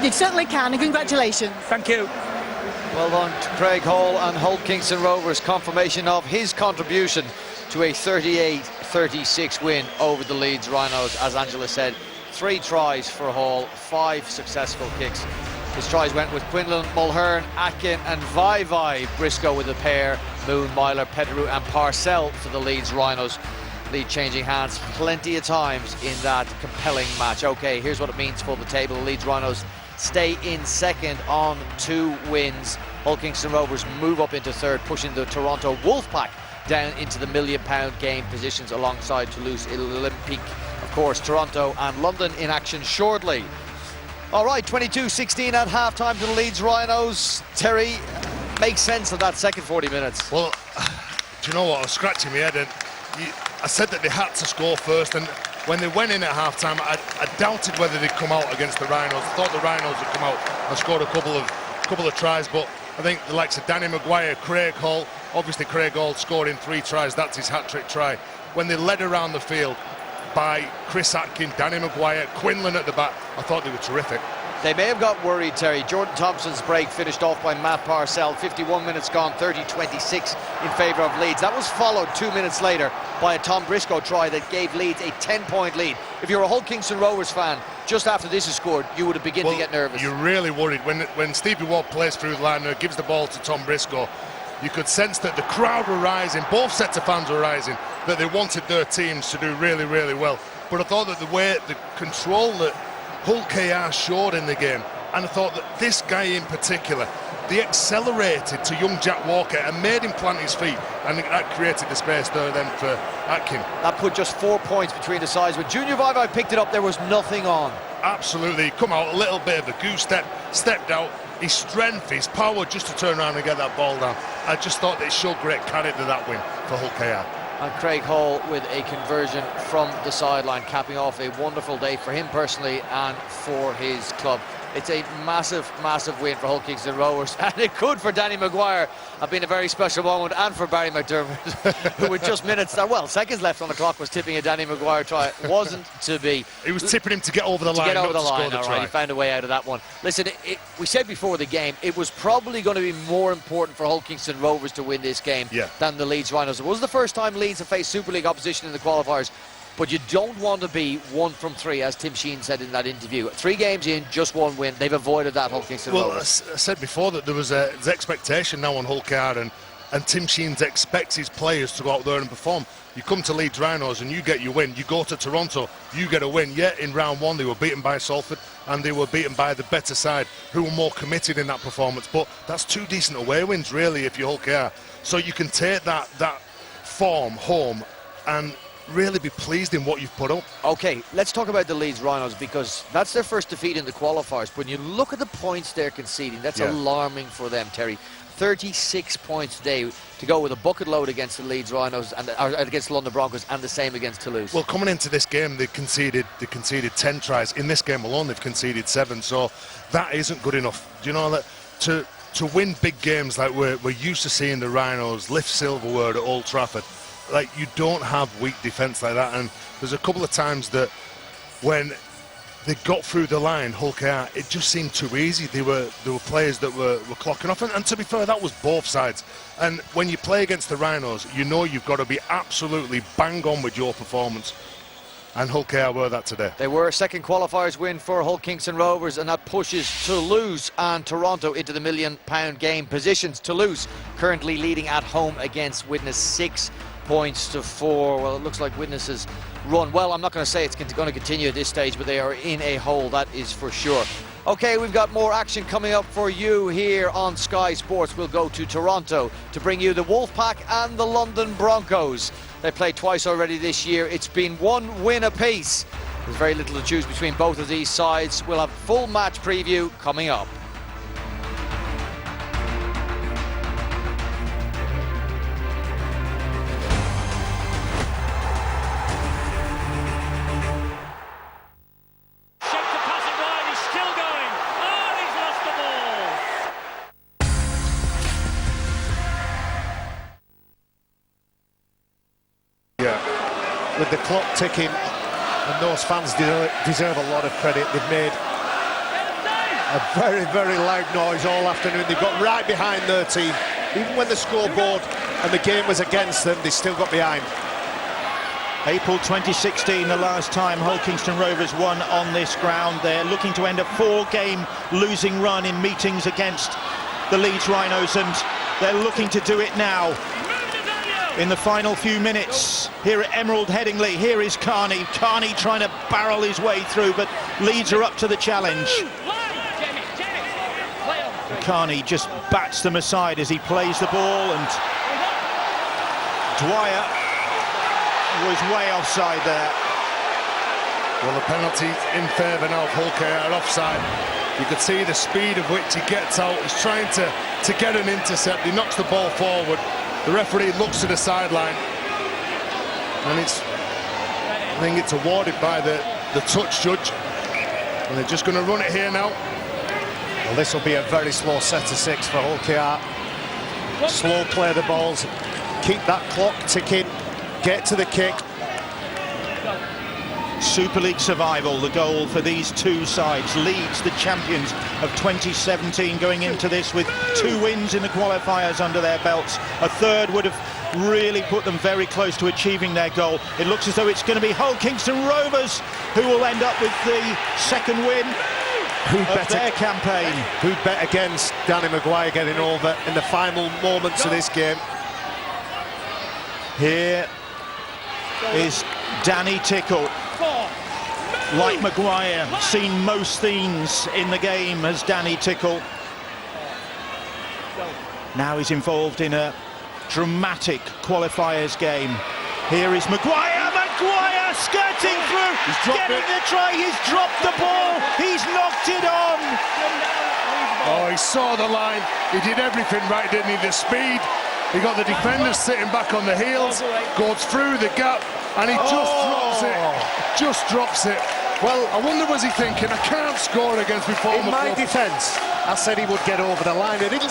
You certainly can, and congratulations. Thank you. Well done to Craig Hall and Hull Kingston Rovers. Confirmation of his contribution to a 38-36 win over the Leeds Rhinos. As Angela said, 3 tries for Hall, 5 successful kicks His tries went with Quinlan, Mulhern, Atkin and Vai. Briscoe with a pair, Moon, Myler, Pettigrew and Parcell for the Leeds Rhinos. Lead changing hands plenty of times in that compelling match. Okay, here's what it means for the table. The Leeds Rhinos stay in second on 2 wins. Hull Kingston Rovers move up into third, pushing the Toronto Wolfpack down into the £1 million game positions alongside Toulouse Olympique. Of course, Toronto and London in action shortly. All right, 22-16 at half-time to the Leeds Rhinos. Terry, makes sense of that second 40 minutes. Well, do you know what? I was scratching my head, and I said that they had to score first, and when they went in at half-time, I doubted whether they'd come out against the Rhinos. I thought the Rhinos would come out and scored a couple of tries, but I think the likes of Danny Maguire, Craig Hall, obviously Craig Hall scoring 3 tries, that's his hat-trick try. When they led around the field by Chris Atkin, Danny Maguire, Quinlan at the back, I thought they were terrific. They may have got worried, Terry. Jordan Thompson's break finished off by Matt Parcell. 51 minutes gone, 30-26 in favour of Leeds. That was followed 2 minutes later by a Tom Briscoe try that gave Leeds a 10-point lead. If you're a Hull Kingston Rovers fan, just after this is scored, you would have begun to get nervous. You're really worried. When Stevie Watt plays through the line and gives the ball to Tom Briscoe, you could sense that the crowd were rising, both sets of fans were rising, that they wanted their teams to do really, really well. But I thought that the control that Hull KR showed in the game, and I thought that this guy in particular, they accelerated to young Jack Walker and made him plant his feet, and that created the space there then for Atkin. That put just 4 points between the sides. When Junior Vai picked it up, there was nothing on. Absolutely, come out a little bit of a goose step, stepped out, his strength, his power just to turn around and get that ball down. I just thought that it showed great character, that win for Hull KR. And Craig Hall with a conversion from the sideline, capping off a wonderful day for him personally and for his club. It's a massive, massive win for Hull Kingston Rovers, and it could for Danny Maguire have been a very special moment, and for Barry McDermott, who with just seconds left on the clock was tipping a Danny Maguire try. It wasn't to be. He was tipping him to get over the line. To get over the line, all right. He found a way out of that one. Listen, we said before the game, it was probably going to be more important for Hull Kingston Rovers to win this game than the Leeds Rhinos. It was the first time Leeds have faced Super League opposition in the qualifiers. But you don't want to be 1 from 3, as Tim Sheen said in that interview. 3 games in, just 1 win. They've avoided that, Hull Kingston Rovers. I said before that there's expectation now on Hull KR, and Tim Sheen expects his players to go out there and perform. You come to Leeds Rhinos and you get your win. You go to Toronto, you get a win. Yeah, in round 1 they were beaten by Salford, and they were beaten by the better side, who were more committed in that performance. But that's 2 decent away wins, really, if you're Hull KR. So you can take that form home and really be pleased in what you've put up. Okay, let's talk about the Leeds Rhinos, because that's their first defeat in the qualifiers. When you look at the points they're conceding, that's alarming for them, Terry. 36 points today to go with a bucket load against the Leeds Rhinos and against the London Broncos, and the same against Toulouse. Well, coming into this game, they conceded 10 tries. In this game alone, they've conceded 7, so that isn't good enough. Do you know that to win big games like we're used to seeing the Rhinos lift silverware at Old Trafford? Like, you don't have weak defence like that, and there's a couple of times that when they got through the line, Hull KR, it just seemed too easy. There were players that were clocking off, and to be fair, that was both sides. And when you play against the Rhinos, you know you've got to be absolutely bang on with your performance. And Hull KR were that today. They were a second qualifiers win for Hull Kingston Rovers, and that pushes Toulouse and Toronto into the £1 million game positions. Toulouse currently leading at home against Widnes 6 points to 4. Well, it looks like Widnes's run, well, I'm not going to say it's going to continue at this stage, but they are in a hole, that is for sure. Okay, we've got more action coming up for you here on Sky Sports. We'll go to Toronto to bring you the Wolfpack and the London Broncos. They played twice already this year. It's been 1 win apiece. There's very little to choose between both of these sides. We'll have full match preview coming up. With the clock ticking, and those fans deserve a lot of credit. They've made a very, very loud noise all afternoon. They've got right behind their team. Even when the scoreboard and the game was against them, they still got behind. April 2016, the last time Hull Kingston Rovers won on this ground. They're looking to end a 4-game losing run in meetings against the Leeds Rhinos, and they're looking to do it now. In the final few minutes, here at Emerald Headingley, here is Carney. Carney trying to barrel his way through, but Leeds are up to the challenge. Carney just bats them aside as he plays the ball, and Dwyer was way offside there. Well, the penalty in favour now of Hull KR offside. You could see the speed of which he gets out. He's trying to get an intercept. He knocks the ball forward. The referee looks to the sideline, and I think it's awarded by the touch judge, and they're just going to run it here now. Well, this will be a very slow set of 6 for Hull KR. Slow play the balls, keep that clock ticking, get to the kick. Super League survival, the goal for these two sides. Leeds, the champions of 2017, going into this with 2 wins in the qualifiers under their belts. A third would have really put them very close to achieving their goal. It looks as though it's going to be Hull Kingston Rovers who will end up with the second win of their campaign. Who'd bet against Danny Maguire getting over in the final moments of this game? Here is Danny Tickle. Like Maguire, seen most themes in the game as Danny Tickle. Now he's involved in a dramatic qualifiers game. Here is Maguire. Maguire skirting through, getting the try. He's dropped the ball. He's knocked it on. Oh, he saw the line. He did everything right, didn't he? The speed. He got the defenders sitting back on the heels, goes through the gap, and he just drops it. Just drops it. Well, I wonder, was he thinking, I can't score against my former club. In my defence, I said he would get over the line. It didn't